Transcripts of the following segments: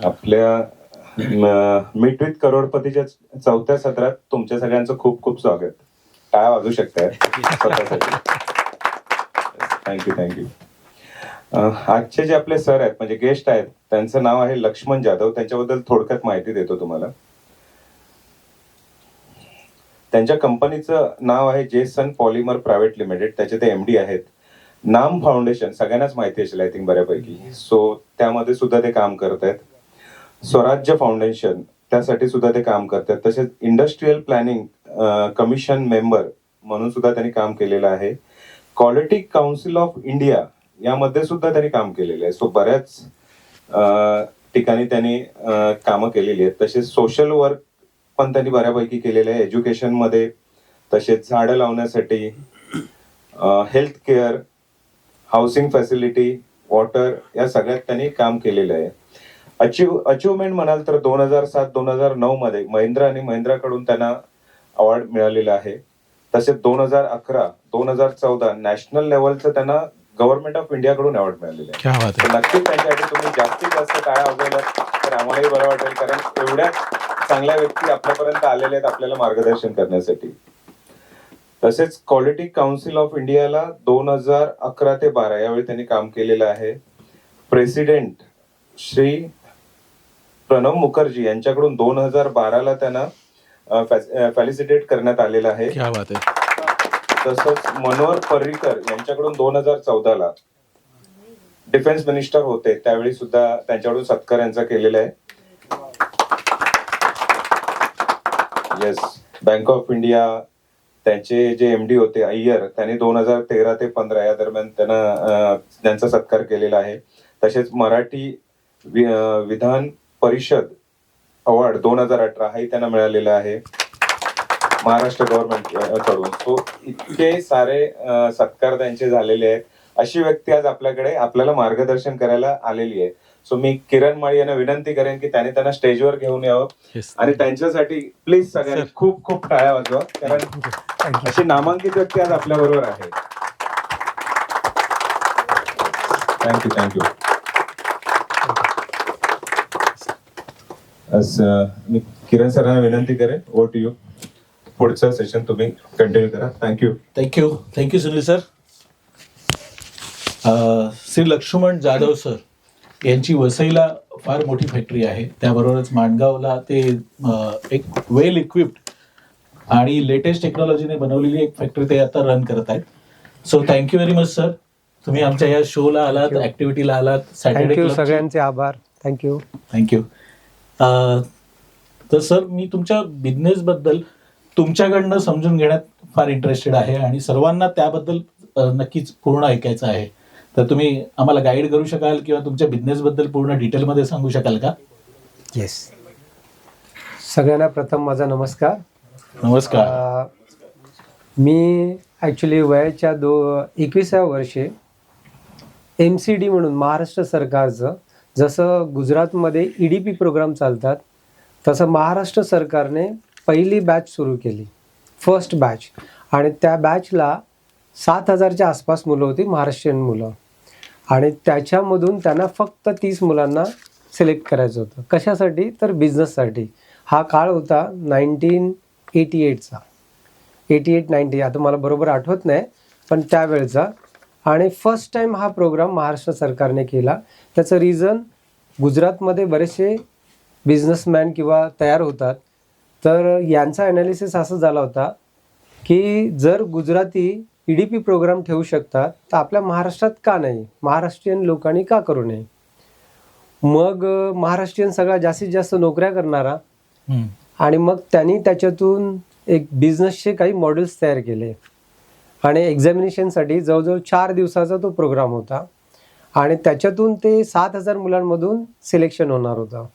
आपल्या meet with करोडपतीच्या 4थ्या सत्रात तुमच्या सगळ्यांचं खूप खूप स्वागत. टाळ्या वाजू शकताय स्वतःसाठी. थँक्यू. आजचे जे आपले सर आहेत म्हणजे गेस्ट आहेत त्यांचं नाव आहे लक्ष्मण जाधव. त्यांच्याबद्दल थोडक्यात माहिती देतो तुम्हाला. त्यांच्या कंपनीचं नाव आहे जेसन पॉलिमर प्रायव्हेट लिमिटेड. त्याचे ते MD आहेत. नाम फाउंडेशन सगळ्यांनाच माहिती असेल आय थिंक बऱ्यापैकी. सो त्यामध्ये सुद्धा ते काम करत आहेत. स्वराज्य फाउंडेशन त्यासाठी सुद्धा ते काम करतात. तसेच इंडस्ट्रियल प्लॅनिंग कमिशन मेंबर म्हणून सुद्धा त्यांनी काम केलेलं आहे. क्वालिटी काउन्सिल ऑफ इंडिया यामध्ये सुद्धा त्यांनी काम केलेलं आहे. सो बऱ्याच ठिकाणी त्यांनी कामं केलेली आहेत. तसेच सोशल वर्क पण त्यांनी बऱ्यापैकी केलेलं आहे. एज्युकेशन मध्ये तसेच झाडं लावण्यासाठी health care, housing facility, water या सगळ्यात त्यांनी काम केलेलं आहे. अचिव्हमेंट म्हणाल तर 2007-2009 मध्ये महिंद्रा आणि महिंद्राकडून त्यांना अवॉर्ड मिळालेला आहे. तसेच 2011-2014 नॅशनल लेवलचं त्यांना गव्हर्नमेंट ऑफ इंडियाकडून अवॉर्ड मिळालेलं आहे. नक्कीच त्यांच्यासाठी तुम्ही जास्तीत जास्त टाळ्या वाजवल्यात तर आम्हालाही बरं वाटेल, कारण एवढ्या चांगल्या व्यक्ती आपल्यापर्यंत आलेल्या आहेत आपल्याला मार्गदर्शन करण्यासाठी. तसेच क्वालिटी काउन्सिल ऑफ इंडियाला 2011 ते 12 यावेळी त्यांनी काम केलेलं आहे. प्रेसिडेंट श्री प्रणव मुखर्जी यांच्याकडून 2012ला त्यांना फॅलिसिटेट करण्यात आलेलं आहे. तसंच मनोहर पर्रिकर यांच्याकडून 2014ला डिफेन्स मिनिस्टर होते त्यावेळी सुद्धा त्यांच्याकडून सत्कार यांचा केलेला आहे. येस, बँक ऑफ इंडिया त्यांचे जे MD होते अय्यर त्यांनी 2013 ते 15 या दरम्यान त्यांचा सत्कार केलेला आहे. तसेच मराठी विधान परिषद अवॉर्ड 2018 हाही त्यांना मिळालेला आहे महाराष्ट्र गव्हर्नमेंट कडून. सो इतके सारे सत्कार त्यांचे झालेले आहेत. अशी व्यक्ती आज आपल्याकडे आपल्याला मार्गदर्शन करायला आलेली आहे. सो मी किरण माळी यांना विनंती करेन की त्यांना स्टेजवर घेऊन यावं आणि त्यांच्यासाठी प्लीज सगळ्यांनी खूप खूप टाळ्या वाजवा, कारण अशी नामांकित व्यक्ती आज आपल्या बरोबर आहे. थँक्यू. मी किरण सरांना विनंती करेन, ओव्हर टू यू. पुढचं सेशन तुम्ही कंटिन्यू करा. Thank you Sunil sir. Shri Laxman Jadhav sir यांची वसईला फार मोठी फॅक्टरी आहे. त्याबरोबरच माणगावला ते एक वेल इक्विप्ड आणि लेटेस्ट टेक्नॉलॉजीने बनवलेली एक फॅक्टरी ते आता रन करत आहेत. So thank you very much sir. तुम्ही आमच्या या शोला आलात, ऍक्टिव्हिटीला आलात. सॅटर्डे सगळ्यांचे आभार. थँक्यू. तर सर मी तुमच्या बिझनेस बद्दल तुमच्याकडनं समजून घेण्यात फार इंटरेस्टेड आहे आणि सर्वांना त्याबद्दल नक्कीच पूर्ण ऐकायचं आहे. तर तुम्ही आम्हाला गाईड करू शकाल किंवा तुमच्या बिझनेस बद्दल पूर्ण डिटेलमध्ये सांगू शकाल का? येस. सगळ्यांना प्रथम माझा नमस्कार. मी ॲक्च्युली वयाच्या 21व्या वर्षी MCD म्हणून महाराष्ट्र सरकारचं जसं गुजरातमध्ये EDP प्रोग्राम चालतात तसं महाराष्ट्र सरकारने पहिली बॅच सुरू केली, फर्स्ट बॅच. आणि त्या बॅचला 7,000च्या आसपास मुलं होती, महाराष्ट्रीयन मुलं. आणि त्याच्यामधून त्यांना फक्त 30 मुलांना सिलेक्ट करायचं होतं. कशासाठी? तर बिझनेससाठी. हा काळ होता 1988चा, 88-90, आता मला बरोबर आठवत नाही पण त्यावेळेचा. आणि फर्स्ट टाईम हा प्रोग्राम महाराष्ट्र सरकारने केला. त्याचं रिझन, गुजरातमध्ये बरेचसे बिझनेसमॅन किंवा तयार होतात, तर यांचा ॲनालिसिस असं झाला होता की जर गुजराती EDP प्रोग्राम ठेवू शकतात तर आपल्या महाराष्ट्रात का नाही, महाराष्ट्रीयन लोकांनी का करू नये. मग महाराष्ट्रीयन सगळ्यात जास्तीत जास्त नोकऱ्या करणारा, आणि मग त्यांनी त्याच्यातून एक बिझनेसचे काही मॉडेल्स तयार केले. आणि एक्झामिनेशनसाठी जवळजवळ 4 दिवसाचा तो प्रोग्राम होता. आणि त्याच्यातून ते 7,000 मुलांमधून सिलेक्शन होणार होतं.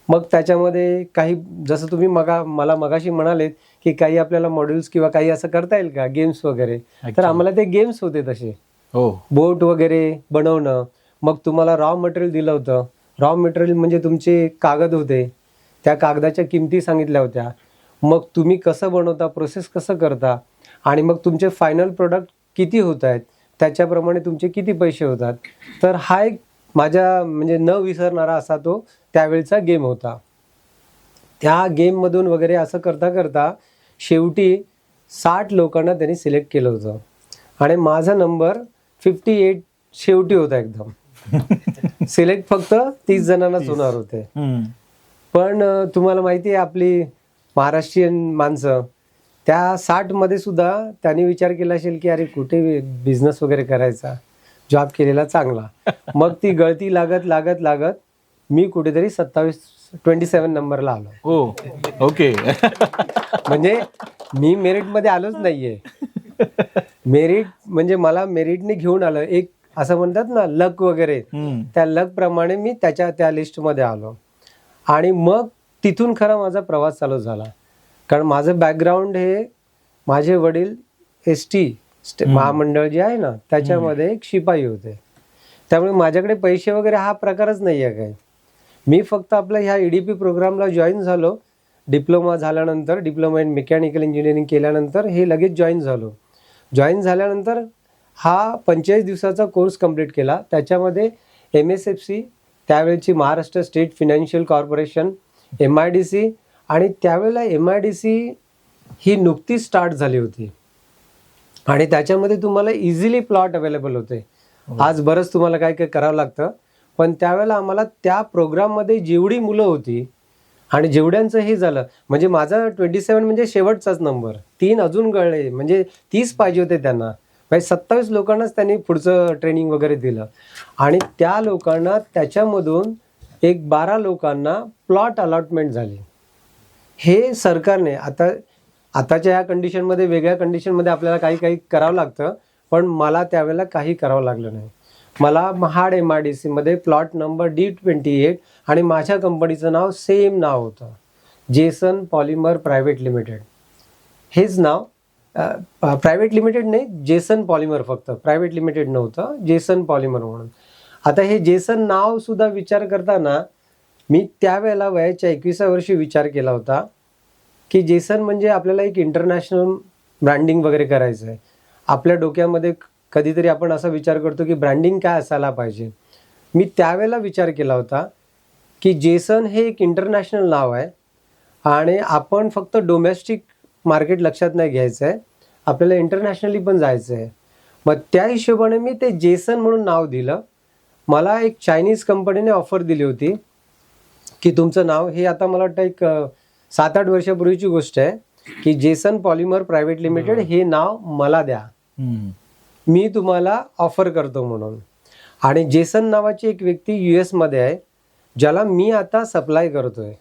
मग त्याच्यामध्ये काही, जसं तुम्ही मला मगाशी म्हणालेत की काही आपल्याला मॉड्यूल्स किंवा काही असं करता येईल का, गेम्स वगैरे, तर आम्हाला ते गेम्स होते तसे. बोट वगैरे बनवणं. मग तुम्हाला रॉ मटेरियल दिलं होतं. रॉ मटेरियल म्हणजे तुमचे कागद होते, त्या कागदाच्या किमती सांगितल्या होत्या. मग तुम्ही कसं बनवता, प्रोसेस कसं करता, आणि मग तुमचे फायनल प्रोडक्ट किती होत आहेत, त्याच्याप्रमाणे तुमचे किती पैसे होतात. तर हा एक माझ्या म्हणजे न विसरणारा असा तो त्यावेळचा गेम होता. त्या गेममधून वगैरे असं करता करता शेवटी 60 लोकांना त्यांनी सिलेक्ट केलं होतं आणि माझा नंबर 58 शेवटी होता एकदम. सिलेक्ट फक्त 30 जणांनाच होणार होते. पण तुम्हाला माहिती आहे आपली महाराष्ट्रीयन माणसं, त्या 60 मध्ये सुद्धा त्यांनी विचार केला असेल की अरे कुठे बिझनेस वगैरे करायचा, जॉब केलेला चांगला. मग ती गळती लागत लागत लागत मी कुठेतरी 27 नंबरला आलो. हो ओके. म्हणजे मी मेरिटमध्ये आलोच नाहीये. मेरिट म्हणजे मला मेरिटने घेऊन आलं, एक असं म्हणतात ना लक वगैरे, त्या लक प्रमाणे मी त्या लिस्टमध्ये आलो. आणि मग तिथून खरा माझा प्रवास चालू झाला. कारण माझं बॅकग्राऊंड हे, माझे वडील ST महामंडळ जे आहे ना त्याच्यामध्ये एक शिपाई होते. त्यामुळे माझ्याकडे पैसे वगैरे हा प्रकारच नाही आहे काय. मी फक्त आपल्या ह्या EDP प्रोग्रामला जॉईन झालो. डिप्लोमा झाल्यानंतर, डिप्लोमा इन मेकॅनिकल इंजिनिअरिंग केल्यानंतर हे लगेच जॉईन झालो. जॉईन झाल्यानंतर हा 45 दिवसाचा कोर्स कंप्लीट केला. त्याच्यामध्ये MSFC, त्यावेळेची Maharashtra state financial corporation, MIDC, आणि त्यावेळेला MIDC ही नुकतीच स्टार्ट झाली होती आणि त्याच्यामध्ये तुम्हाला इझिली प्लॉट अवेलेबल होते. आज बरंच तुम्हाला काय काय करावं लागतं, पण त्यावेळेला आम्हाला त्या प्रोग्राममध्ये जेवढी मुलं होती आणि जेवढ्यांचं हे झालं, म्हणजे माझा 27 म्हणजे शेवटचाच नंबर, 3 अजून गळले, म्हणजे 30 पाहिजे होते त्यांना. 27 लोकांनाच त्यांनी पुढचं ट्रेनिंग वगैरे दिलं आणि त्या लोकांना त्याच्यामधून एक 12 लोकांना प्लॉट अलॉटमेंट झाली. हे सरकारने आताच्या या कंडिशनमध्ये, वेगळ्या कंडिशनमध्ये आपल्याला काही काही करावं लागतं, पण मला त्यावेळेला काही करावं लागलं नाही. मला महाड MIDC मध्ये प्लॉट नंबर D28 आणि माझ्या कंपनीचं नाव सेम नाव होतं, जेसन पॉलिमर प्रायव्हेट लिमिटेड. हेच नाव, प्रायव्हेट लिमिटेड नाही, जेसन पॉलिमर, फक्त प्रायव्हेट लिमिटेड नव्हतं, जेसन पॉलिमर म्हणून. आता हे जेसन नाव सुद्धा विचार करताना मी त्यावेळेला वयाच्या 21व्या वर्षी विचार केला होता की जेसन म्हणजे आपल्याला एक इंटरनॅशनल ब्रँडिंग वगैरे करायचं आहे. आपल्या डोक्यामध्ये कधीतरी आपण असा विचार करतो की ब्रँडिंग काय असायला पाहिजे. मी त्यावेळेला विचार केला होता की जेसन हे एक इंटरनॅशनल नाव आहे आणि आपण फक्त डोमेस्टिक मार्केट लक्षात नाही घ्यायचं आहे, आपल्याला इंटरनॅशनली पण जायचं आहे. मग त्या हिशोबाने मी ते जेसन म्हणून नाव दिलं. मला एक चायनीज कंपनीने ऑफर दिली होती की तुमचं नाव हे, आता मला वाटतं एक 7-8 वर्षापूर्वीची गोष्ट आहे, की जेसन पॉलिमर प्रायव्हेट लिमिटेड हे नाव मला द्या, मी तुम्हाला ऑफर करतो म्हणून. आणि जेसन नावाची एक व्यक्ती US मध्ये आहे, ज्याला मी आता सप्लाय करतोय.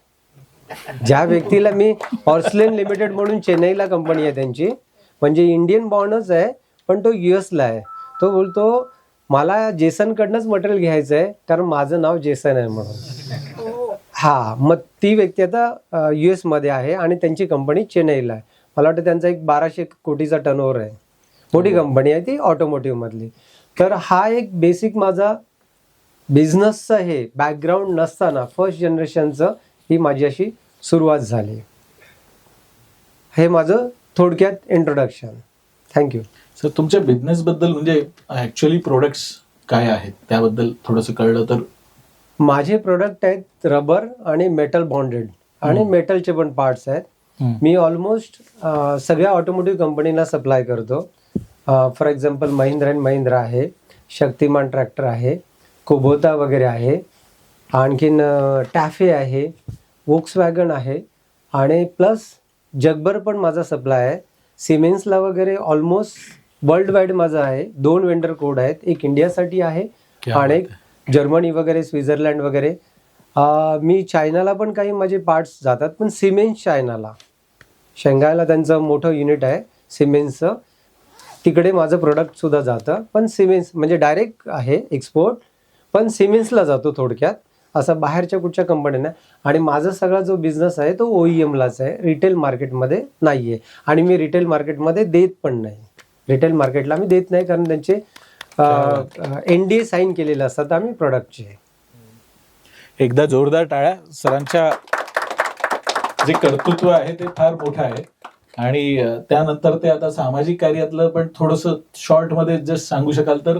ज्या व्यक्तीला मी ऑर्सलेन लिमिटेड म्हणून चेन्नईला कंपनी आहे त्यांची, म्हणजे इंडियन बॉर्नच आहे पण तो US ला आहे. तो बोलतो मला जेसनकडनंच मटेरियल घ्यायचं आहे कारण माझं नाव जेसन आहे म्हणून. हा, मग ती व्यक्ती आता US मध्ये आहे आणि त्यांची कंपनी चेन्नईला आहे. मला वाटतं त्यांचा एक 1200 कोटीचा टर्नओव्हर आहे, मोठी कंपनी आहे ती ऑटोमोटिव्ह मधली. तर हा एक बेसिक माझा बिझनेसचा हे बॅकग्राऊंड नसताना फर्स्ट जनरेशनचं ही माझी अशी सुरुवात झाली. हे माझं थोडक्यात इंट्रोडक्शन. Thank you sir. तुमच्या बिझनेसबद्दल म्हणजे ॲक्च्युअली प्रोडक्ट्स काय आहेत त्याबद्दल थोडंसं कळलं तर. माझे प्रोडक्ट आहेत रबर आणि मेटल बॉन्डेड आणि मेटलचे पण पार्ट्स आहेत. मी ऑलमोस्ट सगळ्या ऑटोमोटिव्ह कंपनीला सप्लाय करतो. For example Mahindra and Mahindra आहे, शक्तिमान ट्रॅक्टर आहे, कुबोटा वगैरे आहे, आणखीन टॅफे आहे, वोक्सवॅगन आहे आणि प्लस जगभर पण माझा सप्लाय आहे. सिमेन्सला वगैरे ऑलमोस्ट वर्ल्ड वाईड माझा आहे. 2 वेंडर कोड आहेत, एक इंडियासाठी आहे आणि एक जर्मनी वगैरे, स्वित्झर्लंड वगैरे. मी चायनाला पण काही माझे पार्ट्स जातात, पण सिमेन्स चायनाला, शंघायला त्यांचं मोठं युनिट आहे सिमेन्सचं, तिकडे माझं प्रोडक्ट सुद्धा जातं. पण सिमेन्स म्हणजे डायरेक्ट आहे एक्सपोर्ट, पण सिमेन्सला जातो थोडक्यात, असं बाहेरच्या कुठच्या कंपन्यांना. आणि माझा सगळा जो बिझनेस आहे तो OEMलाच आहे, रिटेल मार्केटमध्ये नाही आहे. आणि मी रिटेल मार्केटमध्ये देत पण नाही, रिटेल मार्केटला मी देत नाही कारण त्यांचे NDA साईन केलेले असतात आम्ही प्रोडक्टचे. एकदा जोरदार टाळ्या. सरांच्या जे कर्तृत्व आहे ते फार मोठं आहे आणि त्यानंतर ते आता सामाजिक कार्यातलं पण थोडंसं शॉर्टमध्ये जस्ट सांगू शकाल तर.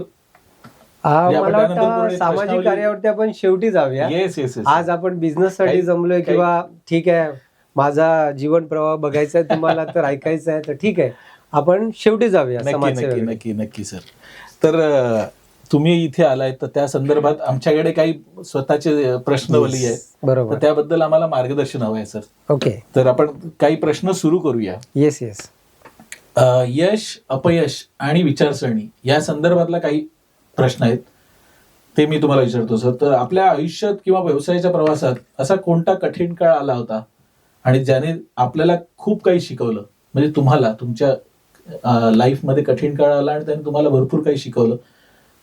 म्हणजे आपण मला त्यानंतर पूर्ण वाटतं एक सामाजिक प्रश्नावली- कार्यावरती आपण शेवटी जाऊया. Yes yes yes. आज आपण बिझनेस साठी काही- जमलोय काही- किंवा ठीक आहे माझा जीवन प्रवाह बघायचा आहे तुम्हाला तर ऐकायचं आहे तर ठीक आहे आपण शेवटी जाऊया नक्की नक्की समाजसेवेकडे. नक्की नक्की सर. तर तुम्ही इथे आलाय तर त्या संदर्भात आमच्याकडे काही स्वतःचे प्रश्नवली आहे, तर बरोबर. त्याबद्दल आम्हाला मार्गदर्शन हवं आहे सर. ओके. तर आपण काही प्रश्न सुरू करूया. Yes yes. यश, अपयश आणि विचारसरणी या संदर्भातला काही प्रश्न आहेत, ते मी तुम्हाला विचारतो सर. तर आपल्या आयुष्यात किंवा व्यवसायाच्या प्रवासात असा कोणता कठीण काळ आला होता आणि ज्याने आपल्याला खूप काही शिकवलं, म्हणजे तुम्हाला तुमच्या लाईफमध्ये कठीण काळ आला आणि त्याने तुम्हाला भरपूर काही शिकवलं,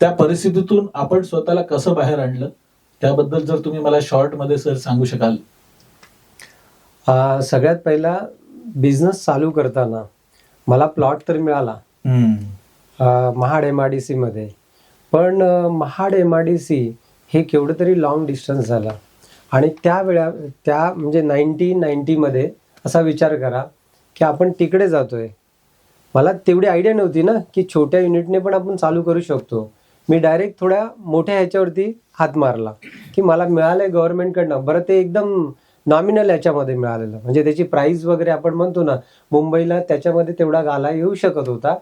त्या परिस्थितीतून आपण स्वतःला कसं बाहेर आणलं त्याबद्दल जर तुम्ही मला शॉर्ट मध्ये सर सांगू शकाल. सगळ्यात पहिला बिझनेस चालू करताना मला प्लॉट तर मिळाला महाड MIDC मध्ये, पण महाड MIDC हे केवढं तरी लॉंग डिस्टन्स झालं आणि त्या म्हणजे 1990 मध्ये असा विचार करा की आपण तिकडे जातोय. मला तेवढी आयडिया नव्हती ना की छोट्या युनिटने पण आपण चालू करू शकतो. मी डायरेक्ट थोड्या मोठ्या ह्याच्यावरती हात मारला की मला मिळालंय गव्हर्नमेंटकडनं. बरं ते एकदम नॉमिनल याच्यामध्ये मिळालेलं, म्हणजे त्याची प्राइस वगैरे आपण म्हणतो ना मुंबईला त्याच्यामध्ये तेवढा गाला येऊ शकत होता,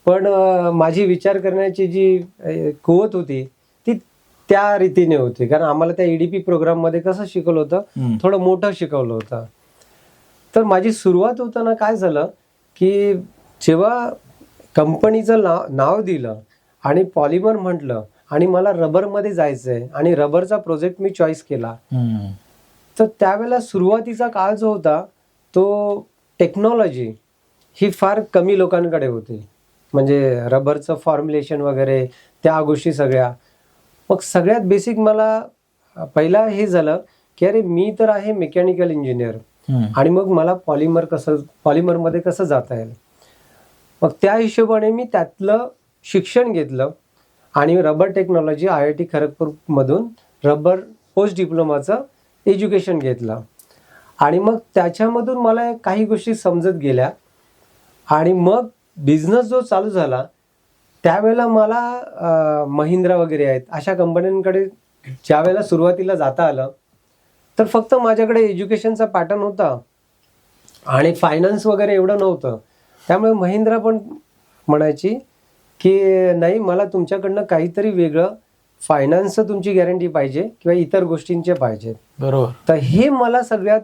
पण माझी विचार करण्याची जी कुवत होती ती त्या रीतीने होती. कारण आम्हाला त्या EDP प्रोग्राममध्ये कसं शिकवलं होतं, थोडं मोठं शिकवलं होतं. तर माझी सुरुवात होताना काय झालं की जेव्हा कंपनीचं नाव दिलं आणि पॉलिमर म्हटलं आणि मला रबरमध्ये जायचं आहे आणि रबरचा प्रोजेक्ट मी चॉईस केला, तर त्यावेळेला सुरुवातीचा काळ जो होता तो टेक्नॉलॉजी ही फार कमी लोकांकडे होती. म्हणजे रबरचं फॉर्म्युलेशन वगैरे त्या गोष्टी सगळ्या. मग सगळ्यात बेसिक मला पहिला हे झालं की अरे मी तर आहे मेकॅनिकल इंजिनियर आणि मग मला पॉलिमरमध्ये कसं जाता येईल. मग त्या हिशोबाने मी त्यातलं शिक्षण घेतलं आणि रबर टेक्नॉलॉजी IIT खरगपूरमधून रबर पोस्ट डिप्लोमाचं एज्युकेशन घेतलं आणि मग त्याच्यामधून मला काही गोष्टी समजत गेल्या आणि मग बिझनेस जो चालू झाला त्यावेळेला मला महिंद्रा वगैरे आहेत अशा कंपन्यांकडे ज्या वेळेला सुरुवातीला जाता आलं तर फक्त माझ्याकडे एज्युकेशनचा पॅटर्न होता आणि फायनान्स वगैरे एवढं नव्हतं. त्यामुळे महिंद्रा पण म्हणायची की नाही मला तुमच्याकडनं काहीतरी वेगळं, फायनान्सचं तुमची गॅरंटी पाहिजे किंवा इतर गोष्टींचे पाहिजे. बरोबर. तर हे मला सगळ्यात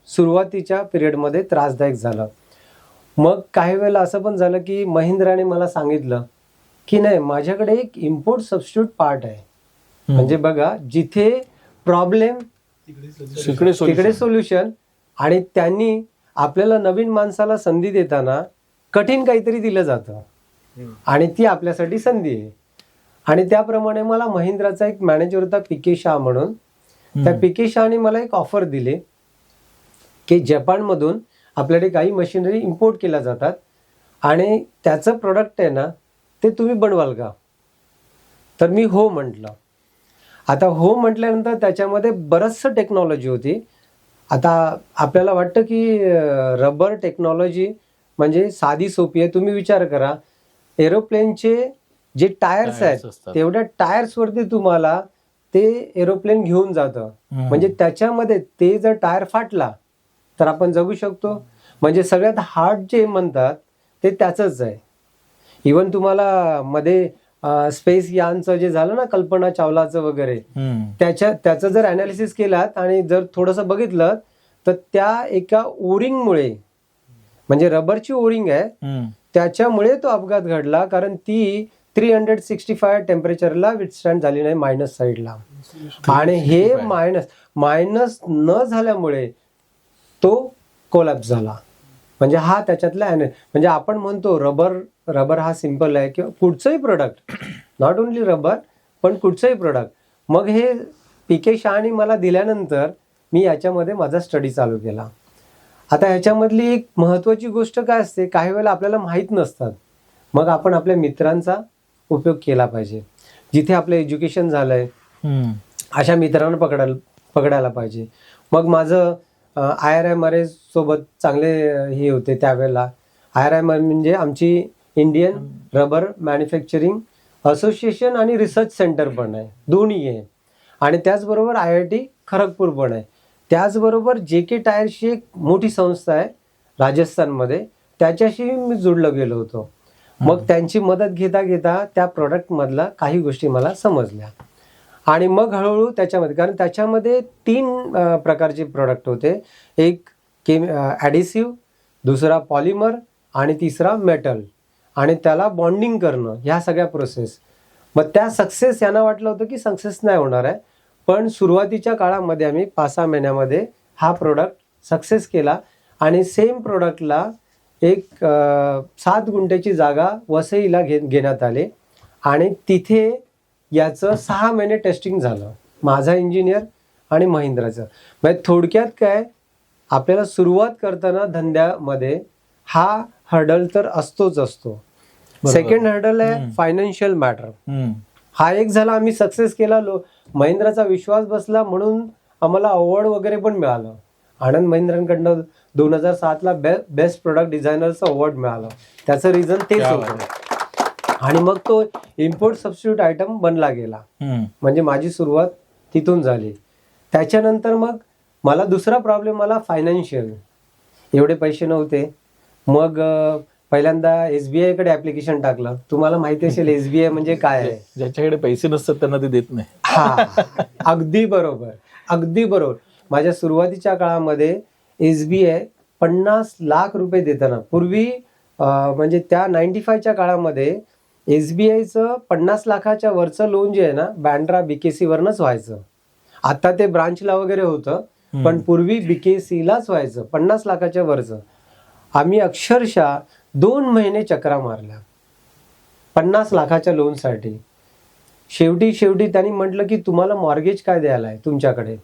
सुरुवातीच्या पिरियडमध्ये त्रासदायक झालं. मग काही वेळेला असं पण झालं की महिंद्राने मला सांगितलं की नाही माझ्याकडे एक इम्पोर्ट सबस्टिट्यूट पार्ट आहे. म्हणजे बघा जिथे प्रॉब्लेम तिकडे सोल्युशन. आणि त्यांनी आपल्याला नवीन माणसाला संधी देताना कठीण काहीतरी दिलं जातं आणि ती आपल्यासाठी संधी आहे. आणि त्याप्रमाणे मला महिंद्राचा एक मॅनेजर होता PK शाह म्हणून. त्या PK शहाने मला एक ऑफर दिली की जपानमधून आपल्याकडे काही मशिनरी इम्पोर्ट केल्या जातात आणि त्याचं प्रोडक्ट आहे ना ते तुम्ही बनवाल का. तर मी हो म्हटलं. आता हो म्हटल्यानंतर त्याच्यामध्ये बरंचसं टेक्नॉलॉजी होती. आता आपल्याला वाटतं की रबर टेक्नॉलॉजी म्हणजे साधी सोपी आहे. तुम्ही विचार करा एरोप्लेनचे जे टायर्स आहेत तेवढ्या टायर्सवरती तुम्हाला ते एरोप्लेन घेऊन जातं. म्हणजे त्याच्यामध्ये ते जर टायर फाटला तर आपण जगू शकतो. म्हणजे सगळ्यात हार्ड जे म्हणतात ते त्याचंच आहे. इवन तुम्हाला मध्ये स्पेस यानचं जे झालं ना कल्पना चावलाचं वगैरे त्याचं जर अनालिसिस केलात आणि जर थोडंसं बघितलं तर त्या एका ओरिंगमुळे, म्हणजे रबरची ओरिंग आहे त्याच्यामुळे तो अपघात घडला. कारण ती 365 टेम्परेचरला विथस्टँड झाली नाही मायनस साईडला. आणि हे मायनस न झाल्यामुळे तो कोलॅप्स झाला. म्हणजे हा त्याच्यातला म्हणजे आपण म्हणतो रबर हा सिम्पल आहे किंवा कुठचंही प्रोडक्ट, नॉट ओनली रबर पण कुठचंही प्रोडक्ट. मग हे PK शहाने मला दिल्यानंतर मी याच्यामध्ये माझा स्टडी चालू केला. आता ह्याच्यामधली एक महत्वाची गोष्ट काय असते, काही वेळेला आपल्याला माहीत नसतात. मग आपण आपल्या मित्रांचा उपयोग केला पाहिजे. जिथे आपलं एज्युकेशन झालंय अशा मित्रांना पकडायला पाहिजे. मग माझं IRMRA सोबत चांगले हे होते त्यावेळेला. IRMRA म्हणजे आमची इंडियन रबर मॅन्युफॅक्चरिंग असोसिएशन आणि रिसर्च सेंटर पण आहे, दोन्ही आहे. आणि त्याचबरोबर IIT खरगपूर पण आहे. त्याचबरोबर JK टायर्सची एक मोठी संस्था आहे राजस्थानमध्ये, त्याच्याशी मी जोडलं गेलो होतो. मग त्यांची मदत घेता घेता त्या प्रॉडक्टमधला काही गोष्टी मला समजल्या. आणि मग हळूहळू त्याच्यामध्ये, कारण त्याच्यामध्ये 3 प्रकारचे प्रॉडक्ट होते. एक ॲडिसिव्ह, दुसरा पॉलिमर आणि तिसरा मेटल. आणि त्याला बॉन्डिंग करणं, ह्या सगळ्या प्रोसेस. मग त्या सक्सेस यांना वाटलं होतं की सक्सेस नाही होणार आहे. पण सुरुवातीच्या काळामध्ये आम्ही 5-6 महिन्यामध्ये हा प्रोडक्ट सक्सेस केला. आणि सेम प्रोडक्टला एक 7 गुंठ्याची जागा वसईला घेण्यात आले. आणि तिथे याचं 6 महिने टेस्टिंग झालं, माझा इंजिनियर आणि महिंद्राचं. म्हणजे थोडक्यात काय, आपल्याला सुरुवात करताना धंद्यामध्ये हा हर्डल तर असतोच असतो. सेकंड हर्डल आहे फायनान्शियल मॅटर. हा एक झाला, आम्ही सक्सेस केला, महिंद्राचा विश्वास बसला, म्हणून आम्हाला अवॉर्ड वगैरे पण मिळालं. आनंद महिंद्रांकडनं 2007ला बेस्ट प्रोडक्ट डिझायनरचं अवॉर्ड मिळालं. त्याचं रिझन तेच होतं. आणि मग तो इम्पोर्ट सबस्टिट्यूट आयटम बनला गेला. म्हणजे माझी सुरुवात तिथून झाली. त्याच्यानंतर मग मला दुसरा प्रॉब्लेम आला, फायनान्शियल. एवढे पैसे नव्हते. मग पहिल्यांदा SBI कडे ऍप्लिकेशन टाकलं. तुम्हाला माहिती असेल SBI म्हणजे काय आहे. ज्याच्याकडे पैसे नसतात त्यांना ते देत नाही. हा, अगदी बरोबर, अगदी बरोबर. माझ्या सुरुवातीच्या काळामध्ये SBI 50 लाख रुपये देताना, पूर्वी म्हणजे त्या 95च्या काळामध्ये SBIचं 50 लाखाच्या वरचं लोन जे आहे ना, बँड्रा BKC वरनच व्हायचं. आता ते ब्रांचला वगैरे होतं, पण पूर्वी BKCलाच व्हायचं 50 लाखाच्या वरचं. आम्ही अक्षरशः 2 महिने चक्रा मारल्या 50 लाखाच्या लोनसाठी. शेवटी त्यांनी म्हटलं की तुम्हाला मॉर्गेज काय द्यायला आहे तुमच्याकडे.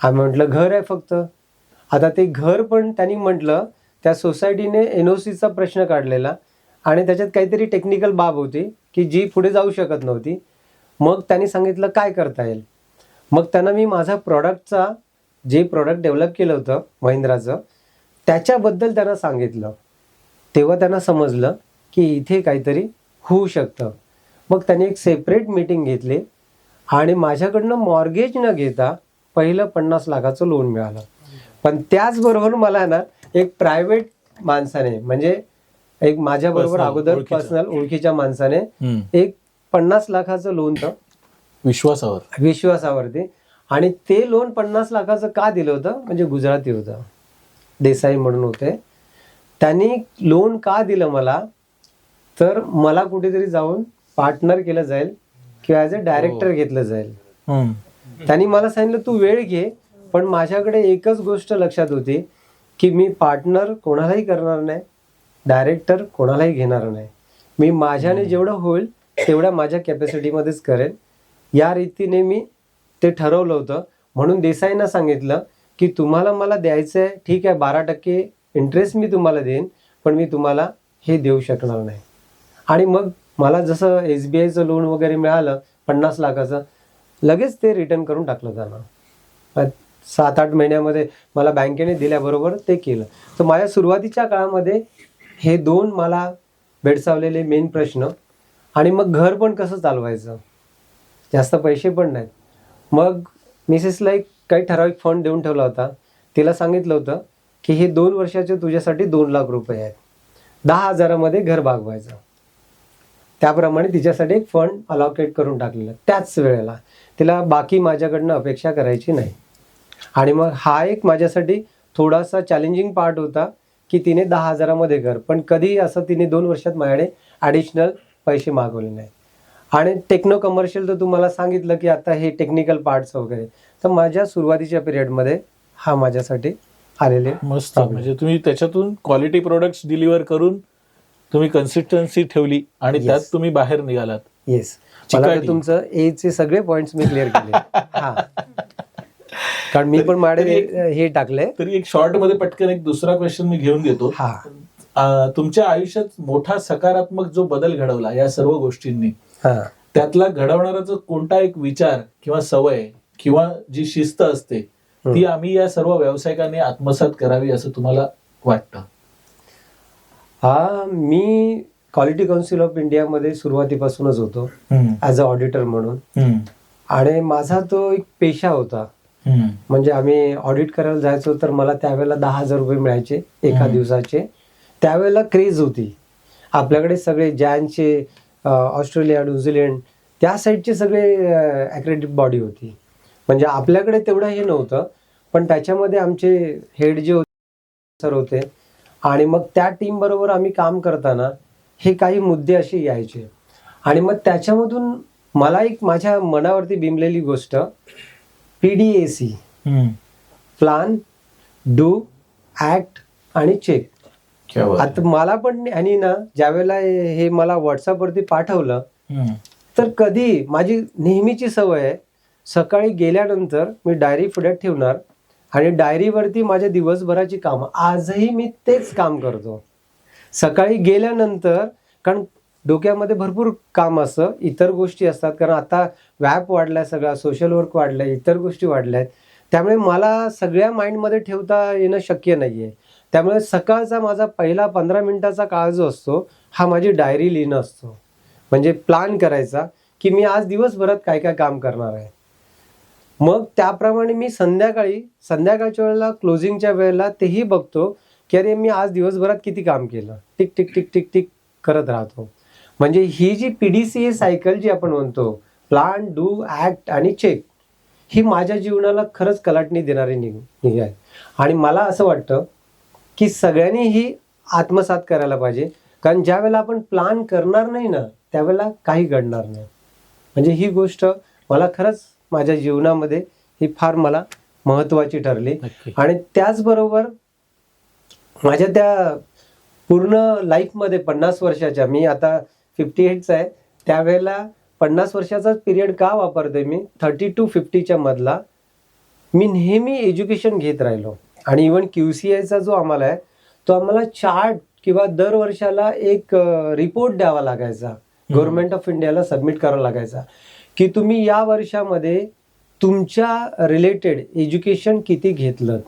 आम्ही म्हटलं घर आहे फक्त. आता ते घर पण त्यांनी म्हटलं, त्या सोसायटीने NOCचा प्रश्न काढलेला आणि त्याच्यात काहीतरी टेक्निकल बाब होती की जी पुढे जाऊ शकत नव्हती. मग त्यांनी सांगितलं काय करता येईल. मग त्यांना मी माझा प्रॉडक्टचा, जे प्रॉडक्ट डेव्हलप केलं होतं महिंद्राचं, त्याच्याबद्दल त्यांना सांगितलं. तेव्हा त्यांना समजलं की इथे काहीतरी होऊ शकतं. मग त्यांनी एक सेपरेट मीटिंग घेतली आणि माझ्याकडनं मॉर्गेज न घेता पहिलं 50 लाखाचं लोन मिळालं. पण त्याचबरोबर मला ना एक प्रायव्हेट माणसाने, म्हणजे एक माझ्याबरोबर अगोदर पर्सनल ओळखीच्या माणसाने एक 50 लाखाचं लोन तर विश्वासावरती. आणि ते लोन 50 लाखाचं का दिलं होतं, म्हणजे गुजराती होतं, देसाई म्हणून होते. त्यांनी लोन का दिलं मला, तर मला कुठेतरी जाऊन पार्टनर केलं जाईल किंवा ॲज अ डायरेक्टर घेतलं जाईल. त्यांनी मला सांगितलं तू वेळ घे, पण माझ्याकडे एकच गोष्ट लक्षात होती की मी पार्टनर कोणालाही करणार नाही, डायरेक्टर कोणालाही घेणार नाही. मी माझ्याने जेवढं होईल तेवढ्या माझ्या कॅपॅसिटीमध्येच करेन. या रीतीने मी ते ठरवलं होतं. म्हणून देसाईंना सांगितलं की तुम्हाला मला द्यायचं आहे, ठीक आहे, 12% इंटरेस्ट मी तुम्हाला देईन, पण मी तुम्हाला हे देऊ शकणार नाही. आणि मग मला जसं SBIचं लोन वगैरे मिळालं 50 लाखाचं, लगेच ते रिटर्न करून टाकलं त्यांना. 7-8 महिन्यामध्ये मला बँकेने दिल्याबरोबर ते केलं. तर माझ्या सुरुवातीच्या काळामध्ये हे 2 मला भेडसावलेले मेन प्रश्न. आणि मग घर पण कसं चालवायचं, जास्त पैसे पण नाहीत. मग मिसेसला एक काही ठराविक फंड देऊन ठेवला होता. तिला सांगितलं होतं की हे 2 वर्षाचे तुझ्यासाठी 2 लाख रुपये आहेत, 10,000मध्ये घर भागवायचं. त्याप्रमाणे तिच्यासाठी एक फंड अलॉकेट करून टाकलेलं. त्याच वेळेला तिला बाकी माझ्याकडनं अपेक्षा करायची नाही. आणि मग हा एक माझ्यासाठी थोडासा चॅलेंजिंग पार्ट होता की तिने 10,000मध्ये घर, पण कधी असं तिने 2 वर्षात माझ्याकडे ॲडिशनल पैसे मागवले नाही. आणि टेक्नो कमर्शियल तर तुम्हाला सांगितलं की आता हे टेक्निकल पार्ट्स वगैरे, तर माझ्या सुरुवातीच्या पिरियडमध्ये हा माझ्यासाठी आलेले. मस्त. म्हणजे तुम्ही त्याच्यातून क्वालिटी प्रोडक्ट्स डिलिव्हर करून तुम्ही कन्सिस्टन्सी ठेवली आणि त्यात तुम्ही बाहेर निघालात. येस, मला तुमचं एचे सगळे पॉइंट्स मी क्लिअर केले. हा, कारण मी पण माझे हे टाकले. तरी एक शॉर्ट मध्ये पटकन एक दुसरा क्वेश्चन मी घेऊन घेतो. तुमच्या आयुष्यात मोठा सकारात्मक जो बदल घडवला या सर्व गोष्टींनी, त्यातला घडवणारा जो कोणता एक विचार किंवा सवय किंवा जी शिस्त असते ती आम्ही या सर्व व्यावसायिकांनी आत्मसात करावी असं तुम्हाला वाटतं? मी क्वालिटी काउन्सिल ऑफ इंडियामध्ये सुरुवातीपासूनच होतो ॲज अ ऑडिटर म्हणून. आणि माझा तो एक पेशा होता. म्हणजे आम्ही ऑडिट करायला जायचो तर मला त्यावेळेला 10,000 रुपये मिळायचे एका दिवसाचे. त्यावेळेला क्रेज होती आपल्याकडे. सगळे जॅनचे, ऑस्ट्रेलिया, न्यूझीलंड त्या साईडचे सगळे ॲक्रेडिट बॉडी होती. म्हणजे आपल्याकडे तेवढं हे नव्हतं, पण त्याच्यामध्ये आमचे हेड जे होते सर होते. आणि मग त्या टीम बरोबर आम्ही काम करताना हे काही मुद्दे असे यायचे. आणि मग त्याच्यामधून मला एक माझ्या मनावरती बिंबलेली गोष्ट, PDAC, प्लान, डू, ऍक्ट आणि चेक. आता मला पण आणि ना ज्यावेळेला हे मला व्हॉट्सअपवरती पाठवलं तर कधी माझी नेहमीची सवय आहे, सकाळी गेल्यानंतर मी डायरी पुढ्यात ठेवणार आणि डायरीवरती माझ्या दिवसभराची कामं. आजही मी तेच काम करतो सकाळी गेल्यानंतर, कारण डोक्यामध्ये भरपूर काम असतं, इतर गोष्टी असतात. कारण आता व्याप वाढलाय, सगळा सोशल वर्क वाढलाय, इतर गोष्टी वाढल्या आहेत. त्यामुळे मला सगळ्या माइंडमध्ये ठेवता येणं शक्य नाही आहे. त्यामुळे सकाळचा माझा पहिला 15 मिनिटाचा काळ जो असतो हा माझी डायरी लिहिणं असतो. म्हणजे प्लॅन करायचा की मी आज दिवसभरात काय काय काम करणार आहे. मग त्याप्रमाणे मी संध्याकाळच्या वेळेला, क्लोजिंगच्या वेळेला तेही बघतो की अरे मी आज दिवसभरात किती काम केलं, tick tick tick tick tick करत राहतो. म्हणजे ही जी PDCA सायकल जी आपण म्हणतो, प्लॅन, डू, ऍक्ट आणि चेक, ही माझ्या जीवनाला खरंच कलाटणी देणारी निघ आहे. आणि मला असं वाटतं की सगळ्यांनी ही आत्मसात करायला पाहिजे. कारण ज्या वेळेला आपण प्लॅन करणार नाही ना त्यावेळेला काही घडणार नाही. म्हणजे ही गोष्ट मला खरंच माझ्या जीवनामध्ये ही फार मला महत्त्वाची ठरली. आणि त्याचबरोबर माझ्या त्या पूर्ण लाईफमध्ये 50 वर्षाच्या, मी आता 58चा आहे, त्यावेळेला 50 वर्षाचाच पिरियड का वापरतोय मी, 30 to 50च्या मधला मी नेहमी एज्युकेशन घेत राहिलो. आणि इव्हन QCIचा जो आम्हाला आहे तो आम्हाला चार्ट किंवा दर वर्षाला एक रिपोर्ट द्यावा लागायचा, गव्हर्नमेंट ऑफ इंडियाला सबमिट करावा लागायचा की तुम्ही या वर्षामध्ये तुमच्या रिलेटेड एज्युकेशन किती घेतलं.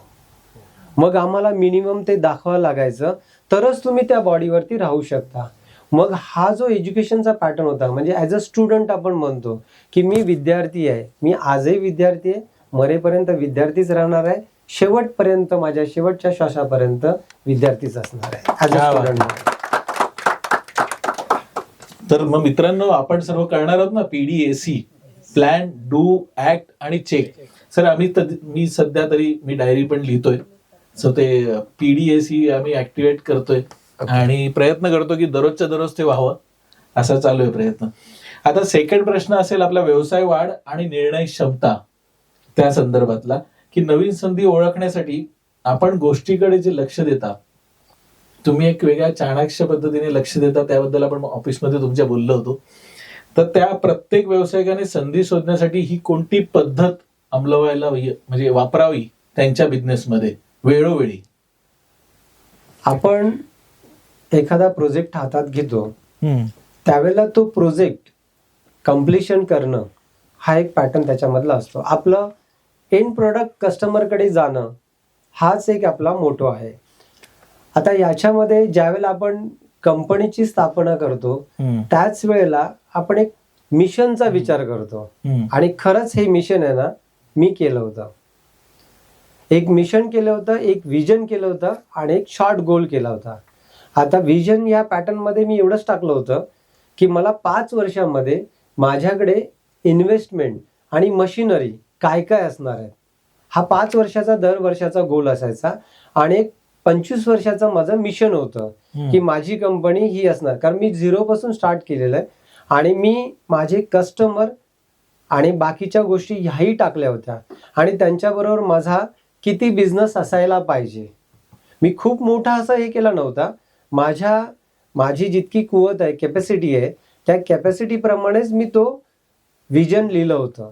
मग आम्हाला मिनिमम ते दाखवावं लागायचं, तरच तुम्ही त्या बॉडीवरती राहू शकता. मग हा जो एज्युकेशनचा पॅटर्न होता, म्हणजे ॲज अ स्टुडंट आपण म्हणतो की मी विद्यार्थी आहे, मी आजही विद्यार्थी आहे, मरेपर्यंत विद्यार्थीच राहणार आहे, शेवटपर्यंत माझ्या शेवटच्या श्वासापर्यंत विद्यार्थीच असणार आहे ॲज अ स्टुडंट. तर मग मित्रांनो, आपण सर्व करणार आहोत ना PDAC, प्लॅन, डू, ऍक्ट आणि चेक. सर मी सध्या तरी मी डायरी पण लिहितोय. सो ते PDAC आम्ही ऍक्टिव्हेट करतोय आणि प्रयत्न करतो की दररोजच्या दररोज ते व्हावं, असा चालू आहे प्रयत्न. आता सेकंड प्रश्न असेल आपला व्यवसाय वाढ आणि निर्णय क्षमता त्या संदर्भातला, की नवीन संधी ओळखण्यासाठी आपण गोष्टीकडे जे लक्ष देता, तुम्ही एक वेगळ्या चाणाक्ष पद्धतीने लक्ष देता, त्याबद्दल आपण ऑफिसमध्ये तुमच्या बोललो होतो. तर त्या प्रत्येक व्यावसायिकाने संधी शोधण्यासाठी ही कोणती पद्धत अंमलवायला म्हणजे वापरावी त्यांच्या बिझनेसमध्ये वेळोवेळी? आपण एखादा प्रोजेक्ट हातात घेतो त्यावेळेला तो प्रोजेक्ट कम्प्लिशन करणं हा एक पॅटर्न त्याच्यामधला असतो. आपलं एंड प्रोडक्ट कस्टमरकडे जाणं हाच एक आपला मोटो आहे. आता याच्यामध्ये ज्यावेळेला आपण कंपनीची स्थापना करतो त्याच वेळेला आपण एक मिशनचा विचार करतो. आणि खरंच हे मिशन आहे ना, मी केलं होतं. एक मिशन केलं होतं, एक विजन केलं होतं आणि एक शॉर्ट गोल केला होता. आता विजन या पॅटर्न मध्ये मी एवढंच टाकलं होतं की मला 5 वर्षांमध्ये माझ्याकडे इन्व्हेस्टमेंट आणि मशिनरी काय काय असणार आहे, हा 5 वर्षाचा दर वर्षाचा गोल असायचा. आणि एक 25 वर्षाचं माझं मिशन होतं की माझी कंपनी ही असणार. कारण मी 0 पासून स्टार्ट केलेलं आहे आणि मी माझे कस्टमर आणि बाकीच्या गोष्टी ह्याही टाकल्या होत्या आणि त्यांच्याबरोबर माझा किती बिझनेस असायला पाहिजे. मी खूप मोठा असं हे केला नव्हता. माझी जितकी कुवत आहे, कॅपॅसिटी आहे, त्या कॅपॅसिटीप्रमाणेच मी तो विजन लिहिलं होतं.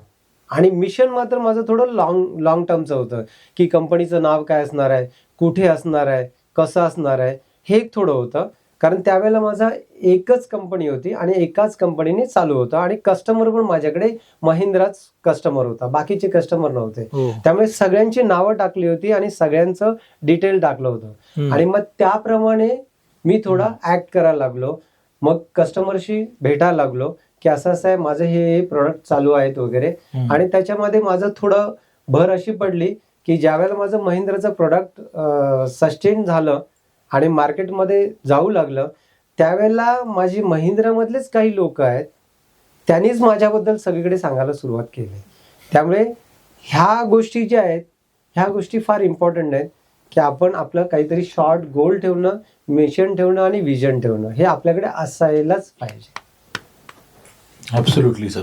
आणि मिशन मात्र माझं थोडं लॉंग टर्मचं होतं की कंपनीचं नाव काय असणार आहे, कुठे असणार आहे, कसं असणार आहे, हे एक थोडं होतं. कारण त्यावेळेला माझा एकच कंपनी होती आणि एकाच कंपनीने चालू होतं आणि कस्टमर पण माझ्याकडे महिंद्राच कस्टमर होता, बाकीचे कस्टमर नव्हते. त्यामुळे सगळ्यांची नावं टाकली होती आणि सगळ्यांचं डिटेल टाकलं होतं. आणि मग त्याप्रमाणे मी थोडा ऍक्ट करायला लागलो. मग कस्टमरशी भेटायला लागलो की असं असं आहे, माझं हे प्रोडक्ट चालू आहेत वगैरे. आणि त्याच्यामध्ये माझं थोडं भर अशी पडली की ज्यावेळेला माझं महिंद्राचं प्रोडक्ट सस्टेन झालं आणि मार्केटमध्ये जाऊ लागलं, त्यावेळेला माझी महिंद्रामधलेच काही लोक आहेत, त्यांनीच माझ्याबद्दल सगळीकडे सांगायला सुरुवात केली. त्यामुळे ह्या गोष्टी ज्या आहेत, ह्या गोष्टी फार इम्पॉर्टंट आहेत की आपण आपलं काहीतरी शॉर्ट गोल ठेवणं, मिशन ठेवणं आणि विजन ठेवणं हे आपल्याकडे असायलाच पाहिजे. Absolutely sir.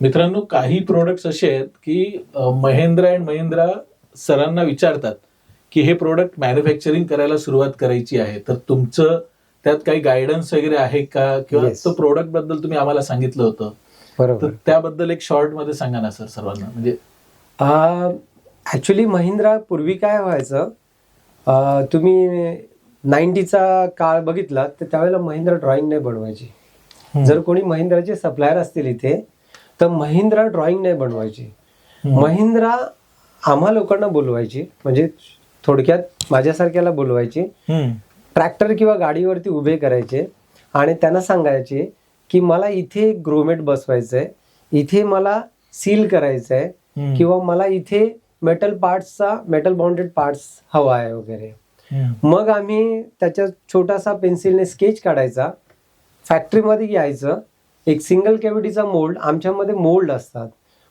मित्रांनो, काही प्रोडक्ट्स असे आहेत की महिंद्रा अँड महिंद्रा सरांना विचारतात की हे प्रोडक्ट मॅन्युफॅक्चरिंग करायला सुरुवात करायची आहे, तर तुमचं त्यात काही गायडन्स वगैरे आहे का, किंवा Yes. तो प्रोडक्ट बद्दल तुम्ही आम्हाला सांगितलं होतं, तर बरोबर. त्याबद्दल एक शॉर्ट मध्ये सांगा ना सर सर्वांना. म्हणजे ऍक्च्युली महिंद्रा पूर्वी काय व्हायचं, तुम्ही 90चा काळ बघितला तर त्यावेळेला महिंद्रा ड्रॉइंग नाही बनवायची. जर कोणी महिंद्राचे सप्लायर असतील इथे तर महिंद्रा ड्रॉइंग नाही बनवायची. महिंद्रा आम्हा लोकांना बोलवायची, म्हणजे थोडक्यात माझ्यासारख्याला बोलवायची, ट्रॅक्टर किंवा गाडीवरती उभे करायचे आणि त्यांना सांगायचे की मला इथे ग्रोमेट बसवायचंय, इथे मला सील करायचंय, किंवा मला इथे मेटल बाउंडेड पार्ट्स हवा आहे वगैरे. मग आम्ही त्याच्या छोटासा पेन्सिलने स्केच काढायचा, फॅक्टरीमध्ये यायचं, एक सिंगल कॅव्हिटीचा मोल्ड, आमच्यामध्ये मोल्ड असतात,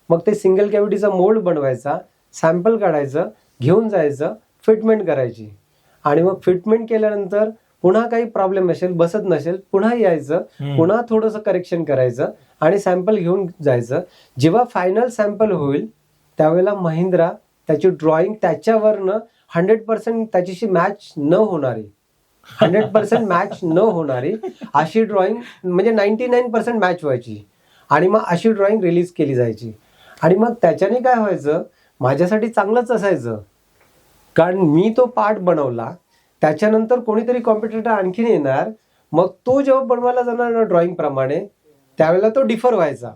मग ते सिंगल कॅव्हिटीचा मोल्ड बनवायचा, सॅम्पल काढायचं, घेऊन जायचं, फिटमेंट करायची. आणि मग फिटमेंट केल्यानंतर पुन्हा काही प्रॉब्लेम असेल, बसत नसेल, पुन्हा यायचं, पुन्हा थोडंसं करेक्शन करायचं आणि सॅम्पल घेऊन जायचं. जेव्हा फायनल सॅम्पल होईल त्यावेळेला महिंद्रा त्याची ड्रॉइंग त्याच्यावरनं 100% त्याच्याशी मॅच न होणारी, 100% मॅच न होणारी अशी ड्रॉइंग, म्हणजे 99% मॅच व्हायची, आणि मग अशी ड्रॉइंग रिलीज केली जायची. आणि मग त्याच्याने काय व्हायचं, माझ्यासाठी चांगलंच असायचं, कारण मी तो पार्ट बनवला, त्याच्यानंतर कोणीतरी कॉम्पिटिटर आणखीन येणार, मग तो जेव्हा बनवायला जाणार ना ड्रॉइंग प्रमाणे, त्यावेळेला तो डिफर व्हायचा,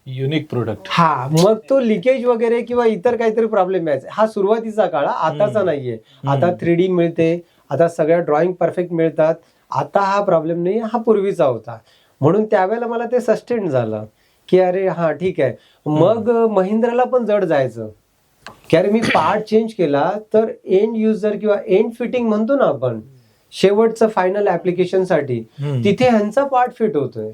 युनिक प्रोडक्ट. हा, मग तो लिकेज वगैरे किंवा इतर काहीतरी प्रॉब्लेम यायचा. हा सुरुवातीचा काळ, आताचा नाहीये. आता 3D मिळते, आता सगळ्या ड्रॉइंग परफेक्ट मिळतात, आता हा प्रॉब्लेम नाही, हा पूर्वीचा होता. म्हणून त्यावेळेला मला ते सस्टेन झालं की अरे हा ठीक आहे. मग महिंद्राला पण जड जायचं की अरे मी पार्ट चेंज केला तर एंड युजर किंवा एंड फिटिंग म्हणतो ना आपण, शेवटचं फायनल ऍप्लिकेशन साठी, तिथे ह्यांचा पार्ट फिट होतोय.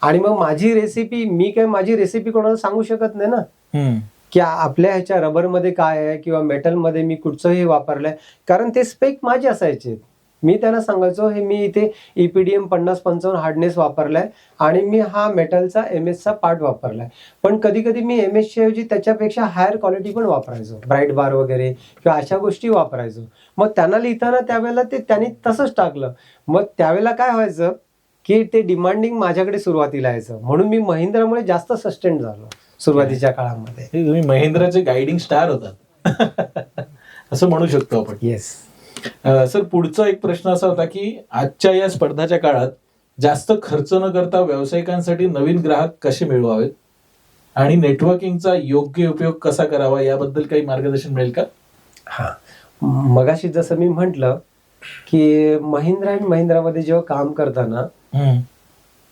आणि मग माझी रेसिपी, मी काय माझी रेसिपी कोणाला सांगू शकत नाही ना की आपल्या ह्याच्या रबरमध्ये काय आहे किंवा मेटलमध्ये मी कुठचं हे वापरलंय, कारण ते स्पेक माझे असायचे. मी त्यांना सांगायचो हे मी इथे EPDM 50-55 हार्डनेस वापरलाय आणि मी हा मेटलचा MS चा पार्ट वापरलाय. पण कधी कधी मी MS च्या ऐवजी त्याच्यापेक्षा हायर क्वालिटी पण वापरायचो, ब्राईट बार वगैरे किंवा अशा गोष्टी वापरायचो. मग त्यांना लिहिताना त्यावेळेला ते त्यांनी तसंच टाकलं. मग त्यावेळेला काय व्हायचं की ते डिमांडिंग माझ्याकडे सुरुवातीला यायचं, म्हणून मी महिंद्रामुळे जास्त सस्टेन झालो सुरुवातीच्या काळामध्ये. तुम्ही महिंद्राचे गायडिंग स्टार होतात असं म्हणू शकतो आपण. येस सर, पुढचा एक प्रश्न असा होता की आजच्या या स्पर्धाच्या काळात जास्त खर्च न करता व्यावसायिकांसाठी नवीन ग्राहक कसे मिळवावेत आणि नेटवर्किंगचा योग्य उपयोग कसा करावा, याबद्दल काही मार्गदर्शन मिळेल का? हा, मगाशी जसं मी म्हटलं की महिंद्रा अँड महिंद्रामध्ये जेव्हा काम करताना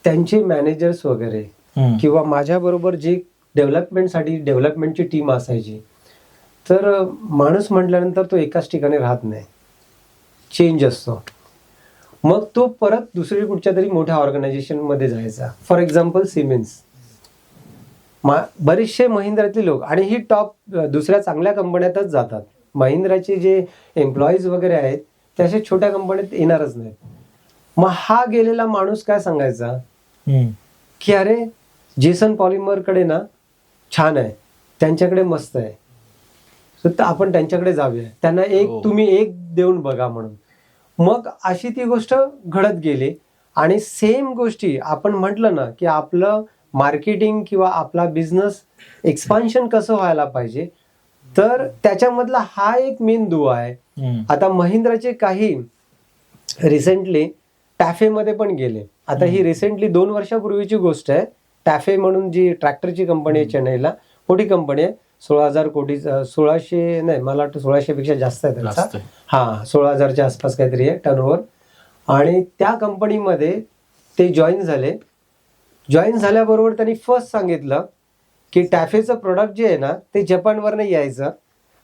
त्यांचे मॅनेजर्स वगैरे किंवा माझ्या बरोबर जी डेव्हलपमेंटची टीम असायची, तर माणूस म्हटल्यानंतर तो एकाच ठिकाणी राहत नाही, चेंज असतो. मग तो परत दुसरी कुठच्या तरी मोठ्या ऑर्गनायझेशन मध्ये जायचा. फॉर एक्झाम्पल सिमेन्स, बरेचसे महिंद्रातले लोक, आणि ही टॉप दुसऱ्या चांगल्या कंपन्यातच जातात. महिंद्राचे जे एम्प्लॉईज वगैरे आहेत ते अशा छोट्या कंपन्यात येणारच नाहीत. मग हा गेलेला माणूस काय सांगायचा की अरे जेसन पॉलिमर कडे ना छान आहे, त्यांच्याकडे मस्त आहे, तर आपण त्यांच्याकडे जाऊया, त्यांना तुम्ही एक देऊन बघा म्हणून. मग अशी ती गोष्ट घडत गेली. आणि सेम गोष्टी आपण म्हटलं ना की आपलं मार्केटिंग किंवा आपला बिझनेस एक्सपान्शन कसं व्हायला पाहिजे, तर त्याच्यामधला हा एक मेन दुवा आहे. आता महिंद्राचे काही रिसेंटली टॅफेमध्ये पण गेले. आता ही रिसेंटली 2 वर्षापूर्वीची गोष्ट आहे. टॅफे म्हणून जी ट्रॅक्टरची कंपनी आहे चेन्नईला, मोठी कंपनी आहे, 16,000 कोटी, 1600 नाही, मला वाटतं 1600 पेक्षा जास्त आहे त्यांचा. हा, 16,000च्या आसपास काहीतरी आहे टर्नओव्हर. आणि त्या कंपनीमध्ये ते जॉईन झाले. जॉईन झाल्याबरोबर त्यांनी फर्स्ट सांगितलं की टॅफेचं प्रोडक्ट जे आहे ना ते जपानवरनं यायचं,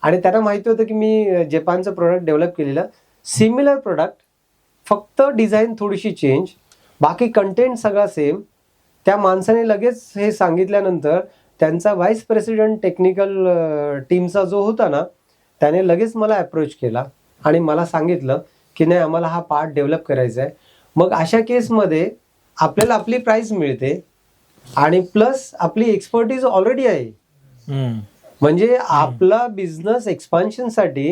आणि त्यांना माहिती होतं की मी जपानचं प्रोडक्ट डेव्हलप केलेलं, सिमिलर प्रोडक्ट, फक्त डिझाईन थोडीशी चेंज, बाकी कंटेंट सगळा सेम. त्या माणसाने लगेच हे सांगितल्यानंतर त्यांचा व्हाईस प्रेसिडेंट टेक्निकल टीमचा जो होता ना, त्याने लगेच मला अप्रोच केला आणि मला सांगितलं की नाही, आम्हाला हा पार्ट डेव्हलप करायचा आहे. मग अशा केसमध्ये आपल्याला आपली प्राइस मिळते आणि प्लस आपली एक्सपर्टीज ऑलरेडी आहे. म्हणजे आपला बिझनेस एक्सपान्शनसाठी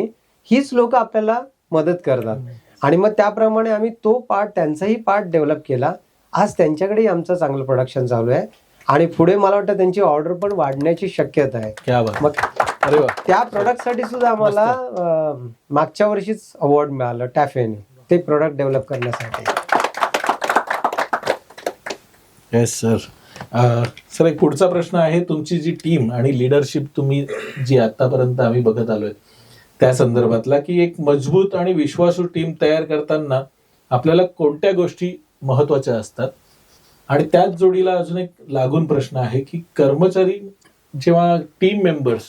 हीच लोक आपल्याला मदत करतात. आणि मग त्याप्रमाणे आम्ही तो पार्ट, त्यांचाही पार्ट डेव्हलप केला. आज त्यांच्याकडेही आमचं चांगलं प्रोडक्शन चालू आहे आणि पुढे मला वाटतं त्यांची ऑर्डर पण वाढण्याची शक्यता आहे. क्या बात. मग अरे वा. त्या प्रोडक्टसाठी सुद्धा आम्हाला मागच्या वर्षीच अवॉर्ड मिळालं टॅफेने, ते प्रोडक्ट डेव्हलप करण्यासाठी. Yes sir. सर, एक पुढचा प्रश्न आहे, तुमची जी टीम आणि लिडरशिप तुम्ही जी आतापर्यंत आम्ही बघत आलोय त्या संदर्भातला, की एक मजबूत आणि विश्वासू टीम तयार करताना आपल्याला कोणत्या गोष्टी महत्वाच्या असतात, आणि त्याच जोडीला अजून एक लागून प्रश्न आहे की कर्मचारी जेव्हा टीम मेंबर्स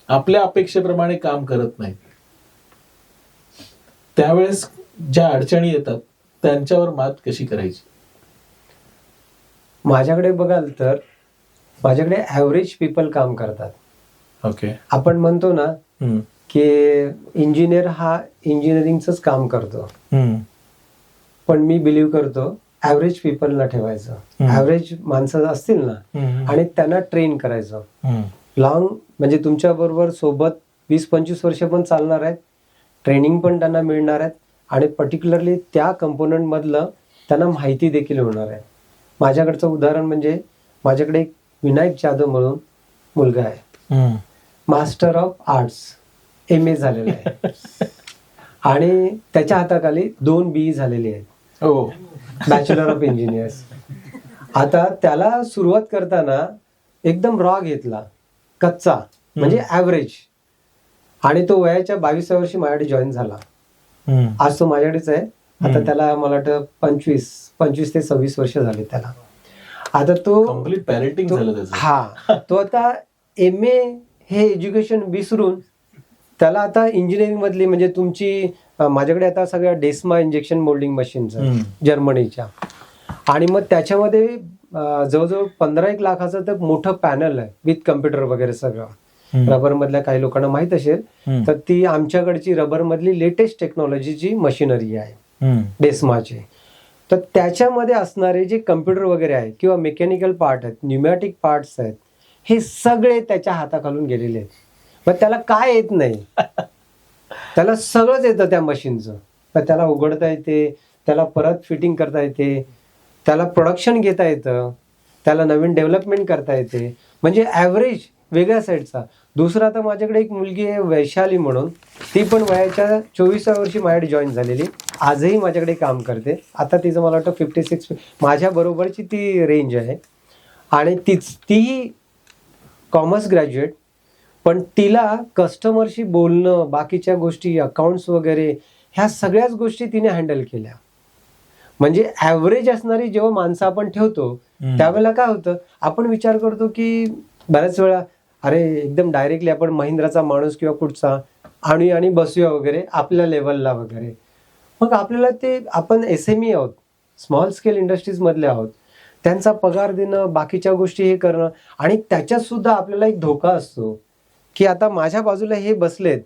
आपल्या अपेक्षेप्रमाणे काम करत नाहीत त्यावेळेस ज्या अडचणी येतात त्यांच्यावर मात कशी करायची? माझ्याकडे बघाल तर माझ्याकडे ॲव्हरेज पीपल काम करतात. ओके. आपण म्हणतो ना की इंजिनियर हा इंजिनिअरिंगचंच काम करतो, पण मी बिलीव्ह करतो ॲव्हरेज पीपलला ठेवायचं, ॲव्हरेज माणसं असतील ना आणि त्यांना ट्रेन करायचं. लॉंग म्हणजे तुमच्या बरोबर सोबत 20-25 वर्ष पण चालणार आहेत, ट्रेनिंग पण त्यांना मिळणार आहेत आणि पर्टिक्युलरली त्या कंपोनंट मधलं त्यांना माहिती देखील होणार आहे. माझ्याकडचं उदाहरण म्हणजे माझ्याकडे एक विनायक जाधव म्हणून मुलगा आहे, मास्टर ऑफ आर्ट्स MA झालेला आहे आणि त्याच्या हाताखाली 2 BE झालेली आहेत, हो, बॅचलर ऑफ इंजिनियर्स. आता त्याला सुरुवात करताना एकदम रॉ घेतला, कच्चा म्हणजे ॲव्हरेज, आणि तो वयाच्या 22व्या वर्षी माझ्याकडे जॉईन झाला. आज तो माझ्याकडेच आहे. आता त्याला मला वाटतं 25 ते 26 वर्ष झाले त्याला. आता तो कम्प्लीट पॅरेंटिंग झालं त्याचं. हा, तो आता MA हे एज्युकेशन विसरून त्याला आता इंजिनिअरिंग मधली म्हणजे तुमची माझ्याकडे आता सगळ्या डेस्मा इंजेक्शन मोल्डिंग मशीनचं जर्मनीच्या, आणि मग त्याच्यामध्ये जवळजवळ 15-1 लाखाचं तर मोठं पॅनल आहे विथ कम्प्युटर वगैरे सगळं. रबर मधल्या काही लोकांना माहित असेल तर ती आमच्याकडची रबर मधली लेटेस्ट टेक्नॉलॉजीची मशिनरी आहे डेस्माची. तर त्याच्यामध्ये असणारे जे कम्प्युटर वगैरे आहे किंवा मेकॅनिकल पार्ट आहेत, न्यूमॅटिक पार्ट्स आहेत, हे सगळे त्याच्या हाताखालून गेलेले आहेत. मग त्याला काय येत नाही, त्याला सगळंच येतं त्या मशीनचं. मग त्याला उघडता येते, त्याला परत फिटिंग करता येते, त्याला प्रोडक्शन घेता येतं, त्याला नवीन डेव्हलपमेंट करता येते. म्हणजे ॲव्हरेज वेगळ्या साईडचा. दुसरा आता माझ्याकडे एक मुलगी आहे वैशाली म्हणून, ती पण वयाच्या 24व्या वर्षी माझ्याकडे जॉईन झालेली, आजही माझ्याकडे काम करते. आता तिचं मला वाटतं 56 माझ्या बरोबरची ती रेंज आहे, आणि तीही कॉमर्स ग्रॅज्युएट, पण तिला कस्टमरशी बोलणं, बाकीच्या गोष्टी, अकाउंट्स वगैरे ह्या सगळ्याच गोष्टी तिने हँडल केल्या. म्हणजे ॲव्हरेज असणारी जेव्हा माणसं आपण ठेवतो त्यावेळेला काय होतं, आपण विचार करतो की बऱ्याच वेळा अरे एकदम डायरेक्टली आपण महिंद्राचा माणूस किंवा कुठचा आणूया आणि बसूया वगैरे आपल्या लेवलला वगैरे. मग आपल्याला ते आपण SME आहोत, स्मॉल स्केल इंडस्ट्रीज मधले आहोत, त्यांचा पगार देणं, बाकीच्या गोष्टी हे करणं, आणि त्याच्यात सुद्धा आपल्याला एक धोका असतो की आता माझ्या बाजूला हे बसलेत,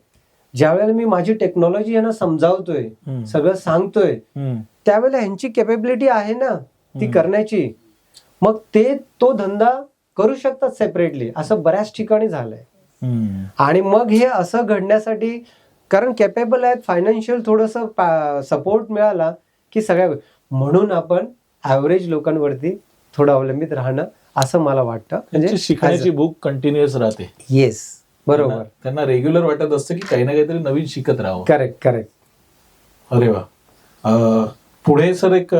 ज्यावेळेला मी माझी टेक्नॉलॉजी यांना समजावतोय, सगळं सांगतोय, त्यावेळेला ह्यांची कॅपेबिलिटी आहे ना ती करण्याची, मग ते तो धंदा करू शकतात सेपरेटली, असं बऱ्याच ठिकाणी झालंय. आणि मग हे असं घडण्यासाठी, कारण कॅपेबल आहेत, फायनान्शियल थोडंसं सपोर्ट मिळाला की सगळ्या, म्हणून आपण ॲव्हरेज लोकांवरती थोडं अवलंबित राहणं असं मला वाटतं. म्हणजे शिकण्याची भूक कंटिन्युअस राहते. येस, बरोबर. त्यांना रेग्युलर वाटत असतं की काही ना काहीतरी नवीन शिकत राहावं. करेक्ट. अरे वा. पुढे सर एक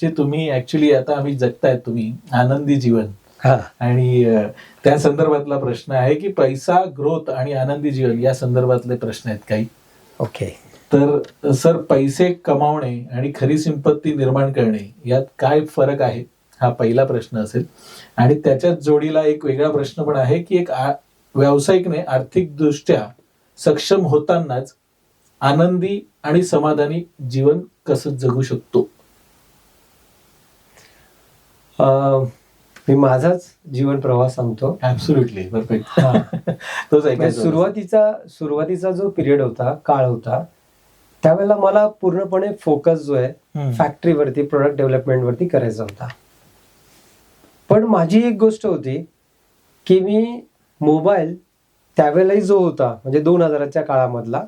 जे तुम्ही ऍक्च्युली आता आम्ही जगतायत तुम्ही आनंदी जीवन, आणि त्या संदर्भातला प्रश्न आहे की पैसा, ग्रोथ आणि आनंदी जीवन या संदर्भातले प्रश्न आहेत काही. ओके. तर सर, पैसे कमावणे आणि खरी संपत्ती निर्माण करणे यात काय फरक आहे, हा पहिला प्रश्न असेल. आणि त्याच्याच जोडीला एक वेगळा प्रश्न पण आहे की एक व्यावसायिकने आर्थिकदृष्ट्या सक्षम होतानाच आनंदी आणि समाधानी जीवन कसं जगू शकतो? मी माझाच जीवन प्रवास सांगतो. Absolutely perfect. तोच म्हणजे ऐकायचा. सुरुवातीचा जो पिरियड होता, काळ होता, त्यावेळेला मला पूर्णपणे फोकस जो आहे फॅक्टरीवरती, प्रोडक्ट डेव्हलपमेंट वरती करायचा होता. पण माझी एक गोष्ट होती की मी मोबाईल त्यावेळेलाही जो होता, म्हणजे 2000च्या काळामधला,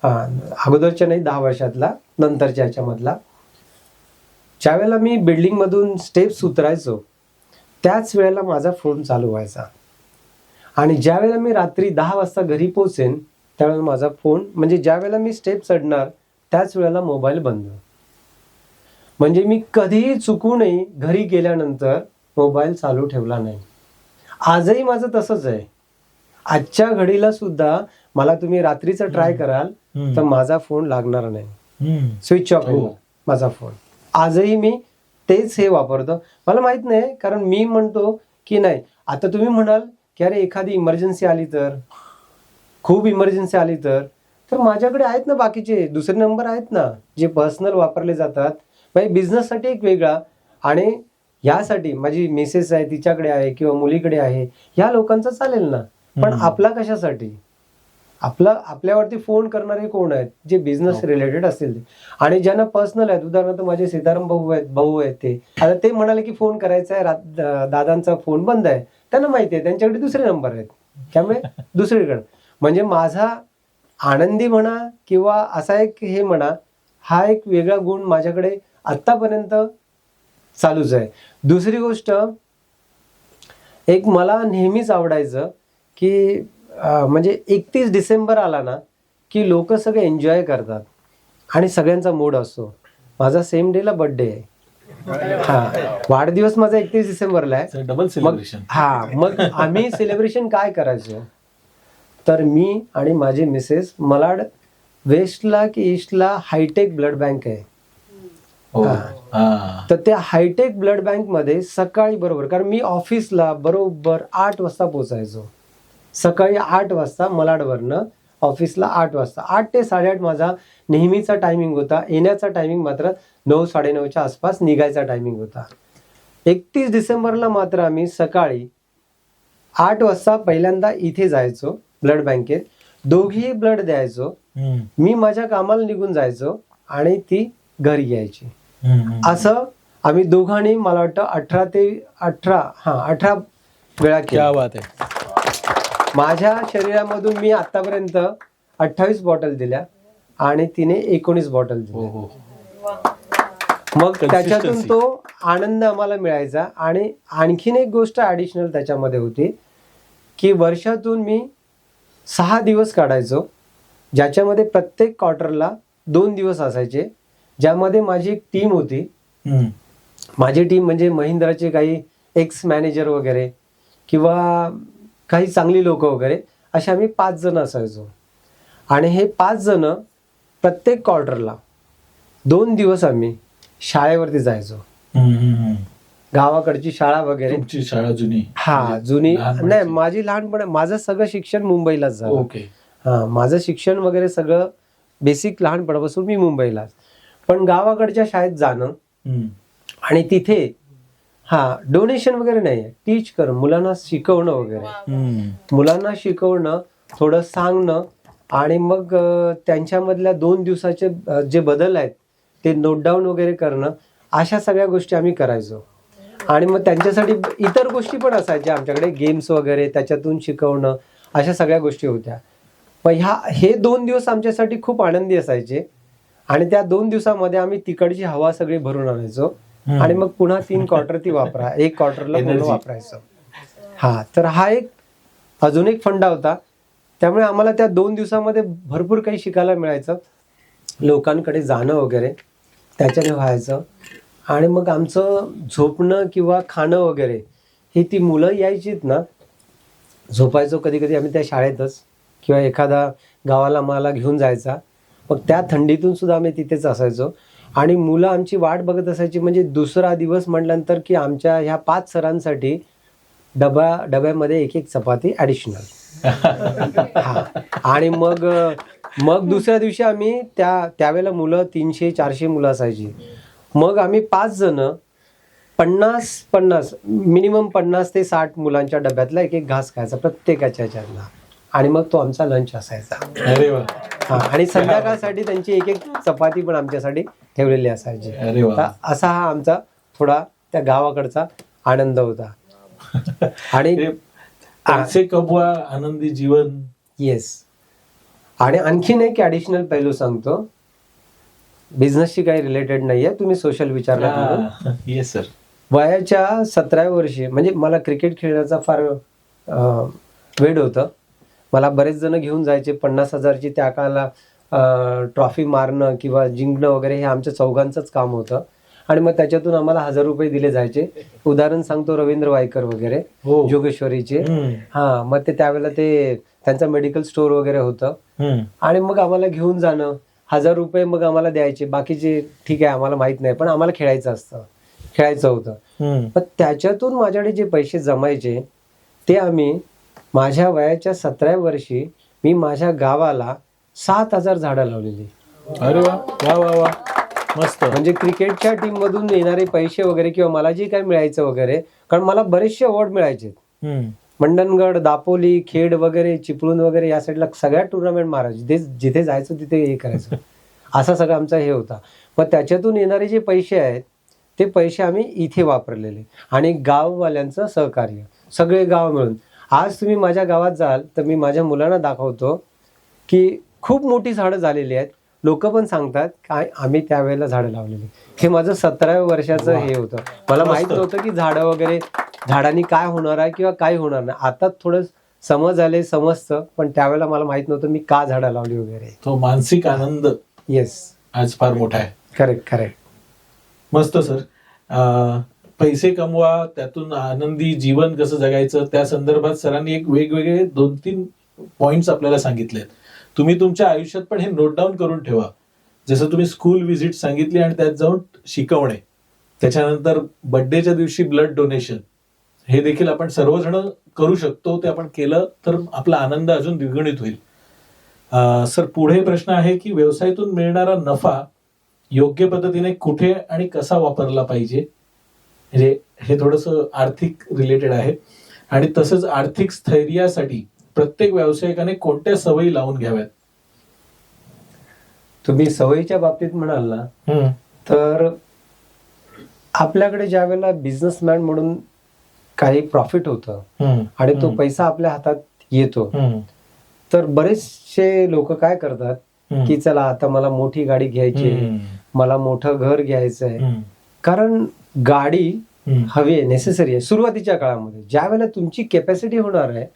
अगोदरच्या नाही, 10 वर्षातला, नंतरच्या ह्याच्यामधला, ज्यावेळेला मी बिल्डिंग मधून स्टेप्स उतरायचो त्याच वेळेला माझा फोन चालू व्हायचा. आणि ज्या वेळेला मी रात्री 10 वाजता घरी पोहोचेन त्यावेळेला माझा फोन, म्हणजे ज्या वेळेला मी स्टेप चढणार त्याच वेळेला मोबाईल बंद. म्हणजे मी कधीही चुकूनही घरी गेल्यानंतर मोबाईल चालू ठेवला नाही. आजही माझं तसंच आहे. आजच्या घडीला सुद्धा मला तुम्ही रात्रीचं ट्राय कराल तर माझा फोन लागणार नाही, स्विच ऑफ होईल माझा फोन. आजही मी तेच हे वापरतो. मला माहित नाही, कारण मी म्हणतो की नाही, आता तुम्ही म्हणाल की अरे एखादी इमर्जन्सी आली तर, खूप इमर्जन्सी आली तर माझ्याकडे आहेत ना बाकीचे दुसरे नंबर आहेत ना, जे पर्सनल वापरले जातात. म्हणजे बिझनेससाठी एक वेगळा, आणि यासाठी माझी मिसेस आहे तिच्याकडे आहे किंवा मुलीकडे आहे, ह्या लोकांचं चालेल ना. पण आपला कशासाठी? आपल्यावरती फोन करणारे कोण आहेत? जे बिझनेस रिलेटेड असतील ते, आणि ज्यांना पर्सनल आहेत. उदाहरणार्थ माझे सीताराम भाऊ आहेत ते, आता ते म्हणाले की फोन करायचा आहे, दादांचा फोन बंद आहे, त्यांना माहिती आहे त्यांच्याकडे दुसरे नंबर आहेत, त्यामुळे दुसरीकडे. म्हणजे माझा आनंदी म्हणा किंवा असा एक हे म्हणा, हा एक वेगळा गुण माझ्याकडे आतापर्यंत चालूच आहे. दुसरी गोष्ट, एक मला नेहमीच आवडायचं की म्हणजे 31 डिसेंबर आला ना की लोक सगळे एन्जॉय करतात आणि सगळ्यांचा मूड असतो. माझा सेम डेला बर्थडे आहे. वाढदिवस माझा 31 डिसेंबरला आहे. Double celebration. मग आम्ही सेलिब्रेशन काय करायचो, तर मी आणि माझी मिसेस मलाड वेस्टला की ईस्टला हायटेक ब्लड बँक आहे. तर त्या हायटेक ब्लड बँक मध्ये सकाळी बरोबर, कारण मी ऑफिसला बरोबर 8 वाजता पोहोचायचो. सकाळी 8 वाजता मलाडवरनं ऑफिसला 8 वाजता, 8 ते 8:30 माझा नेहमीचा टायमिंग होता. येण्याचा टायमिंग मात्र 9-9:30च्या आसपास निघायचा टायमिंग होता. 31 डिसेंबरला मात्र आम्ही सकाळी 8 वाजता पहिल्यांदा इथे जायचो ब्लड बँकेत, दोघीही ब्लड द्यायचो. मी माझ्या कामाला निघून जायचो आणि ती घरी यायची. असं आम्ही दोघांनी मला वाटतं 18 वेळा क्या बात आहे. माझ्या शरीरामधून मी आतापर्यंत 28 बॉटल दिल्या आणि तिने 19 बॉटल दिल्या. मग त्याच्यातून तो आनंद आम्हाला मिळायचा. आणि आणखीन एक गोष्ट ॲडिशनल त्याच्यामध्ये होती की वर्षातून मी 6 दिवस काढायचो, ज्याच्यामध्ये प्रत्येक क्वार्टरला 2 दिवस असायचे, ज्यामध्ये माझी एक टीम होती. माझी टीम म्हणजे महिंद्राचे काही एक्स मॅनेजर वगैरे किंवा काही चांगली लोक वगैरे, असे आम्ही 5 जण असायचो. आणि हे 5 जण प्रत्येक क्वार्टरला 2 दिवस आम्ही शाळेवरती जायचो. गावाकडची शाळा वगैरे. तुमची शाळा जुनी? जुनी नाही, माझी लहानपण, माझं सगळं शिक्षण मुंबईलाच झालं. ओके. माझं शिक्षण वगैरे सगळं बेसिक लहानपणापासून मी मुंबईलाच. पण गावाकडच्या शाळेत जाणं आणि तिथे डोनेशन वगैरे नाही, टीच कर, मुलांना शिकवणं वगैरे, मुलांना शिकवणं, थोडं सांगणं, आणि मग त्यांच्यामधल्या 2 दिवसाचे जे बदल आहेत ते नोट डाऊन वगैरे करणं, अशा सगळ्या गोष्टी आम्ही करायचो. आणि मग त्यांच्यासाठी इतर गोष्टी पण असायच्या आमच्याकडे, गेम्स वगैरे, त्याच्यातून शिकवणं, अशा सगळ्या गोष्टी होत्या. पण हे 2 दिवस आमच्यासाठी खूप आनंदी असायचे. आणि त्या 2 दिवसामध्ये आम्ही तिकडची हवा सगळी भरून आणायचो आणि मग पुन्हा 3 क्वार्टर ती एक क्वार्टरला पूर्ण वापरायचं. तर हा एक अजून एक फंडा होता. त्यामुळे आम्हाला त्या 2 दिवसामध्ये भरपूर काही शिकायला मिळायचं, लोकांकडे जाणं वगैरे त्याच्याने व्हायचं. आणि मग आमचं झोपणं किंवा खाणं वगैरे हे, ती मुलं यायचीत ना, झोपायचो कधी कधी आम्ही त्या शाळेतच, किंवा एखादा गावाला मला घेऊन जायचा. मग त्या थंडीतून सुद्धा आम्ही तिथेच असायचो आणि मुलं आमची वाट बघत असायची. म्हणजे दुसरा दिवस म्हटल्यानंतर की आमच्या ह्या 5 सरांसाठी डब्यामध्ये एक एक चपाती ॲडिशनल. हा, आणि मग दुसऱ्या दिवशी आम्ही त्यावेळेला मुलं 300-400 मुलं असायची. मग आम्ही 5 जण 50 मिनिमम 50 ते 60 मुलांच्या डब्यातला एक एक घास खायचा प्रत्येकाच्या ह्याच्यातला, आणि मग तो आमचा लंच असायचा. अरे वा. हा, आणि संध्याकाळसाठी त्यांची एक एक चपाती पण आमच्यासाठी ठेवलेली असायची. अरे वा. तर असा हा आमचा थोडा त्या गावाकडचा आनंद होता. आणि पैसे कमवा, आनंदी जीवन. येस. आणि आणखीन एक ॲडिशनल पैलू सांगतो, बिझनेसशी काही रिलेटेड नाहीये, तुम्ही सोशल विचारला म्हणून. Yes sir. वयाच्या 17व्या वर्षी, म्हणजे मला क्रिकेट खेळण्याचा फार वेड होतं. मला बरेच जण घेऊन जायचे. 50,000ची त्या काळाला ट्रॉफी मारणं किंवा जिंकणं वगैरे हे आमच्या चौघांचंच काम होतं. आणि मग त्याच्यातून आम्हाला 1000 रुपये दिले जायचे. उदाहरण सांगतो, रवींद्र वायकर वगैरे हो. जोगेश्वरीचे. हा, मग त्यावेळेला त्यांचं मेडिकल स्टोअर वगैरे होतं. आणि मग आम्हाला घेऊन जाणं, 1000 रुपये मग आम्हाला द्यायचे. बाकीचे ठीक आहे आम्हाला माहित नाही, पण आम्हाला खेळायचं होतं. पण त्याच्यातून माझ्याकडे जे पैसे जमायचे ते आम्ही माझ्या वयाच्या 17व्या वर्षी मी माझ्या गावाला 7000 झाडं लावलेली. अरे वा वा वा वा, मस्त. म्हणजे क्रिकेटच्या टीम मधून येणारे पैसे वगैरे किंवा मला जे काही मिळायचं वगैरे, कारण मला बरेचसे अवॉर्ड मिळायचे. मंडणगड, दापोली, खेड वगैरे, चिपळूण वगैरे या साईडला सगळ्या टुर्नामेंट मारायचे. जिथे जायचं तिथे हे करायचं. असा सगळा आमचा हे होता. मग त्याच्यातून येणारे जे पैसे आहेत ते पैसे आम्ही इथे वापरलेले, आणि गाववाल्यांचं सहकार्य, सगळे गाव मिळून. आज तुम्ही माझ्या गावात जाल तर मी माझ्या मुलांना दाखवतो की खूप मोठी झाडं झालेली आहेत. लोक पण सांगतात काय आम्ही त्यावेळेला झाडं लावलेली. हे माझं 17व्या वर्षाचं हे होतं. मला माहित नव्हतं की झाडं वगैरे, झाडांनी काय होणार आहे किंवा काय होणार नाही. आता थोडं समजतं, पण त्यावेळेला मला माहित नव्हतं मी का झाडं लावली वगैरे. तो मानसिक आनंद येस, आज फार मोठा आहे. करेक्ट. मस्त सर. पैसे कमवा, त्यातून आनंदी जीवन कसं जगायचं त्या संदर्भात सरांनी एक वेगवेगळे 2-3 पॉइंट्स आपल्याला सांगितलेत. तुम्ही तुमच्या आयुष्यात पण हे नोट डाऊन करून ठेवा. जसं तुम्ही स्कूल व्हिजिट सांगितली आणि त्यात जाऊन शिकवणे, त्याच्यानंतर बर्थडेच्या दिवशी ब्लड डोनेशन, हे देखील आपण सर्वजण करू शकतो. ते आपण केलं तर आपला आनंद अजून द्विगुणित होईल. सर, पुढे प्रश्न आहे की व्यवसायातून मिळणारा नफा योग्य पद्धतीने कुठे आणि कसा वापरला पाहिजे. म्हणजे हे थोडंसं आर्थिक रिलेटेड आहे. आणि तसंच आर्थिक स्थैर्यासाठी प्रत्येक व्यावसायिकाने कोणत्या सवयी लावून घ्याव्यात. तुम्ही सवयीच्या बाबतीत म्हणाल ना, तर आपल्याकडे ज्या वेळेला बिझनेसमॅन म्हणून काही प्रॉफिट होतं आणि तो पैसा आपल्या हातात येतो, तर बरेचसे लोक काय करतात की चला आता मला मोठी गाडी घ्यायची, मला मोठं घर घ्यायचंय. कारण गाडी हवी आहे, नेसेसरी आहे सुरुवातीच्या काळामध्ये. ज्या वेळेला तुमची कॅपॅसिटी होणार आहे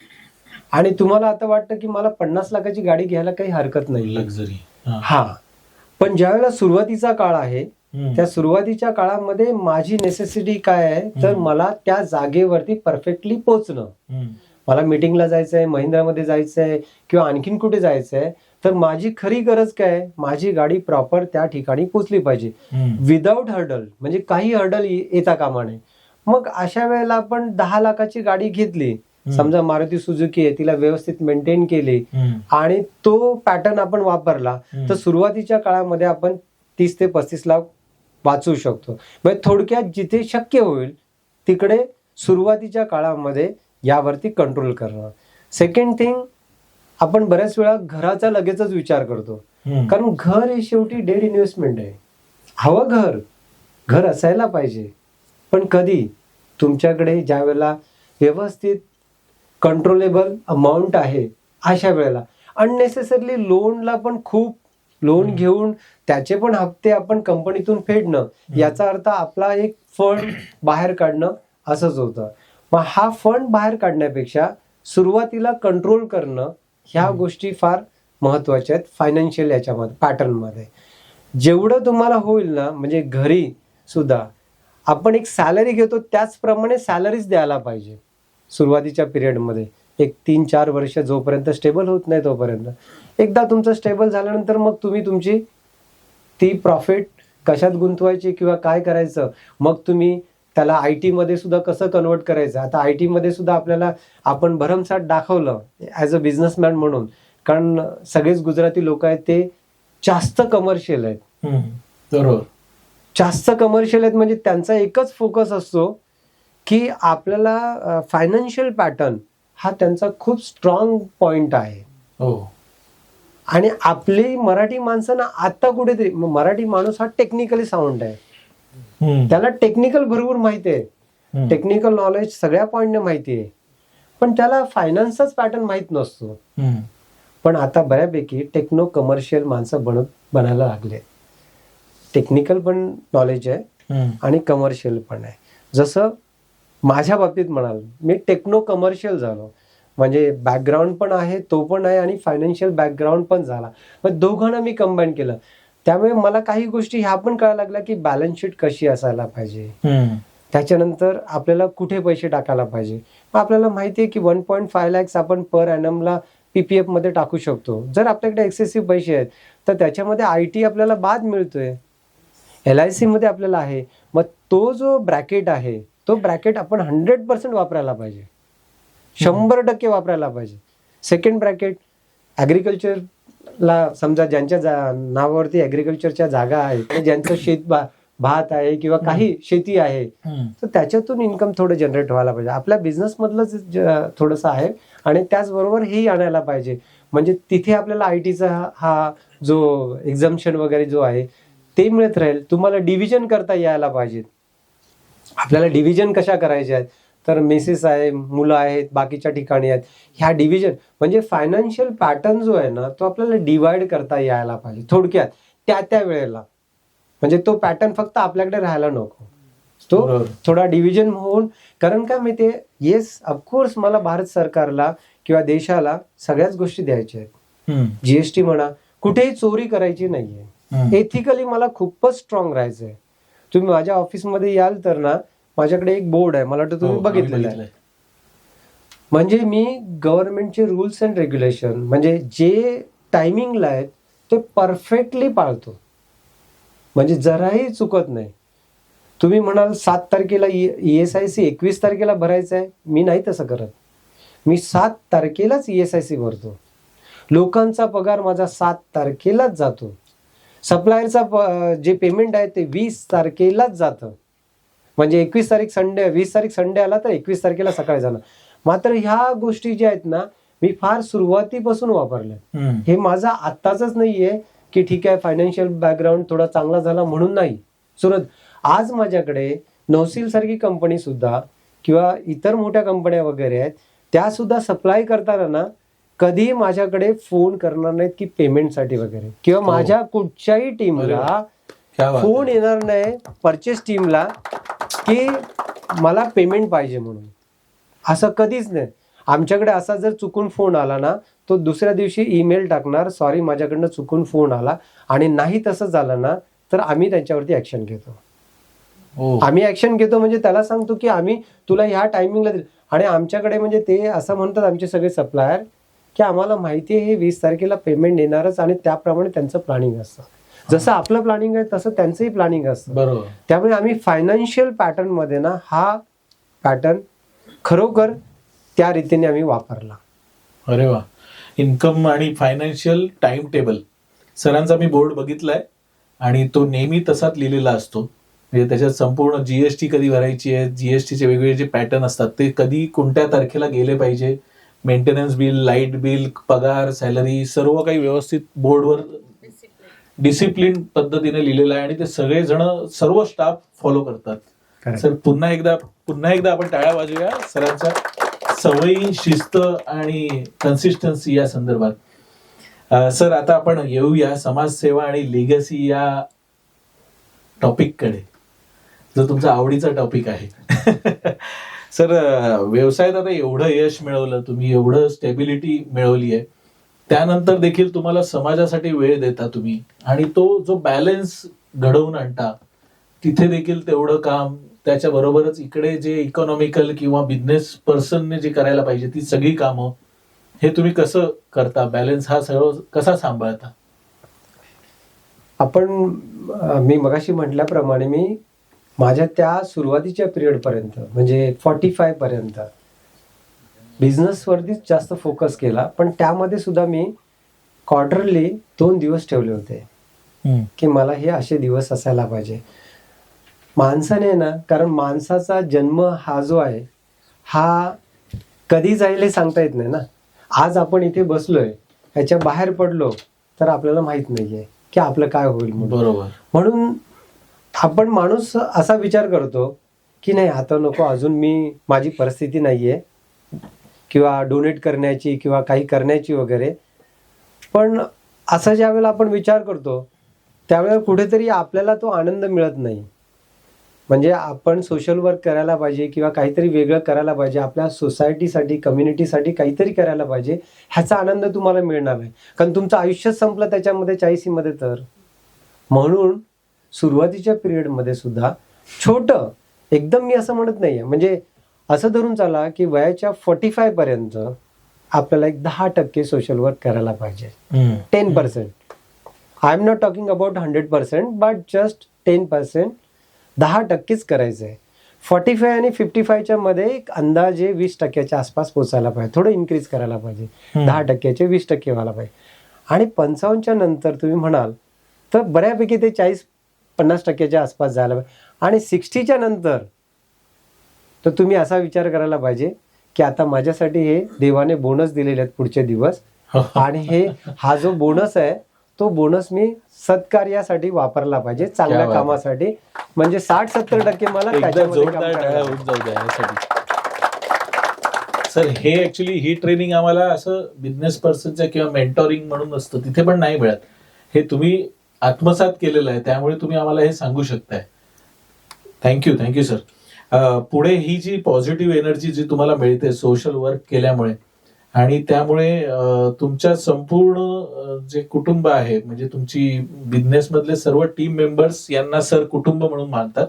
आणि तुम्हाला आता वाटतं की मला 50 लाखाची गाडी घ्यायला काही हरकत नाही, लक्झरी. हा, पण ज्या वेळेला सुरुवातीचा काळ आहे, त्या सुरुवातीच्या काळामध्ये माझी नेसेसिटी काय आहे, तर मला त्या जागेवरती परफेक्टली पोहोचणं. मला मीटिंगला जायचंय, महिंद्रामध्ये जायचंय किंवा आणखीन कुठे जायचंय, तर माझी खरी गरज काय आहे, माझी गाडी प्रॉपर त्या ठिकाणी पोहोचली पाहिजे विदाउट हर्डल. म्हणजे काही हर्डल येता कामा नये. मग अशा वेळेला आपण 10 लाखाची गाडी घेतली, समजा मारुती सुझुकी आहे, तिला व्यवस्थित मेंटेन केली आणि तो पॅटर्न आपण वापरला, तर सुरुवातीच्या काळामध्ये आपण 30 ते 35 लाख वाचवू शकतो. म्हणजे थोडक्यात जिथे शक्य होईल तिकडे सुरुवातीच्या काळामध्ये यावरती कंट्रोल करणं. सेकंड थिंग, आपण बऱ्याच वेळा घराचा लगेचच विचार करतो, कारण घर हे शेवटी डेड इन्व्हेस्टमेंट आहे. हवं घर असायला पाहिजे, पण कधी तुमच्याकडे ज्या वेळेला व्यवस्थित कंट्रोलेबल अमाऊंट आहे, अशा वेळेला अननेसेसरली लोनला पण खूप लोन घेऊन त्याचे पण हप्ते आपण कंपनीतून फेडणं, याचा अर्थ आपला एक फंड बाहेर काढणं असंच होतं. मग हा फंड बाहेर काढण्यापेक्षा सुरुवातीला कंट्रोल करणं, ह्या गोष्टी फार महत्वाच्या आहेत फायनान्शियल याच्यामध्ये पॅटर्नमध्ये. जेवढं तुम्हाला होईल ना, म्हणजे घरी सुद्धा आपण एक सॅलरी घेतो त्याचप्रमाणे सॅलरीज द्यायला पाहिजे सुरुवातीच्या पिरियडमध्ये. एक 3-4 वर्ष जोपर्यंत स्टेबल होत नाही तोपर्यंत. एकदा तुमचं स्टेबल झाल्यानंतर मग तुम्ही तुमची ती प्रॉफिट कशात गुंतवायची किंवा काय करायचं, मग तुम्ही त्याला IT मध्ये सुद्धा कसं कन्वर्ट करायचं. आता IT मध्ये सुद्धा आपल्याला आपण भरमसाठ दाखवलं ॲज अ बिझनेसमॅन म्हणून, कारण सगळेच गुजराती लोक आहेत ते जास्त कमर्शियल आहेत. बरोबर. जास्त कमर्शियल आहेत म्हणजे त्यांचा एकच फोकस असतो की आपल्याला फायनान्शियल पॅटर्न हा त्यांचा खूप स्ट्रॉंग पॉइंट आहे. हो. आणि आपली मराठी माणसं ना आता कुठेतरी, मराठी माणूस हा टेक्निकली साऊंड आहे, त्याला टेक्निकल भरपूर माहिती आहे, टेक्निकल नॉलेज सगळ्या पॉईंटने माहिती आहे, पण त्याला फायनान्सचाच पॅटर्न माहित नसतो. पण आता बऱ्यापैकी टेक्नो कमर्शियल माणसं बनायला लागले. टेक्निकल पण नॉलेज आहे आणि कमर्शियल पण आहे. जसं माझ्या बाबतीत म्हणाल, मी टेक्नो कमर्शियल झालो, म्हणजे बॅकग्राऊंड पण आहे तो पण आहे आणि फायनान्शियल बॅकग्राऊंड पण झाला, मग दोघांना मी कंबाईन केलं. त्यामुळे मला काही गोष्टी ह्या पण कळायला लागल्या की बॅलन्स शीट कशी असायला पाहिजे, त्याच्यानंतर आपल्याला कुठे पैसे टाकायला पाहिजे. मग आपल्याला माहिती आहे की 1.5 lakhs आपण पर ॲनमला PPF मध्ये टाकू शकतो. जर आपल्याकडे एक्सेसिव्ह पैसे आहेत तर त्याच्यामध्ये IT आपल्याला बाद मिळतोय, LIC मध्ये आपल्याला आहे. मग तो जो ब्रॅकेट आहे तो ब्रॅकेट आपण 100% वापरायला पाहिजे, 100% वापरायला पाहिजे. सेकंड ब्रॅकेट ॲग्रिकल्चरला, समजा ज्यांच्या नावावरती ॲग्रिकल्चरच्या जागा आहेत, ज्यांचं भात आहे किंवा काही शेती आहे, तर त्याच्यातून इन्कम थोडं जनरेट व्हायला पाहिजे. आपल्या बिझनेस मधलंच थोडंसं आहे आणि त्याचबरोबर हेही आणायला पाहिजे. म्हणजे तिथे आपल्याला ITचा हा जो एक्झम्पशन वगैरे जो आहे ते मिळत राहील. तुम्हाला डिव्हिजन करता यायला पाहिजे. आपल्याला डिव्हिजन कशा करायच्या आहेत, तर मेसेस आहे, मुलं आहेत, बाकीच्या ठिकाणी आहेत, ह्या डिव्हिजन म्हणजे फायनान्शियल पॅटर्न जो आहे ना तो आपल्याला डिवाइड करता यायला पाहिजे थोडक्यात त्या वेळेला. म्हणजे तो पॅटर्न फक्त आपल्याकडे राहायला नको, तो थोडा डिव्हिजन होऊन. कारण काय माहितीये, येस ऑफकोर्स मला भारत सरकारला किंवा देशाला सगळ्याच गोष्टी द्यायच्या आहेत. GST म्हणा, कुठेही चोरी करायची नाहीये. एथिकली मला खूपच स्ट्रॉंग राहायचंय. तुम्ही माझ्या ऑफिसमध्ये याल तर ना, माझ्याकडे एक बोर्ड आहे, मला वाटतं तुम्ही बघितलेलं आहे. म्हणजे मी गव्हर्नमेंटचे रूल्स अँड रेग्युलेशन म्हणजे जे टायमिंगला आहेत ते परफेक्टली पाळतो, म्हणजे जराही चुकत नाही. तुम्ही म्हणाल 7 तारखेला ESIC 21 तारखेला भरायचं आहे, मी नाही तसं करत. मी 7 तारखेलाच ESIC भरतो. लोकांचा पगार माझा 7 तारखेलाच जातो. सप्लायरचा जे पेमेंट आहे ते 20 तारखेलाच जातं. म्हणजे 21 तारीख संडे, 20 तारीख संडे आला तर 21 तारखेला सकाळी जाणार. मात्र ह्या गोष्टी ज्या आहेत ना, मी फार सुरुवातीपासून वापरल्या. हे माझा आत्ताच नाहीये की ठीक आहे फायनान्शियल बॅकग्राऊंड थोडा चांगला झाला म्हणून नाही. आज माझ्याकडे नौसिल सारखी कंपनी सुद्धा किंवा इतर मोठ्या कंपन्या वगैरे आहेत, त्या सुद्धा सप्लाय करताना ना कधीही माझ्याकडे फोन करणार नाहीत की पेमेंटसाठी वगैरे, किंवा माझ्या कुठच्याही टीमला फोन येणार नाही परचेस टीमला की मला पेमेंट पाहिजे म्हणून. असं कधीच नाही. आमच्याकडे असा जर चुकून फोन आला ना, तो दुसऱ्या दिवशी ईमेल टाकणार, सॉरी माझ्याकडनं चुकून फोन आला, आणि नाही तसं झालं ना तर आम्ही त्यांच्यावरती ऍक्शन घेतो. आम्ही ऍक्शन घेतो म्हणजे त्याला सांगतो की आम्ही तुला ह्या टायमिंगला दिलं. आणि आमच्याकडे म्हणजे ते असं म्हणतात आमचे सगळे सप्लायर की आम्हाला माहिती आहे हे 20 तारखेला पेमेंट येणारच, आणि त्याप्रमाणे त्यांचं प्लॅनिंग असतं. जसं आपलं प्लॅनिंग आहे तसं त्यांचंही प्लॅनिंग असतं. बरोबर. त्यामुळे आम्ही फायनान्शियल पॅटर्न मध्ये ना हा पॅटर्न खरोखर त्या रीतीने आम्ही वापरला. अरे वा. इन्कम आणि फायनान्शियल टाइम टेबल सरांचा मी बोर्ड बघितलाय आणि तो नेहमी तसाच लिहिलेला असतो. म्हणजे त्याच्यात संपूर्ण GST कधी भरायची आहे, GSTचे वेगवेगळे जे पॅटर्न असतात ते कधी कोणत्या तारखेला गेले पाहिजे, मेंटेनन्स बिल, लाईट बिल, पगार, सॅलरी, सर्व काही व्यवस्थित बोर्डवर डिसिप्लिन पद्धतीने लिहिलेलं आहे आणि ते सगळे जण, सर्व स्टाफ फॉलो करतात. सर पुन्हा एकदा आपण टाळ्या वाजूया सरांच्या सवयी, शिस्त आणि कन्सिस्टन्सी या संदर्भात. सर आता आपण येऊया समाजसेवा आणि लिगसी या टॉपिक कडे, जो तुमचा आवडीचा टॉपिक आहे. सर व्यवसायात आता एवढं यश मिळवलं तुम्ही, एवढं स्टेबिलिटी मिळवली आहे, त्यानंतर देखील तुम्हाला समाजासाठी वेळ देता तुम्ही, आणि तो जो बॅलन्स घडवून आणता तिथे देखील तेवढं काम त्याच्याबरोबरच इकडे जे इकॉनॉमिकल किंवा बिझनेस पर्सनने जे करायला पाहिजे ती सगळी कामं, हे तुम्ही कसं करता? बॅलन्स हा सर्व कसा सांभाळता? आपण मी मगाशी म्हटल्याप्रमाणे मी माझ्या त्या सुरुवातीच्या पिरियडपर्यंत म्हणजे 45 पर्यंत बिझनेसवरतीच जास्त फोकस केला, पण त्यामध्ये सुद्धा मी क्वार्टरली 2 दिवस ठेवले होते की मला हे असे दिवस असायला पाहिजे. माणसाने ना, कारण माणसाचा जन्म हा जो आहे हा कधी जाईल हे सांगता येत नाही ना. आज आपण इथे बसलोय, ह्याच्या बाहेर पडलो तर आपल्याला माहित नाहीये की आपलं काय होईल म्हणून. बरोबर. म्हणून आपण माणूस असा विचार करतो की नाही आता नको, अजून माझी परिस्थिती नाहीये किंवा डोनेट करण्याची किंवा काही करण्याची वगैरे. पण असं ज्या वेळेला आपण विचार करतो त्यावेळेला कुठेतरी आपल्याला तो आनंद मिळत नाही. म्हणजे आपण सोशल वर्क करायला पाहिजे किंवा काहीतरी वेगळं करायला पाहिजे, आपल्या सोसायटीसाठी कम्युनिटीसाठी काहीतरी करायला पाहिजे, ह्याचा आनंद तुम्हाला मिळणार नाही. कारण तुमचं आयुष्यच संपलं त्याच्यामध्ये 40 मध्ये. तर म्हणून सुरुवातीच्या पिरियडमध्ये सुद्धा छोटं, एकदम मी असं म्हणत नाहीये, म्हणजे असं धरून चाला की वयाच्या 45 पर्यंत आपल्याला एक 10% सोशल वर्क करायला पाहिजे. 10%. I am not talking about 100%, but just 10%, 10%च करायचं आहे. 45 आणि 55च्या मध्ये एक अंदाजे 20% आसपास पोचायला पाहिजे, थोडं इन्क्रीज करायला पाहिजे. 10%चे 20% व्हायला पाहिजे. आणि 55च्या नंतर तुम्ही म्हणाल तर बऱ्यापैकी ते 40-50% आसपास जायला पाहिजे. आणि 60च्या नंतर तर तुम्ही असा विचार करायला पाहिजे की आता माझ्यासाठी हे देवाने बोनस दिलेले आहेत पुढचे दिवस, आणि हा जो बोनस आहे तो बोनस मी सत्कार्यासाठी वापरला पाहिजे, चांगल्या कामासाठी. म्हणजे 60-70% मला त्याच्यामध्ये काम करायला सर, हे ऍक्च्युली ही ट्रेनिंग आम्हाला असं बिझनेस पर्सनच्या किंवा मेंटॉरिंग म्हणून असतं तिथे पण नाही मिळत. हे तुम्ही आत्मसात केलेलं आहे, त्यामुळे तुम्ही आम्हाला हे सांगू शकताय. Thank you sir. पुढे ही जी पॉझिटिव्ह एनर्जी जी तुम्हाला मिळते सोशल वर्क केल्यामुळे, आणि त्यामुळे तुमच्या संपूर्ण जे कुटुंब आहे, म्हणजे तुमची बिझनेस मधले सर्व टीम मेंबर्स यांना सर कुटुंब म्हणून मानतात,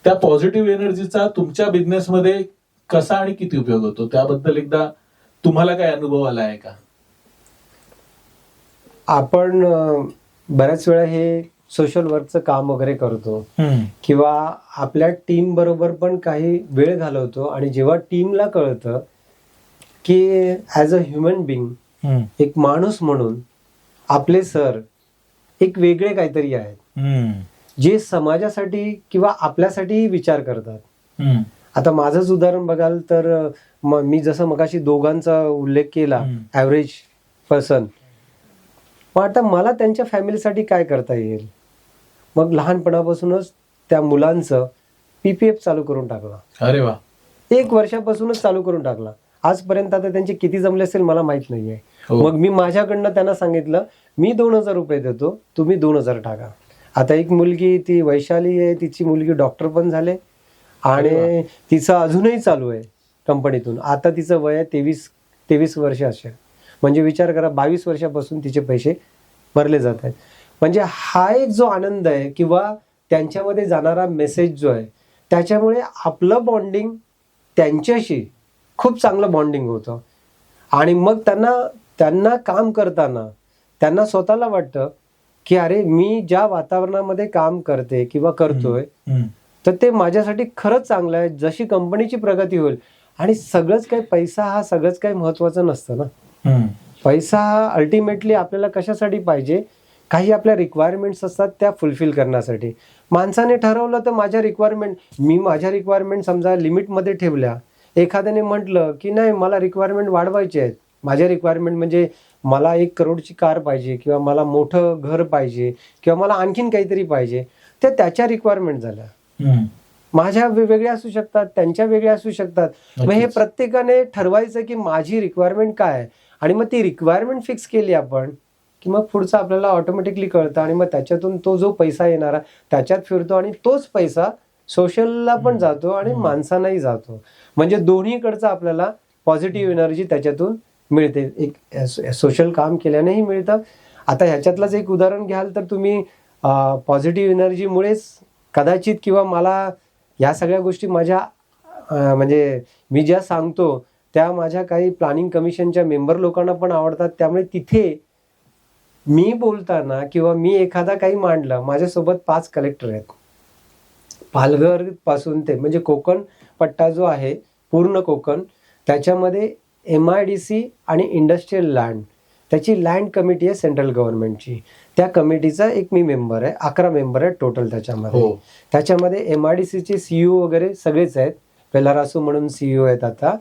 त्या पॉझिटिव्ह एनर्जीचा तुमच्या बिझनेसमध्ये कसा आणि किती उपयोग होतो त्याबद्दल एकदा तुम्हाला काय अनुभव आला आहे का? आपण बऱ्याच वेळा हे सोशल वर्कचं काम वगैरे करतो किंवा आपल्या टीम बरोबर पण काही वेळ घालवतो, आणि जेव्हा टीमला कळतं की ॲज अ ह्युमन बिंग, एक माणूस म्हणून आपले सर एक वेगळे काहीतरी आहेत जे समाजासाठी किंवा आपल्यासाठीही विचार करतात. आता माझंच उदाहरण बघाल तर मी जसं मगाशी दोघांचा उल्लेख केला, ॲव्हरेज पर्सन, मग आता मला त्यांच्या फॅमिलीसाठी काय करता येईल. मग लहानपणापासूनच त्या मुलांचं PPF चालू करून टाकला. अरे वा. 1 वर्षापासूनच चालू करून टाकला. आजपर्यंत आता त्यांचे किती जमले असेल मला माहित नाहीये. मग मी माझ्याकडनं त्यांना सांगितलं मी 2000 रुपये देतो, तुम्ही 2000 टाका. आता एक मुलगी ती वैशाली आहे, तिची मुलगी डॉक्टर पण झाले, आणि तिचं अजूनही चालू आहे कंपनीतून. आता तिचं वय आहे 23 वर्ष असेल. म्हणजे विचार करा 22 वर्षापासून तिचे पैसे भरले जात आहेत. म्हणजे हा एक जो आनंद आहे किंवा त्यांच्यामध्ये जाणारा मेसेज जो आहे, त्याच्यामुळे आपलं बॉन्डिंग त्यांच्याशी खूप चांगलं बॉन्डिंग होतं. आणि मग त्यांना काम करताना त्यांना स्वतःला वाटतं की अरे मी ज्या वातावरणामध्ये काम करते किंवा करतोय तर ते माझ्यासाठी खरंच चांगलं आहे. जशी कंपनीची प्रगती होईल, आणि सगळंच काही पैसा हा सगळंच काही महत्वाचं नसतं ना. पैसा हा अल्टिमेटली आपल्याला कशासाठी पाहिजे, काही आपल्या रिक्वायरमेंट्स असतात त्या फुलफिल करण्यासाठी. माणसाने ठरवलं तर मी माझ्या रिक्वायरमेंट समजा लिमिटमध्ये ठेवल्या. एखाद्याने म्हटलं की नाही मला रिक्वायरमेंट वाढवायचे आहेत, माझ्या रिक्वायरमेंट म्हणजे मला 1 करोडची कार पाहिजे किंवा मला मोठं घर पाहिजे किंवा मला आणखीन काहीतरी पाहिजे, ते त्याच्या रिक्वायरमेंट झाल्या. माझ्या वेगवेगळ्या असू शकतात, त्यांच्या वेगळ्या असू शकतात. मग हे प्रत्येकाने ठरवायचं की माझी रिक्वायरमेंट काय आहे, आणि मग ती रिक्वायरमेंट फिक्स केली आपण की मग पुढचं आपल्याला ऑटोमॅटिकली कळतं, आणि मग त्याच्यातून तो जो पैसा येणारा त्याच्यात फिरतो, आणि तोच पैसा सोशलला पण जातो आणि माणसांनाही जातो. म्हणजे दोन्हीकडचं आपल्याला पॉझिटिव्ह एनर्जी त्याच्यातून मिळते. एक सोशल काम केल्यानेही मिळतं. आता ह्याच्यातलंच एक उदाहरण घ्याल तर तुम्ही पॉझिटिव्ह एनर्जीमुळेच कदाचित किंवा मला या सगळ्या गोष्टी माझ्या म्हणजे मी ज्या सांगतो त्या माझ्या काही प्लॅनिंग कमिशनच्या मेंबर लोकांना पण आवडतात. त्यामुळे तिथे मी बोलताना किंवा मी एखादा काही मांडलं, माझ्यासोबत 5 कलेक्टर आहेत. पालघर पासून ते म्हणजे कोकण पट्टा जो आहे पूर्ण कोकण, त्याच्यामध्ये MIDC आणि इंडस्ट्रियल लँड, त्याची लँड कमिटी आहे सेंट्रल गव्हर्नमेंटची. त्या कमिटीचा एक मी मेंबर आहे. 11 मेंबर आहेत टोटल त्याच्यामध्ये. हो. त्याच्यामध्ये MIDCचे CEO वगैरे सगळेच आहेत. पेलारासू म्हणून CEO आहेत आता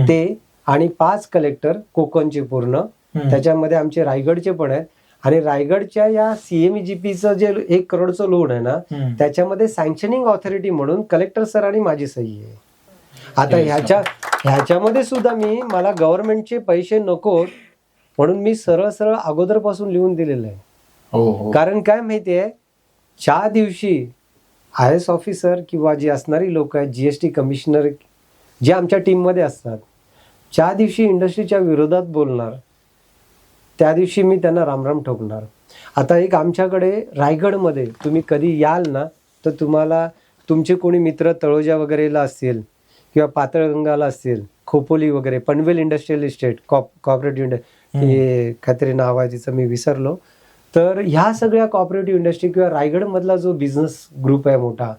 ते, आणि 5 कलेक्टर कोकणचे पूर्ण. त्याच्यामध्ये आमचे रायगडचे पण आहेत. आणि रायगडच्या या CMEGPचं जे 1 करोडचं लोन आहे ना, त्याच्यामध्ये सँक्शनिंग ऑथॉरिटी म्हणून कलेक्टर सर आणि माझी सही आहे. आता ह्याच्यामध्ये सुद्धा मला गव्हर्नमेंटचे पैसे नकोत म्हणून मी सरळ सरळ अगोदरपासून लिहून दिलेलं आहे. हो. कारण काय माहितीये, ज्या दिवशी IS ऑफिसर किंवा जी असणारी लोक आहेत, GST कमिशनर जे आमच्या टीममध्ये असतात, ज्या दिवशी इंडस्ट्रीच्या विरोधात बोलणार त्या दिवशी मी त्यांना रामराम ठोकणार. आता एक आमच्याकडे रायगडमध्ये तुम्ही कधी याल ना, तर तुम्हाला तुमचे कोणी मित्र तळोजा वगैरेला असतील किंवा पातळगंगाला असतील, खोपोली वगैरे, पनवेल इंडस्ट्रियल इस्टेट, कॉपरेटिव्ह हे काहीतरी नाव आहे तिचं मी विसरलो. तर ह्या सगळ्या कॉपरेटिव्ह इंडस्ट्री किंवा रायगडमधला जो बिझनेस ग्रुप आहे मोठा,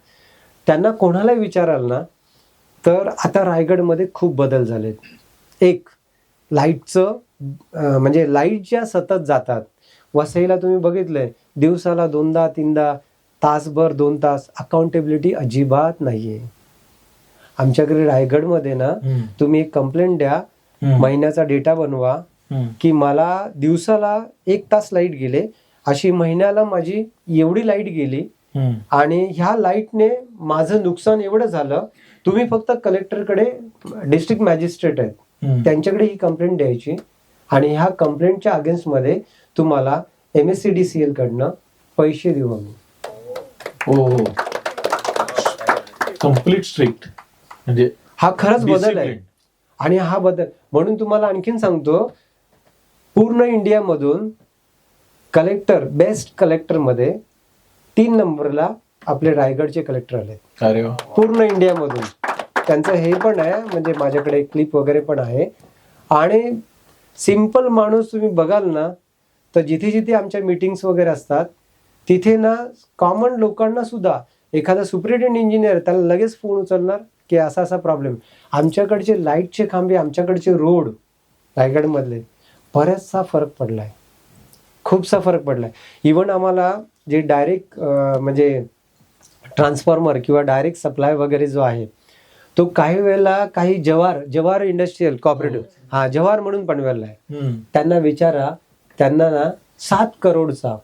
त्यांना कोणालाही विचाराल ना, तर आता रायगडमध्ये खूप बदल झालेत. एक लाईटचं म्हणजे लाईट ज्या सतत जातात, वसईला तुम्ही बघितलंय दिवसाला 2दा 3दा, तासभर 2 तास, अकाउंटेबिलिटी अजिबात नाहीये. आमच्याकडे रायगडमध्ये ना तुम्ही एक कंप्लेंट द्या, महिन्याचा डेटा बनवा की मला दिवसाला 1 तास लाईट गेले, अशी महिन्याला माझी एवढी लाईट गेली आणि ह्या लाईटने माझं नुकसान एवढं झालं. तुम्ही फक्त कलेक्टरकडे, डिस्ट्रिक्ट मॅजिस्ट्रेट आहेत त्यांच्याकडे ही कंप्लेंट द्यायची आणि ह्या कंप्लेंटच्या अगेन्स्टमध्ये तुम्हाला MSCDCL कडनं पैसे देऊ आम्ही. हो. Complete strict. म्हणजे हा खरंच बदल आहे. आणि हा बदल म्हणून तुम्हाला आणखीन सांगतो, पूर्ण इंडियामधून कलेक्टर, बेस्ट कलेक्टर मध्ये 3 नंबरला आपले रायगडचे कलेक्टर आले. अरे वा. पूर्ण इंडियामधून. त्यांचं हे पण आहे, म्हणजे माझ्याकडे क्लिप वगैरे पण आहे. आणि सिंपल माणूस तुम्ही बघाल ना, तर जिथे जिथे आमच्या मीटिंग्स वगैरे असतात तिथे ना कॉमन लोकांना सुद्धा, एखादा सुपरिटेंडेंट इंजिनियर त्याला लगेच फोन उचलणार की असा असा प्रॉब्लेम. आमच्याकडचे लाईटचे खांबे, आमच्याकडचे रोड रायगडमधले बऱ्याचसा फरक पडलाय, खूपसा फरक पडलाय. इव्हन आम्हाला जे डायरेक्ट म्हणजे ट्रान्सफॉर्मर किंवा डायरेक्ट सप्लाय वगैरे जो आहे, तो काही वेळेला काही जवाहर इंडस्ट्रियल कॉपरेटिव्ह, जवाहर म्हणून पनवेलला आहे, त्यांना विचारा, त्यांना ना 7 करोडचा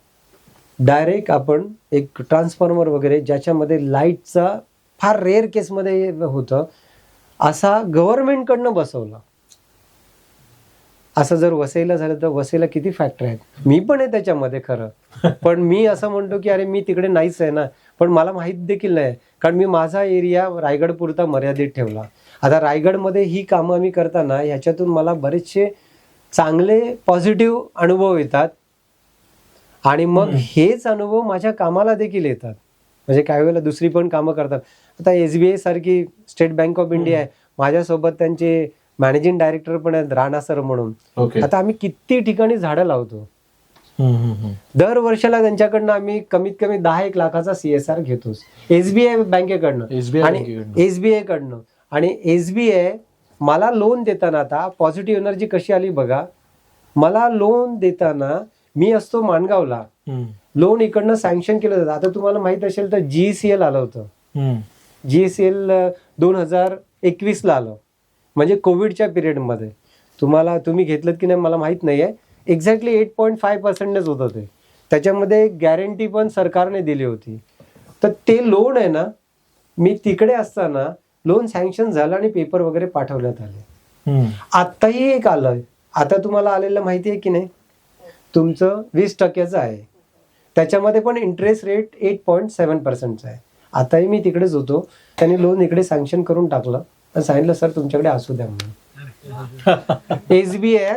डायरेक्ट आपण एक ट्रान्सफॉर्मर वगैरे, ज्याच्यामध्ये लाईटचा फार रेअर केसमध्ये होतं, असा गव्हर्नमेंटकडनं बसवला. असं जर वसईला झालं तर वसईला किती फॅक्टरी आहेत. मी पण आहे त्याच्यामध्ये खरं, पण मी असं म्हणतो की अरे मी तिकडे नाहीच आहे ना, पण मला माहीत देखील नाही, कारण मी माझा एरिया रायगड पुरता मर्यादित ठेवला. आता रायगडमध्ये ही कामं आम्ही करताना ह्याच्यातून मला बरेचसे चांगले पॉझिटिव्ह अनुभव येतात आणि मग हेच अनुभव माझ्या कामाला देखील येतात. म्हणजे काही वेळेला दुसरी पण कामं करतात. आता SBI सारखी, स्टेट बँक ऑफ इंडिया आहे, माझ्यासोबत त्यांचे मॅनेजिंग डायरेक्टर पण आहेत राणा सर म्हणून. आता आम्ही किती ठिकाणी झाडं लावतो. दर वर्षाला त्यांच्याकडनं आम्ही कमीत कमी 10-1 लाखाचा CSR घेतोच, SBI बँकेकडनं आणि SBI कडनं. आणि SBI मला लोन देताना, आता पॉझिटिव्ह एनर्जी कशी आली बघा, मला लोन देताना मी असतो माणगावला, लोन इकडनं सँक्शन केलं जातं. आता तुम्हाला माहित असेल तर GECL आलं होतं. GECL 2021ला आलं, म्हणजे कोविडच्या पिरियडमध्ये. तुम्ही घेतलं की नाही मला माहित नाहीये, एक्झॅक्टली 8.5% होतं ते. त्याच्यामध्ये गॅरंटी पण सरकारने दिली होती. तर ते लोन आहे ना, मी तिकडे असताना लोन सँक्शन झालं आणि पेपर वगैरे पाठवण्यात आले. आत्ताही एक आलंय, आता तुम्हाला आलेलं माहिती आहे की नाही, तुमचं 20% आहे, त्याच्यामध्ये पण इंटरेस्ट रेट 8.7% आहे. आताही मी तिकडेच होतो, त्यांनी लोन इकडे सँक्शन करून टाकलं आणि सांगितलं सर तुमच्याकडे असू द्या म्हणून. SBI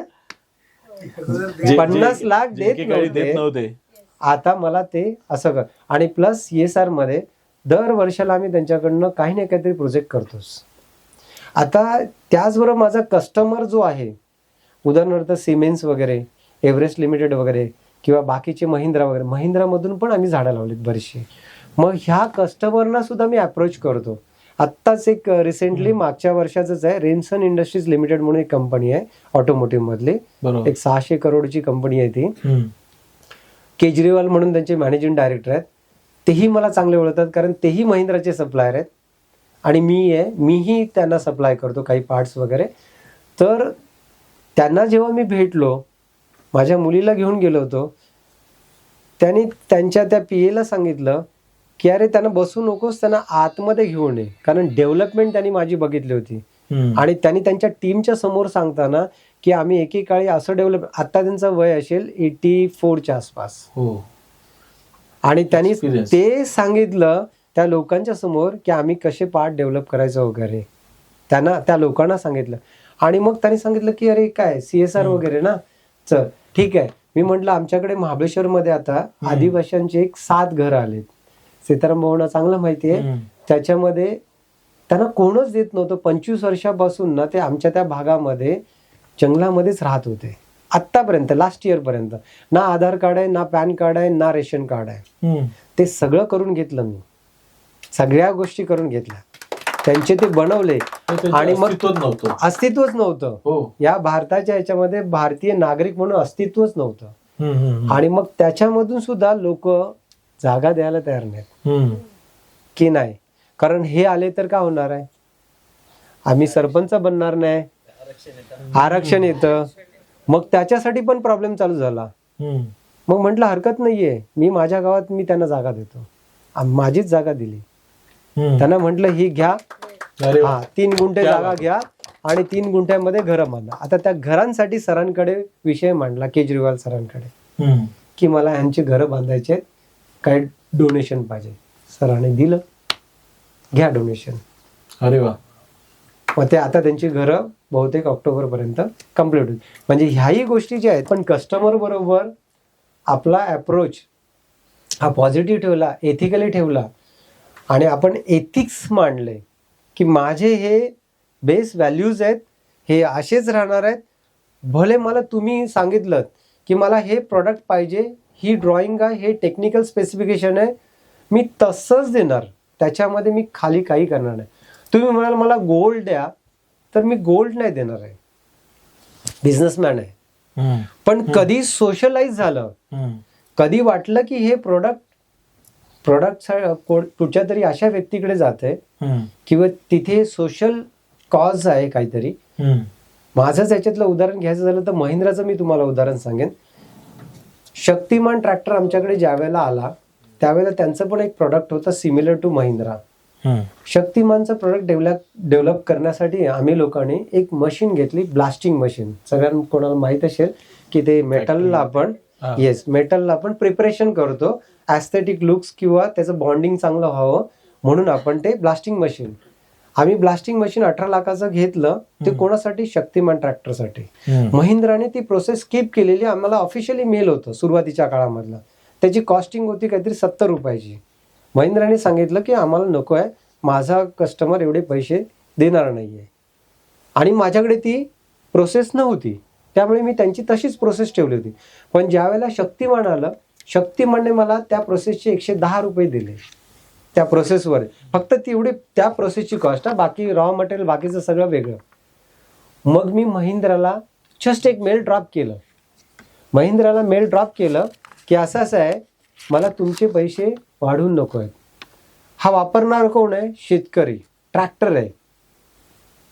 50 लाख देत नव्हते, आता मला ते असं कर. आणि प्लस CSR मध्ये दर वर्षाला आम्ही त्यांच्याकडनं काही ना काहीतरी प्रोजेक्ट करतोच. आता त्याचबरोबर माझा कस्टमर जो आहे, उदाहरणार्थ सिमेन्स वगैरे, एव्हरेस्ट लिमिटेड वगैरे किंवा बाकीचे महिंद्रा वगैरे, महिंद्रामधून पण आम्ही झाडं लावलीत बरीचशी. मग ह्या कस्टमरना सुद्धा मी अप्रोच करतो. आत्ताच एक रिसेंटली मागच्या वर्षाचंच आहे, रेन्सन इंडस्ट्रीज लिमिटेड म्हणून एक कंपनी आहे ऑटोमोटिव्ह मधली, बरोबर. एक 600 करोडची कंपनी आहे ती. केजरीवाल म्हणून त्यांचे मॅनेजिंग डायरेक्टर आहेत. तेही मला चांगले ओळखतात कारण तेही महिंद्राचे सप्लायर आहेत आणि मीही त्यांना सप्लाय करतो काही पार्ट्स वगैरे. तर त्यांना जेव्हा मी भेटलो, माझ्या मुलीला घेऊन गेलो होतो, त्यांनी त्यांच्या त्या PA ला सांगितलं की अरे त्यांना बसू नकोस, त्यांना आतमध्ये घेऊन ये, कारण डेव्हलपमेंट त्यांनी माझी बघितली होती. आणि त्यांनी त्यांच्या टीमच्या समोर सांगताना की आम्ही एकेकाळी असं डेव्हलप, आता त्यांचं वय असेल 84च्या आसपास, आणि त्यांनी Experience. ते सांगितलं त्या लोकांच्या समोर की आम्ही कसे पार्ट डेव्हलप करायचं वगैरे, त्यांना त्या लोकांना सांगितलं. आणि मग त्यांनी सांगितलं की अरे काय CSR वगैरे ना, चल ठीक आहे. मी म्हटलं आमच्याकडे महाबळेश्वरमध्ये आता आदिवासींचे एक 7 घरं आलेत. सीताराम भाऊंना चांगलं माहिती आहे. त्याच्यामध्ये त्यांना कोणच देत नव्हतं. 25 वर्षापासून ना ते आमच्या त्या भागामध्ये जंगलामध्येच राहत होते आत्तापर्यंत, लास्ट इयर पर्यंत. ना आधार कार्ड आहे, ना पॅन कार्ड आहे, ना रेशन कार्ड आहे. ते सगळं करून घेतलं मी, सगळ्या गोष्टी करून घेतल्या, त्यांचे ते बनवले. आणि मग अस्तित्वच नव्हतं या भारताच्या याच्यामध्ये, भारतीय नागरिक म्हणून अस्तित्वच नव्हतं. आणि मग त्याच्यामधून सुद्धा लोक जागा द्यायला तयार नाहीत की नाही, कारण हे आले तर काय होणार आहे, आम्ही सरपंच बनणार नाही, आरक्षण येतं. मग त्याच्यासाठी पण प्रॉब्लेम चालू झाला. मग म्हटलं हरकत नाहीये, मी माझ्या गावात मी त्यांना जागा देतो, माझीच जागा दिली त्यांना. म्हटलं ही घ्या, 3 गुंठे जागा घ्या आणि 3 गुंठ्यामध्ये घरं बांधा. आता त्या घरांसाठी सरांकडे विषय मांडला, केजरीवाल सरांकडे, की मला ह्यांची घरं बांधायचे आहेत, काय डोनेशन पाहिजे. सरांनी दिलं, घ्या डोनेशन. अरे वा. मग ते आता त्यांची घरं बहुतेक ऑक्टोबरपर्यंत कम्प्लीट होईल. म्हणजे ह्याही गोष्टी ज्या आहेत, पण कस्टमर बरोबर आपला अप्रोच हा पॉझिटिव्ह ठेवला, एथिकली ठेवला, आणि आपण एथिक्स मांडले की माझे हे बेस व्हॅल्यूज आहेत, हे असेच राहणार आहेत. भले मला तुम्ही सांगितलं की मला हे प्रोडक्ट पाहिजे, ही ड्रॉइंग आहे, हे टेक्निकल स्पेसिफिकेशन आहे, मी तसंच देणार, त्याच्यामध्ये मी खाली काही करणार नाही. तुम्ही म्हणाल मला गोल्ड द्या, तर मी गोल्ड नाही देणार आहे, बिझनेसमॅन आहे. पण कधी सोशलाइज झालं, कधी वाटलं की हे प्रोडक्ट कुठच्या तरी अशा व्यक्तीकडे जाते किंवा तिथे सोशल कॉज आहे काहीतरी. माझंच याच्यातलं उदाहरण घ्यायचं झालं तर महिंद्राचं मी तुम्हाला उदाहरण सांगेन. शक्तिमान ट्रॅक्टर आमच्याकडे ज्या वेळेला आला त्यावेळेला त्यांचं पण एक प्रोडक्ट होतं सिमिलर टू महिंद्रा. शक्तिमानचं प्रोडक्ट डेव्हलप करण्यासाठी आम्ही लोकांनी एक मशीन घेतली, ब्लास्टिंग मशीन. सगळ्यांना कोणाला माहित असेल की ते मेटलला आपण मेटलला आपण प्रिपरेशन करतो, ऍस्थेटिक लुक्स किंवा त्याचं बॉन्डिंग चांगलं व्हावं म्हणून आपण ते ब्लास्टिंग मशीन, आम्ही ब्लास्टिंग मशीन 18 लाखाचं घेतलं. ते कोणासाठी? शक्तिमान ट्रॅक्टरसाठी. महिंद्राने ती प्रोसेस स्किप केलेली, आम्हाला ऑफिशियली मेल होतं सुरुवातीच्या काळामधला. त्याची कॉस्टिंग होती काहीतरी 70 रुपयाची. महिंद्राने सांगितलं की आम्हाला नको आहे, माझा कस्टमर एवढे पैसे देणार नाहीये, आणि माझ्याकडे ती प्रोसेस नव्हती, त्यामुळे मी त्यांची तशीच प्रोसेस ठेवली होती. पण ज्या वेळेला शक्तिमान आलं, शक्तिमानने मला त्या प्रोसेसचे 110 रुपये दिले त्या प्रोसेसवर, फक्त तेवढी त्या प्रोसेसची कॉस्ट. बाकी रॉ मटेरियल बाकीचं सगळं वेगळं. मग मी महिंद्राला जस्ट एक मेल ड्रॉप केलं, महिंद्राला मेल ड्रॉप केलं की असं आहे, मला तुमचे पैसे वाढवून नको आहेत. हा वापरणार कोण आहे? शेतकरी, ट्रॅक्टर आहे.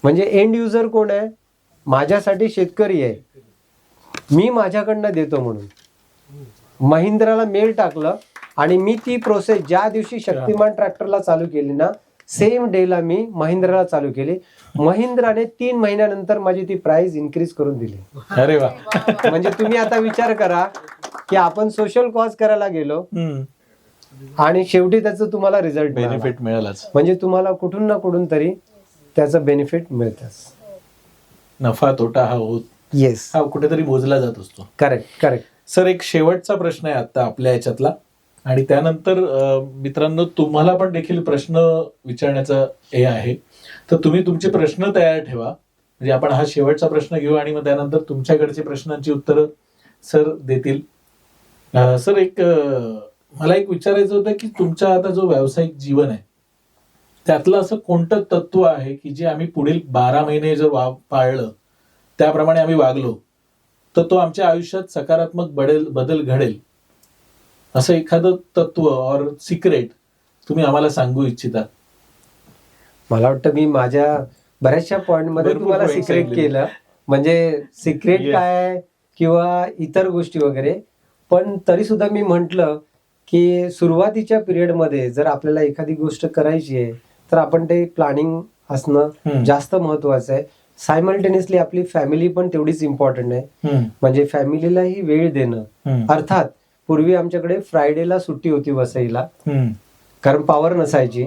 म्हणजे एंड युजर कोण आहे? माझ्यासाठी शेतकरी आहे. मी माझ्याकडनं देतो म्हणून महिंद्राला मेल टाकलं, आणि मी ती प्रोसेस ज्या दिवशी शक्तिमान ट्रॅक्टरला चालू केली ना, सेम डेला मी महिंद्राला चालू केली. महिंद्राने 3 महिन्यानंतर माझी ती प्राइस इन्क्रीज करून दिली. अरे वा. म्हणजे तुम्ही आता विचार करा की आपण सोशल कॉज करायला गेलो आणि शेवटी त्याचं तुम्हाला रिझल्ट बेनिफिट मिळालाच. म्हणजे तुम्हाला कुठून ना कुठून तरी त्याचं बेनिफिट मिळतच. नफा तोटा हा होत, हा कुठेतरी मोजला जात असतो. करेक्ट. सर, एक शेवटचा प्रश्न आहे आता आपल्या याच्यातला, आणि त्यानंतर मित्रांनो तुम्हाला पण देखील प्रश्न विचारण्याचा हे आहे, तर तुम्ही तुमचे प्रश्न तयार ठेवा. म्हणजे आपण हा शेवटचा प्रश्न घेऊ आणि मग त्यानंतर तुमच्याकडचे प्रश्नांची उत्तरं सर देतील. सर मला एक विचारायचं होतं की तुमचा आता जो व्यावसायिक जीवन आहे त्यातलं असं कोणतं तत्व आहे की जे आम्ही पुढील 12 महिने जर पाळलं, त्याप्रमाणे आम्ही वागलो, तर तो आमच्या आयुष्यात सकारात्मक बदल घडेल, असं एखादं तत्व और सिक्रेट तुम्ही आम्हाला सांगू इच्छिता? मला वाटतं मी माझ्या बऱ्याचशा पॉइंट मध्ये भरपूर तुम्हाला point सिक्रेट सांगितले. केलं, म्हणजे सिक्रेट Yes. काय आहे किंवा इतर गोष्टी वगैरे. पण तरी सुद्धा मी म्हंटल की सुरुवातीच्या पिरियड मध्ये जर आपल्याला एखादी गोष्ट करायची आहे तर आपण ते प्लॅनिंग असणं जास्त महत्वाचं आहे. सायमल्टेनियसली आपली फॅमिली पण तेवढीच इम्पॉर्टंट आहे, म्हणजे फॅमिलीलाही वेळ देणं. अर्थात पूर्वी आमच्याकडे फ्रायडेला सुट्टी होती वसईला, कारण पॉवर नसायची.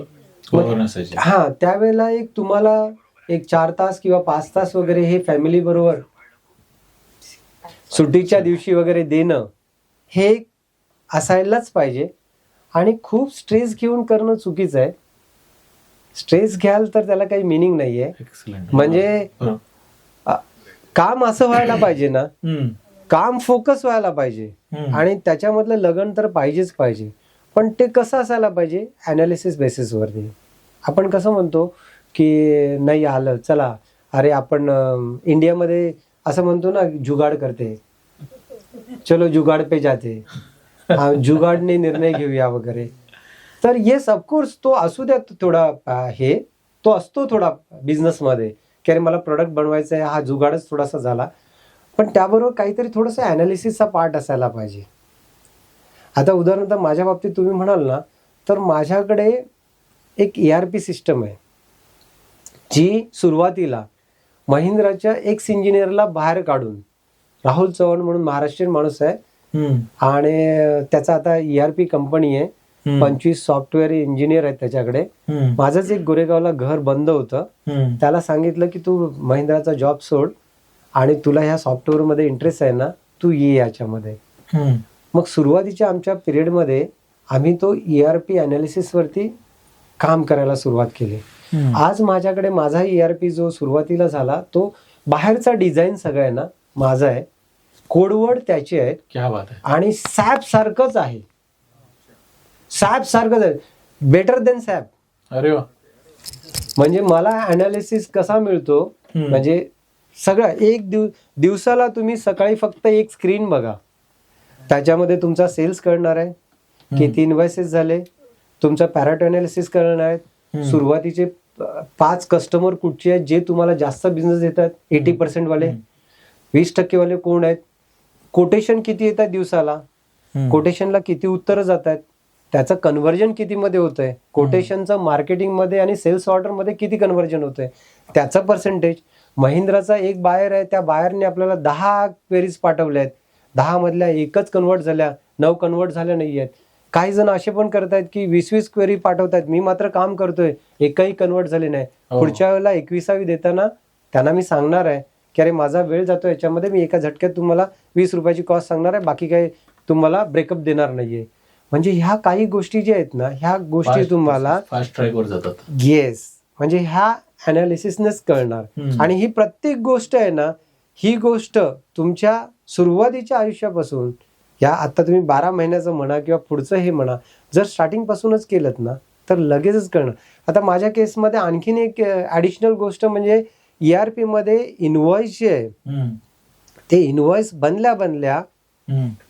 हा, त्यावेळेला एक तुम्हाला एक 4 तास किंवा 5 तास वगैरे हे फॅमिली बरोबर सुट्टीच्या दिवशी वगैरे देणं हे असायलाच पाहिजे. आणि खूप स्ट्रेस घेऊन करणं चुकीचं आहे. स्ट्रेस घ्याल तर त्याला काही मिनिंग नाहीये. एक्सलंट. म्हणजे काम असं व्हायला पाहिजे ना, काम फोकस व्हायला पाहिजे आणि त्याच्यामधलं लगन तर पाहिजेच पाहिजे. पण ते कसं असायला पाहिजे, अनालिसिस बेसिसवरती. आपण कसं म्हणतो की नाही आलं, चला अरे आपण इंडियामध्ये असं म्हणतो ना, जुगाड करते, चलो जुगाड पे जाते, जुगाडने निर्णय घेऊया वगैरे. तर येस ऑफकोर्स तो असू द्या थोडा, तो असतो थोडा बिझनेसमध्ये की अरे मला प्रोडक्ट बनवायचा आहे, हा जुगाडच थोडासा झाला. पण त्याबरोबर काहीतरी थोडंसं अनालिसिसचा पार्ट असायला पाहिजे. आता उदाहरणार्थ माझ्या बाबतीत तुम्ही म्हणाल ना, तर माझ्याकडे एक ERP सिस्टम आहे जी सुरुवातीला महिंद्राच्या एक्स इंजिनियरला बाहेर काढून, राहुल चव्हाण म्हणून महाराष्ट्रीयन माणूस आहे आणि त्याचा आता ERP कंपनी आहे, 25 सॉफ्टवेअर इंजिनियर आहेत त्याच्याकडे. माझंच एक गोरेगावला घर बंद होतं, त्याला सांगितलं की तू महिंद्राचा जॉब सोड आणि तुला ह्या सॉफ्टवेअर मध्ये इंटरेस्ट आहे ना, तू ये याच्यामध्ये. मग सुरुवातीच्या आमच्या पिरियडमध्ये आम्ही तो ERP अनालिसिस वरती काम करायला सुरुवात केली. आज माझ्याकडे माझा ERP जो सुरुवातीला झाला तो बाहेरचा डिझाईन सगळ्यांना माझा आहे, कोडवर्ड त्याचे आहेत, क्या बात आहे. आणि सॅप सारखंच आहे, सॅप सारखंच आहे, बेटर देन सॅप. अरे वा. म्हणजे मला अनालिसिस कसा मिळतो, म्हणजे सगळं एक दिवसाला तुम्ही सकाळी फक्त एक स्क्रीन बघा, त्याच्यामध्ये तुमचा सेल्स करणार आहे, किती इन्व्हॉइसेस झाले, तुमचा पॅरेटो अनालिसिस करणार आहेत, सुरुवातीचे 5 कस्टमर कुठचे आहेत जे तुम्हाला जास्त बिझनेस देतात, 80% वाले, 20% वाले कोण आहेत, कोटेशन किती येतात दिवसाला, कोटेशनला किती उत्तरं जात आहेत, त्याचं कन्व्हर्जन किती मध्ये होतंय, कोटेशनचं मार्केटिंग मध्ये आणि सेल्स ऑर्डर मध्ये किती कन्व्हर्जन होतंय, त्याचं पर्सेंटेज. महिंद्राचा एक बायर आहे, त्या बायरने आपल्याला 10 क्वेरीज पाठवल्या आहेत, 10 मधल्या एकच कन्वर्ट झाल्या, 9 कन्वर्ट झाल्या नाही आहेत. काही जण असे पण करतायत की 20-20 क्वेरी पाठवतायत, मी मात्र काम करतोय, एकही कन्वर्ट झाले नाही. पुढच्या वेळेला 21वी देताना त्यांना मी सांगणार आहे की अरे माझा वेळ जातो याच्यामध्ये, मी एका झटक्यात तुम्हाला 20 रुपयाची कॉस्ट सांगणार आहे, बाकी काही तुम्हाला ब्रेकअप देणार नाहीये. म्हणजे ह्या काही गोष्टी ज्या आहेत ना, ह्या गोष्टी तुम्हाला फास्ट ट्रॅक वर जातात. येस, म्हणजे ह्या अनालिसिसनेच कळणार. आणि ही प्रत्येक गोष्ट आहे ना, ही गोष्ट तुमच्या सुरुवातीच्या आयुष्यापासून, या आता तुम्ही 12 महिन्याचं म्हणा किंवा पुढचं हे म्हणा, जर स्टार्टिंग पासूनच केलं ना तर लगेचच कळणार. आता माझ्या केसमध्ये आणखीन एक ऍडिशनल गोष्ट म्हणजे ERP मध्ये इनव्हॉइस जे आहे, ते इनव्हॉइस बनल्या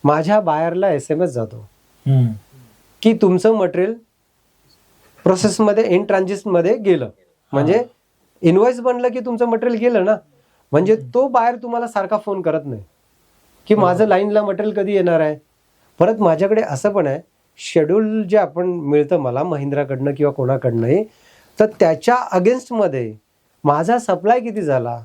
माझ्या बायरला SMS जातो की तुमचं मटेरियल प्रोसेसमध्ये इन ट्रान्झिट मध्ये गेलं. म्हणजे इनव्हॉइस बनलं की तुमचं मटेरियल गेलं ना, म्हणजे तो बायर तुम्हाला सारखा फोन करत नाही की माझं लाईनला मटेरियल कधी येणार आहे. परत माझ्याकडे असं पण आहे, शेड्यूल जे आपण मिळतं मला महिंद्राकडनं किंवा कोणाकडनंही, तर त्याच्या अगेन्स्टमध्ये माझा सप्लाय किती झाला,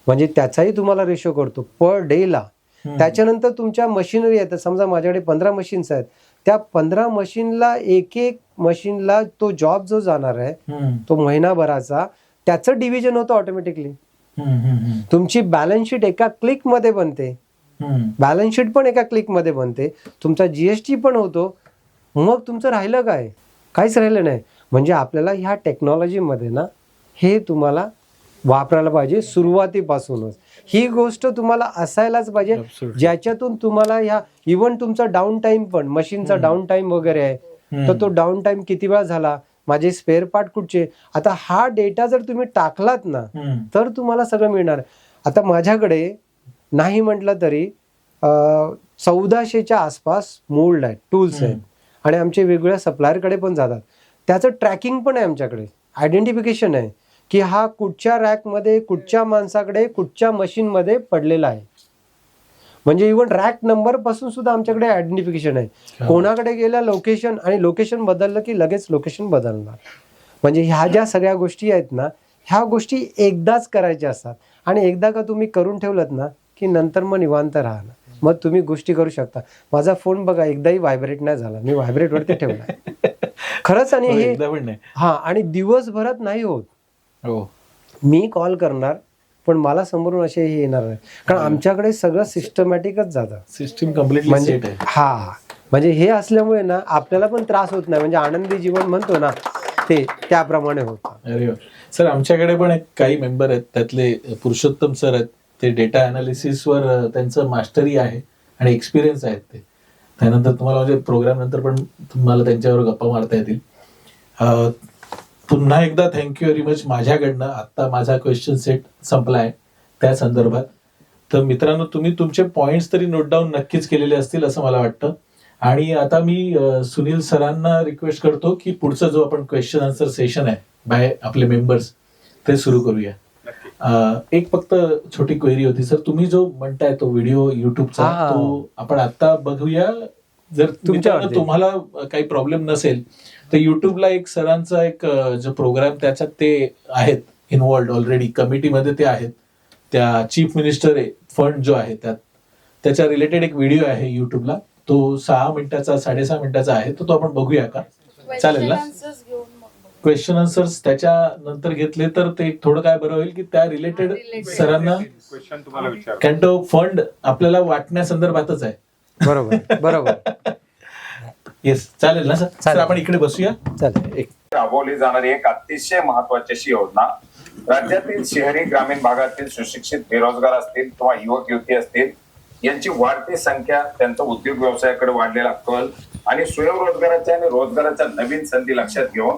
म्हणजे त्याचाही तुम्हाला रेशो करतो पर डेला. त्याच्यानंतर तुमच्या मशिनरी आहेत, समजा माझ्याकडे 15 मशीन्स आहेत, त्या 15 मशीनला एक मशीनला तो जॉब जो जाणार आहे तो महिनाभराचा, त्याचं डिव्हिजन होतं ऑटोमॅटिकली. तुमची बॅलन्स शीट एका क्लिक मध्ये बनते, बॅलन्स शीट पण एका क्लिक मध्ये बनते, तुमचा GST पण होतो, मग तुमचं राहिलं काय? काहीच राहिलं नाही. म्हणजे आपल्याला ह्या टेक्नॉलॉजीमध्ये ना हे तुम्हाला वापरायला पाहिजे सुरुवातीपासूनच. ही गोष्ट तुम्हाला असायलाच पाहिजे, Absolutely. ज्याच्यातून तुम्हाला ह्या इव्हन तुमचा डाऊन टाइम पण, मशीनचा डाऊन टाइम वगैरे आहे, तर तो डाऊन टाइम किती वेळा झाला, माझे स्पेअर पार्ट कुठचे, आता हा डेटा जर तुम्ही टाकलात ना तर तुम्हाला सगळं मिळणार. आता माझ्याकडे नाही म्हटलं तरी 1400च्या आसपास मोल्ड आहेत, टूल्स आहेत, आणि आमचे वेगवेगळ्या सप्लायरकडे पण जातात. त्याचं ट्रॅकिंग पण आहे आमच्याकडे, आयडेंटिफिकेशन आहे की हा कुठच्या रॅकमध्ये, कुठच्या माणसाकडे, कुठच्या मशीनमध्ये पडलेला आहे. म्हणजे इव्हन रॅक नंबर पासून सुद्धा आमच्याकडे आयडेंटिफिकेशन आहे. कोणाकडे गेल्या लोकेशन, आणि लोकेशन बदललं की लगेच लोकेशन बदलणार. म्हणजे ह्या ज्या सगळ्या गोष्टी आहेत ना, ह्या गोष्टी एकदाच करायच्या असतात, आणि एकदा का तुम्ही करून ठेवलत ना की नंतर मग निवांत राहणार, मग तुम्ही गोष्टी करू शकता. माझा फोन बघा एकदाही व्हायब्रेट नाही झाला, मी व्हायब्रेटवरती ठेवला खरंच. आणि हे हा, आणि दिवसभरात नाही होत. मी कॉल करणार पण मला समोरून असे हे येणार नाही, कारण आमच्याकडे सगळं सिस्टमॅटिकच जातं, सिस्टीम कम्प्लिटली म्हणजे सेट आहे. हा, म्हणजे हे असल्यामुळे ना आपल्याला पण त्रास होत नाही. म्हणजे आनंदी जीवन म्हणतो ना, ते त्याप्रमाणे होतं. अरे वा. सर, आमच्याकडे पण काही मेंबर आहेत, त्यातले पुरुषोत्तम सर आहेत. ते डेटा अनालिसिसवर त्यांचं मास्टरी आहे आणि एक्सपिरियन्स आहेत ते. त्यानंतर तुम्हाला म्हणजे प्रोग्राम नंतर पण तुम्हाला त्यांच्यावर गप्पा मारता येतील. पुन्हा एकदा थँक्यू व्हेरी मच माझ्याकडनं. आत्ता माझा क्वेश्चन सेट संपलाय त्या संदर्भात. तर मित्रांनो, तुम्ही तुमचे पॉइंट्स तरी नोट डाऊन नक्कीच केलेले असतील असं मला वाटतं. आणि आता मी सुनील सरांना रिक्वेस्ट करतो की पुढचा जो आपण क्वेश्चन आन्सर सेशन आहे बाय आपले मेंबर्स, ते सुरू करूया. एक फक्त छोटी क्वेरी होती सर, तुम्ही जो म्हणताय तो व्हिडिओ युट्यूबचा, तो आपण आता बघूया. जर तुम्हाला काही प्रॉब्लेम नसेल तर युट्यूबला एक सरांचा एक जो प्रोग्राम, त्याच्यात ते आहेत इन्व्हॉल्ड ऑलरेडी, कमिटीमध्ये ते आहेत. त्या चीफ मिनिस्टर फंड जो आहे त्याच्या रिलेटेड एक व्हिडिओ आहे युट्यूबला. तो 6 मिनिटाचा 6.5 मिनिटाचा आहे. तो आपण बघूया का? चालेल ना? क्वेश्चन आन्सर्स त्याच्यानंतर घेतले तर ते थोडं काय बरं होईल की त्या रिलेटेड सरांना, कारण तो फंड आपल्याला वाटण्यासंदर्भातच आहे. बरोबर बरोबर. येस, चालेल ना सर? सर, आपण इकडे बसूया. चालेल. राबवली जाणारी एक अतिशय महत्वाची अशी योजना, राज्यातील शहरी ग्रामीण भागातील सुशिक्षित बेरोजगार असतील किंवा युवक युवती असतील, यांची वाढती संख्या, त्यांचा उद्योग व्यवसायाकडे वाढलेला कल आणि स्वयंरोजगाराच्या आणि रोजगाराच्या नवीन संधी लक्षात घेऊन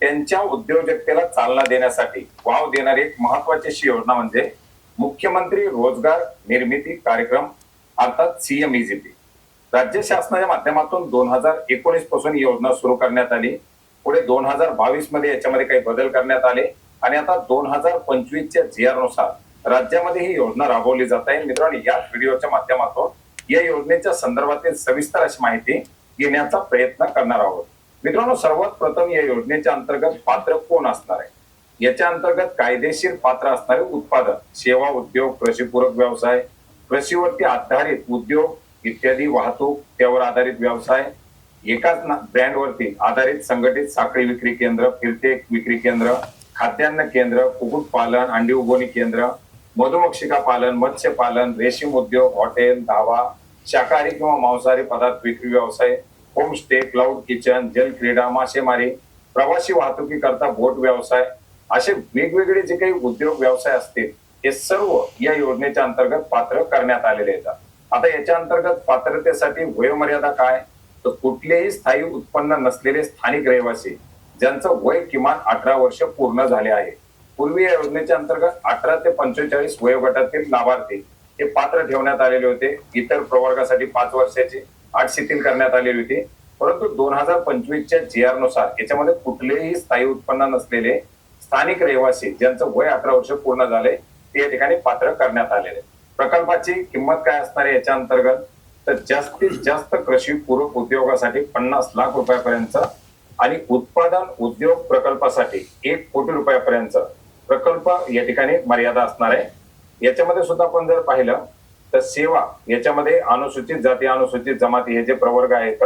त्यांच्या उद्योजकतेला चालना देण्यासाठी वाव देणारी एक महत्वाची अशी योजना म्हणजे मुख्यमंत्री रोजगार निर्मिती कार्यक्रम, अर्थात CMEGP. राज्य शासनाच्या माध्यमातून 2019 पासून ही योजना सुरू करण्यात आली. पुढे 2022 मध्ये याच्यामध्ये काही बदल करण्यात आले आणि आता 2025च्या GR नुसार राज्यामध्ये ही योजना राबवली जात आहे. मित्रांनो, या व्हिडिओच्या माध्यमातून या योजनेच्या संदर्भातील सविस्तर अशी माहिती घेण्याचा प्रयत्न करणार आहोत. मित्रांनो, सर्वात प्रथम या योजनेच्या अंतर्गत पात्र कोण असणार आहे? याच्या अंतर्गत कायदेशीर पात्र असणारे उत्पादन, सेवा उद्योग, कृषीपूरक व्यवसाय, कृषीवरती आधारित उद्योग इत्यादी, वाहतूक, त्यावर आधारित व्यवसाय, एकाच ब्रँडवरती आधारित संघटित साखळी विक्री केंद्र, फिरते विक्री केंद्र, खाद्यान्न केंद्र, कुक्कुट पालन, अंडी उगवणी केंद्र, मधुमक्षिका पालन, मत्स्य पालन, रेशीम उद्योग, हॉटेल, धाबा, शाकाहारी किंवा मांसाहारी पदार्थ विक्री व्यवसाय, होमस्टे, क्लाउड किचन, जल क्रीडा, मासेमारी, प्रवासी वाहतुकी करता बोट व्यवसाय, असे वेगवेगळे जे काही उद्योग व्यवसाय असतील हे सर्व या योजनेच्या अंतर्गत पात्र करण्यात आलेले आहेत. आता याच्या अंतर्गत पात्रतेसाठी वयोमर्यादा काय? तर कुठलेही स्थायी उत्पन्न नसलेले स्थानिक रहिवासी ज्यांचं वय किमान 18 वर्ष पूर्ण झाले आहे. पूर्वी या योजनेच्या अंतर्गत 18 ते 45 वयोगटातील लाभार्थी हे पात्र ठेवण्यात आलेले होते. इतर प्रवर्गासाठी 5 वर्षाची अट शिथिल करण्यात आलेली होती. परंतु 2025च्या GR नुसार याच्यामध्ये कुठलेही स्थायी उत्पन्न नसलेले स्थानिक रहिवासी ज्यांचं वय 18 वर्ष पूर्ण झाले ते या ठिकाणी पात्र करण्यात आलेले. प्रकल्पाची किंमत काय असणार आहे याच्या अंतर्गत? तर जास्तीत जास्त कृषी पूरक उद्योगासाठी 50 लाख रुपयापर्यंत आणि उत्पादन उद्योग प्रकल्पासाठी 1 कोटी रुपयापर्यंत प्रकल्प या ठिकाणी मर्यादा असणार आहे. याच्यामध्ये सुद्धा आपण जर पाहिलं तर सेवा, याच्यामध्ये अनुसूचित जाती, अनुसूचित जमाती हे जे प्रवर्ग आहेत,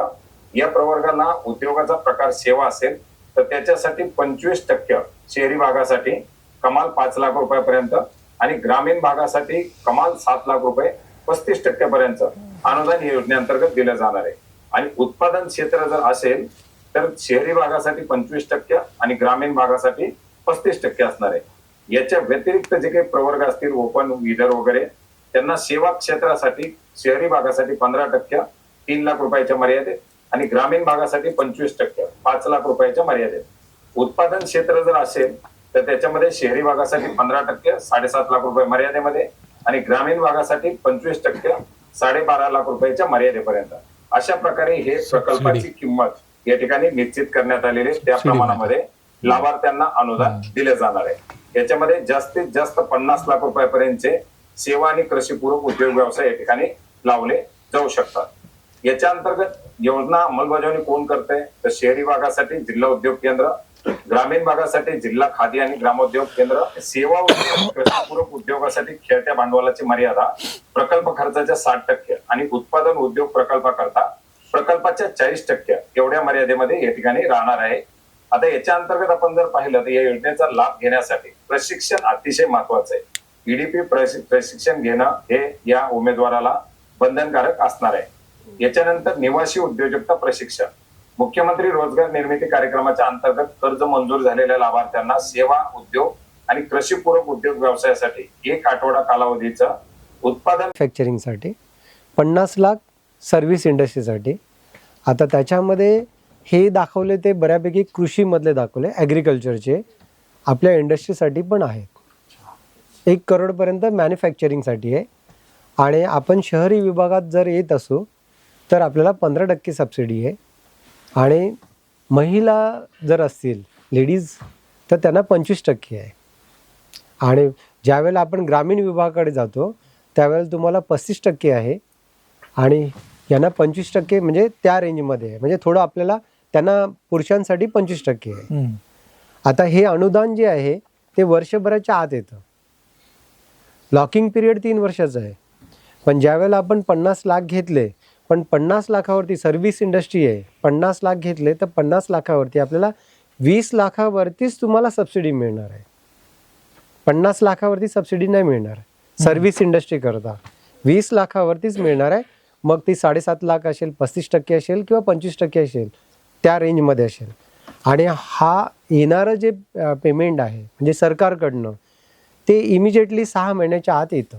या प्रवर्गाला उद्योगाचा प्रकार सेवा असेल तर त्याच्यासाठी 25% शहरी भागासाठी कमाल 5 लाख रुपयापर्यंत आणि ग्रामीण भागासाठी कमाल 7 लाख रुपये 35% पर्यंत अनुदान या योजनेअंतर्गत दिलं जाणार आहे. आणि उत्पादन क्षेत्र जर असेल तर शहरी भागासाठी 25% आणि ग्रामीण भागासाठी 35% असणार आहे. याच्या व्यतिरिक्त जे काही प्रवर्ग असतील ओपन वीडर वगैरे त्यांना सेवा क्षेत्रासाठी शहरी भागासाठी 15%, 3 लाख रुपयाच्या मर्यादेत आणि ग्रामीण भागासाठी 25%, 5 लाख रुपयाच्या मर्यादेत. उत्पादन क्षेत्र जर असेल तर त्याच्यामध्ये शहरी भागासाठी 15%, 7.5 लाख रुपये मर्यादेमध्ये आणि ग्रामीण भागासाठी 25%, 12.5 लाख रुपयाच्या मर्यादेपर्यंत. अशा प्रकारे हे प्रकल्पाची किंमत या ठिकाणी निश्चित करण्यात आलेली आहे. त्या प्रमाणामध्ये लाभार्थ्यांना अनुदान दिले जाणार आहे. याच्यामध्ये जास्तीत जास्त 50 लाख रुपयापर्यंतचे सेवा आणि कृषीपूरक उद्योग व्यवसाय या ठिकाणी लावले जाऊ शकतात. याच्या अंतर्गत योजना अंमलबजावणी कोण करते तर शहरी भागासाठी जिल्हा उद्योग केंद्र, ग्रामीण भागासाठी जिल्हा खादी आणि ग्रामोद्योग केंद्र, सेवा उद्योग कृषीपूरक उद्योगासाठी खेळत्या भांडवलाची मर्यादा प्रकल्प खर्चाच्या 60% आणि उत्पादन उद्योग प्रकल्पाकरता प्रकल्पाच्या 40% एवढ्या मर्यादेमध्ये या ठिकाणी राहणार आहे. आता याच्या अंतर्गत आपण जर पाहिलं तर या योजनेचा लाभ घेण्यासाठी प्रशिक्षण अतिशय महत्वाचं आहे. ईडीपी प्रशिक्षण घेणं हे या उमेदवाराला बंधनकारक असणार आहे. याच्यानंतर निवासी उद्योजकता प्रशिक्षण, मुख्यमंत्री रोजगार निर्मिती कार्यक्रमाच्या अंतर्गत कर्ज मंजूर झालेल्या लाभार्थ्यांना सेवा उद्योग आणि कृषीपूरक उद्योग व्यवसायासाठी 1 आठवडा कालावधीचं उत्पादन मॅन्युफॅक्चरिंगसाठी 50 लाख सर्व्हिस इंडस्ट्रीसाठी. आता त्याच्यामध्ये हे दाखवले ते बऱ्यापैकी कृषीमधले दाखवले, ॲग्रिकल्चरचे आपल्या इंडस्ट्रीसाठी पण आहेत. 1 करोडपर्यंत मॅन्युफॅक्चरिंगसाठी आहे. आणि आपण शहरी विभागात जर येत असू तर आपल्याला 15% सबसिडी आहे. आणि महिला जर असतील लेडीज तर त्यांना 25% आहे. आणि ज्यावेळेला आपण ग्रामीण विभागाकडे जातो त्यावेळेला तुम्हाला 35% आहे. आणि यांना 25% म्हणजे त्या रेंजमध्ये आहे. म्हणजे थोडं आपल्याला त्यांना पुरुषांसाठी 25% आहे. आता हे अनुदान जे आहे ते वर्षभराच्या आत येतं. लॉकिंग पिरियड 3 वर्षाचं आहे. पण ज्यावेळेला आपण 50 लाख घेतले, पण 50 लाखावरती सर्व्हिस इंडस्ट्री आहे, 50 लाख घेतले तर 50 लाखावरती आपल्याला 20 लाखावरतीच तुम्हाला सबसिडी मिळणार आहे. 50 लाखावरती सबसिडी नाही मिळणार. सर्व्हिस इंडस्ट्री करता 20 लाखावरतीच मिळणार आहे. मग ती 7.5 लाख असेल, 35% असेल किंवा 25% असेल, त्या रेंजमध्ये असेल. आणि हा येणारं जे पेमेंट आहे म्हणजे सरकारकडनं ते इमिजिएटली 6 महिन्याच्या आत येतं.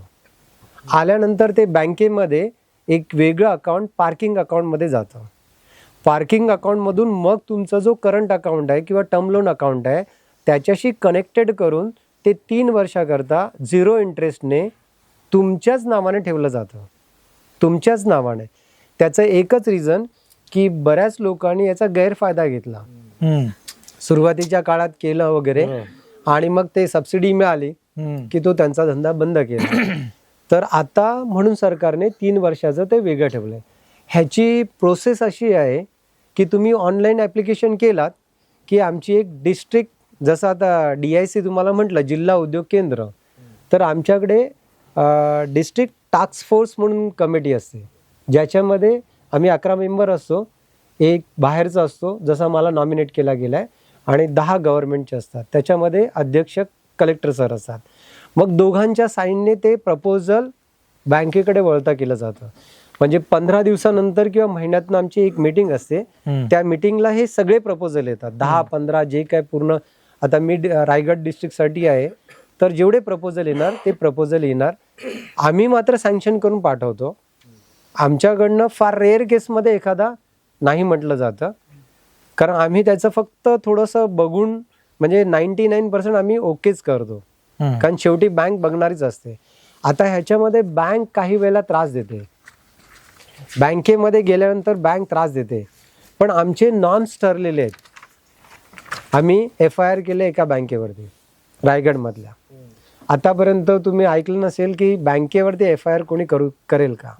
आल्यानंतर ते बँकेमध्ये एक वेगळं अकाउंट पार्किंग अकाउंटमध्ये जातं. पार्किंग अकाउंटमधून मग तुमचा जो करंट अकाउंट आहे किंवा टर्म लोन अकाउंट आहे त्याच्याशी कनेक्टेड करून ते 3 वर्षाकरता 0 इंटरेस्टने तुमच्याच नावाने ठेवलं जातं. तुमच्याच नावाने. त्याचं एकच रिझन की बऱ्याच लोकांनी याचा गैरफायदा घेतला. सुरुवातीच्या काळात केलं वगैरे आणि मग ते सबसिडी मिळाली की तो त्यांचा धंदा बंद केला. तर आता म्हणून सरकारने 3 वर्षाचं ते वेगळं ठेवलं आहे. ह्याची प्रोसेस अशी आहे की तुम्ही ऑनलाईन ॲप्लिकेशन केलात की आमची एक डिस्ट्रिक्ट, जसं आता DIC तुम्हाला म्हटलं जिल्हा उद्योग केंद्र, तर आमच्याकडे डिस्ट्रिक्ट टास्क फोर्स म्हणून कमिटी असते ज्याच्यामध्ये आम्ही 11 मेंबर असतो. एक बाहेरचा असतो जसा मला नॉमिनेट केला गेला आहे आणि 10 गव्हर्नमेंटचे असतात. त्याच्यामध्ये अध्यक्ष कलेक्टर सर असतात. मग दोघांच्या साईनने ते प्रपोजल बँकेकडे वळता केलं जातं. म्हणजे 15 दिवसानंतर किंवा महिन्यातनं आमची एक मीटिंग असते. त्या मीटिंगला हे सगळे प्रपोजल येतात, 10-15 जे काय पूर्ण. आता मी रायगड डिस्ट्रिक्टसाठी आहे तर जेवढे प्रपोजल येणार ते प्रपोजल येणार. आम्ही मात्र सँक्शन करून पाठवतो. आमच्याकडनं फार रेअर केसमध्ये एखादा नाही म्हटलं जातं, कारण आम्ही त्याचं फक्त थोडंसं बघून म्हणजे 99% आम्ही ओकेच करतो, कारण शेवटी बँक बघणारीच असते. आता ह्याच्यामध्ये बँक काही वेळेला त्रास देते, बँकेमध्ये गेल्यानंतर बँक त्रास देते, पण आमचे नॉर्म्स ठरलेले आहेत. आम्ही FIR केले एका बँकेवरती रायगडमधल्या. आतापर्यंत तुम्ही ऐकलं नसेल की बँकेवरती FIR कोणी करेल का.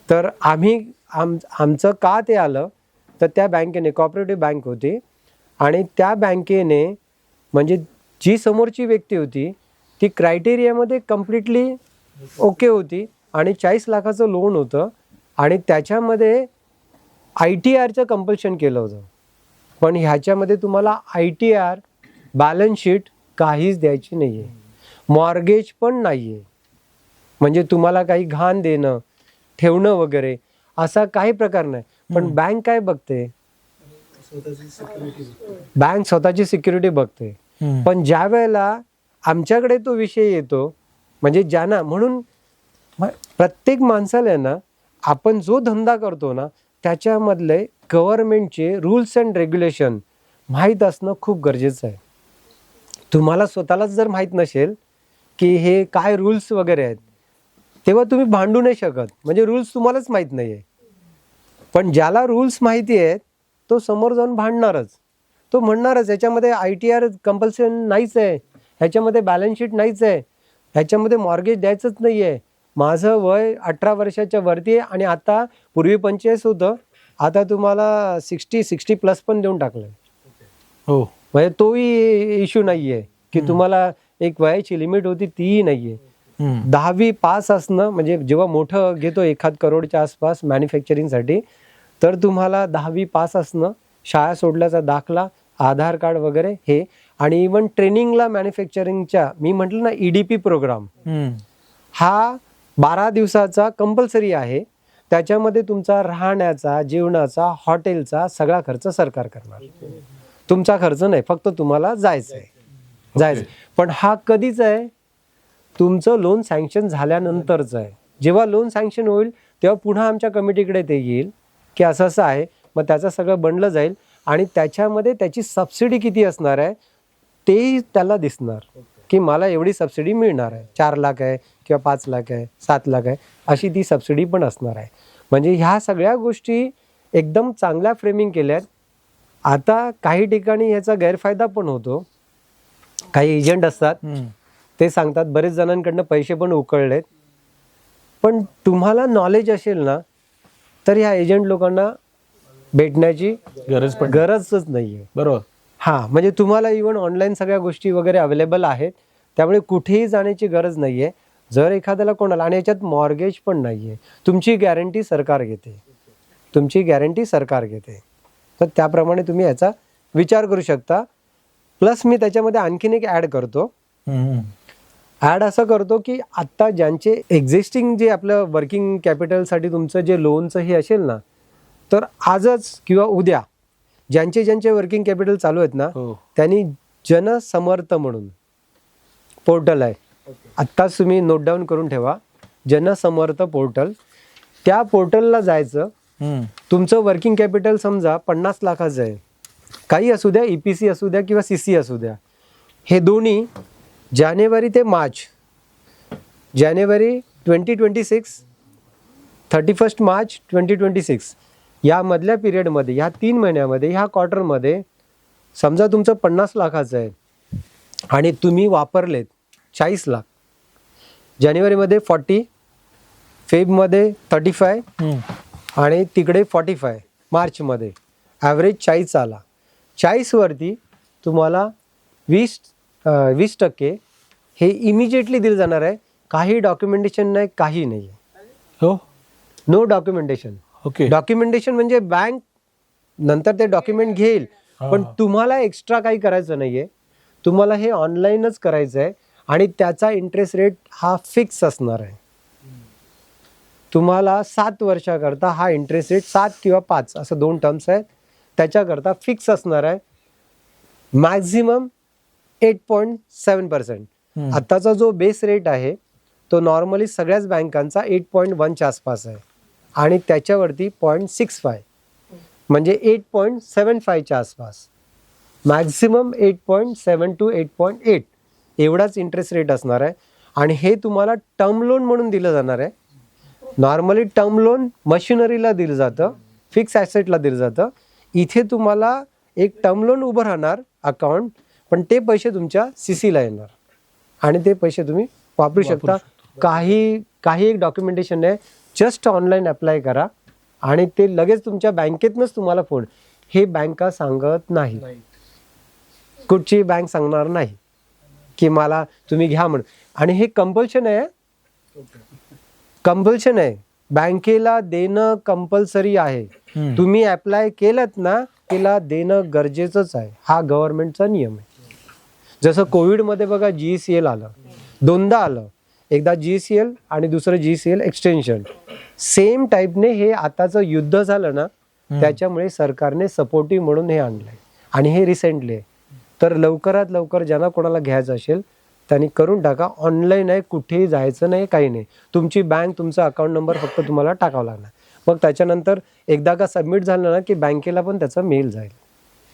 तर आम्ही आमचं का ते आलं तर त्या बँकेने, कॉपरेटिव्ह बँक होती आणि त्या बँकेने म्हणजे जी समोरची व्यक्ती होती ती क्रायटेरियामध्ये कम्प्लिटली ओके होती आणि 40 लाखाचं लोन होतं आणि त्याच्यामध्ये ITRचं कंपल्शन केलं होतं. पण ह्याच्यामध्ये तुम्हाला ITR, बॅलन्स शीट काहीच द्यायची नाही आहे, मॉर्गेज पण नाही आहे. म्हणजे तुम्हाला काही घाण देणं ठेवणं वगैरे असा काही प्रकार नाही. पण बँक काय बघते, बँक स्वतःची सिक्युरिटी बघते. पण ज्या वेळेला आमच्याकडे तो विषय येतो, म्हणजे ज्यांना, म्हणून प्रत्येक माणसाला ना, आपण जो धंदा करतो ना त्याच्यामधले गव्हर्नमेंटचे रूल्स अँड रेग्युलेशन माहीत असणं खूप गरजेचं आहे. तुम्हाला स्वतःलाच जर माहीत नसेल की हे काय रूल्स वगैरे आहेत, तेव्हा तुम्ही भांडू नाही शकत, म्हणजे रूल्स तुम्हालाच माहीत नाही आहे. पण ज्याला रूल्स माहिती आहेत तो समोर जाऊन भांडणारच, तो म्हणणारच ह्याच्यामध्ये ITR कंपल्सन नाहीच आहे, ह्याच्यामध्ये बॅलन्स शीट नाहीच आहे, ह्याच्यामध्ये मॉर्गेज द्यायचंच नाही आहे, माझं वय 18 वर्षाच्या वरती आहे आणि आता पूर्वी 45 होतं, आता तुम्हाला 60 प्लस पण देऊन टाकलं. हो, म्हणजे तोही इश्यू नाही आहे की तुम्हाला एक वयाची लिमिट होती तीही नाही आहे. 10वी पास असणं, म्हणजे जेव्हा मोठं घेतो 1 करोडच्या आसपास मॅन्युफॅक्चरिंगसाठी, तर तुम्हाला 10वी पास असणं, शाळा सोडल्याचा दाखला, आधार कार्ड वगैरे हे, आणि इवन ट्रेनिंगला मॅन्युफॅक्चरिंगच्या मी म्हटलं ना EDP प्रोग्राम हा 12 दिवसाचा कंपल्सरी आहे. त्याच्यामध्ये तुमचा राहण्याचा, जेवणाचा, हॉटेलचा सगळा खर्च सरकार करणार, तुमचा खर्च नाही, फक्त तुम्हाला जायचं आहे. पण हा कधीच आहे, तुमचं लोन सँक्शन झाल्यानंतरच आहे. जेव्हा लोन सँक्शन होईल तेव्हा पुन्हा आमच्या कमिटीकडे ते येईल की असं असं आहे, मग त्याचं सगळं बनलं जाईल आणि त्याच्यामध्ये त्याची सबसिडी किती असणार आहे तेही त्याला दिसणार की मला एवढी सबसिडी मिळणार आहे, 4 लाख आहे किंवा 5 लाख आहे, 7 लाख आहे, अशी ती सबसिडी पण असणार आहे. म्हणजे ह्या सगळ्या गोष्टी एकदम चांगल्या फ्रेमिंग केल्यात. आता काही ठिकाणी ह्याचा गैरफायदा पण होतो. काही एजंट असतात, ते सांगतात, बरेच जणांकडनं पैसे पण उकळलेत. पण तुम्हाला नॉलेज असेल ना तर ह्या एजंट लोकांना भेटण्याची गरजच नाही आहे. बरोबर. हां, म्हणजे तुम्हाला इव्हन ऑनलाईन सगळ्या गोष्टी वगैरे अवेलेबल आहेत, त्यामुळे कुठेही जाण्याची गरज नाही आहे. जर एखाद्याला कोणाला, आणि याच्यात मॉर्गेज पण नाही आहे, तुमची गॅरंटी सरकार घेते, तुमची गॅरंटी सरकार घेते. तर त्याप्रमाणे तुम्ही याचा विचार करू शकता. प्लस मी त्याच्यामध्ये आणखीन एक ॲड करतो. ॲड असं करतो की आत्ता ज्यांचे एक्झिस्टिंग जे आपलं वर्किंग कॅपिटलसाठी तुमचं जे लोनचं हे असेल ना, तर आजच किंवा उद्या ज्यांचे वर्किंग कॅपिटल चालू आहेत ना, त्यांनी जनसमर्थ म्हणून पोर्टल आहे, आत्ताच तुम्ही नोट डाऊन करून ठेवा, जनसमर्थ पोर्टल. त्या पोर्टलला जायचं. तुमचं वर्किंग कॅपिटल समजा 50 लाखाचं आहे, काही असू द्या, EPC असू द्या किंवा CC असू द्या, हे दोन्ही जानेवारी ते मार्च, जानेवारी 2026, 31 मार्च 2026 यामधल्या पिरियडमध्ये, ह्या 3 महिन्यामध्ये, ह्या क्वार्टरमध्ये समजा तुमचं 50 लाखाचं आहे आणि तुम्ही वापरलेत 40 लाख, जानेवारीमध्ये 40, फेबमध्ये 35 आणि तिकडे 45, मार्चमध्ये ॲव्हरेज 40 आला. 40 वरती तुम्हाला 20% हे इमिजिएटली दिलं जाणार आहे. काही डॉक्युमेंटेशन नाही, काही नाही आहे. हो, नो डॉक्युमेंटेशन. ओके. डॉक्युमेंटेशन म्हणजे बँक नंतर ते डॉक्युमेंट घेईल, पण तुम्हाला एक्स्ट्रा काही करायचं नाहीये, तुम्हाला हे ऑनलाईनच करायचं आहे आणि त्याचा इंटरेस्ट रेट हा फिक्स असणार आहे. तुम्हाला 7 वर्षाकरता हा इंटरेस्ट रेट 7 किंवा 5 असं 2 टर्म्स आहेत, त्याच्याकरता फिक्स असणार आहे. मॅक्झिमम 8.7%. आत्ताचा जो बेस रेट आहे तो नॉर्मली सगळ्याच बँकांचा 8.1च्या आसपास आहे आणि त्याच्यावरती 0.65 म्हणजे 8.75च्या आसपास, मॅक्झिमम 8.7 to 8.8 एवढाच इंटरेस्ट रेट असणार आहे. आणि हे तुम्हाला टर्म लोन म्हणून दिलं जाणार आहे. नॉर्मली टर्म लोन मशिनरीला दिलं जातं, फिक्स ॲसेटला दिलं जातं. इथे तुम्हाला एक टर्म लोन उभं राहणार अकाउंट, पण ते पैसे तुमच्या CCला येणार आणि ते पैसे तुम्ही वापरू शकता. काही एक डॉक्युमेंटेशन आहे, जस्ट ऑनलाईन अप्लाय करा आणि ते लगेच तुमच्या बँकेतनंच तुम्हाला फोन. हे बँका सांगत नाही, कुठची बँक सांगणार नाही की मला तुम्ही घ्या म्हणून. आणि हे कंपल्शन आहे, कंपल्शन आहे, बँकेला देणं कंपल्सरी आहे. तुम्ही अप्लाय केलं ना, तिला देणं गरजेचंच आहे. हा गव्हर्नमेंटचा नियम आहे. जसं कोविडमध्ये बघा GECL आलं, 2दा आलं, एकदा GECL आणि दुसरं GECL एक्सटेन्शन. सेम टाईपने हे आताचं युद्ध झालं ना, त्याच्यामुळे सरकारने सपोर्टिव्ह म्हणून हे आणलंय आणि हे रिसेंटली आहे. तर लवकरात लवकर ज्यांना कोणाला घ्यायचं असेल त्यांनी करून टाका. ऑनलाईन आहे, कुठेही जायचं नाही, काही नाही. तुमची बँक, तुमचा अकाउंट नंबर फक्त तुम्हाला टाकावा लागणार. मग त्याच्यानंतर एकदा का सबमिट झालं ना की बँकेला पण त्याचा मेल जाईल.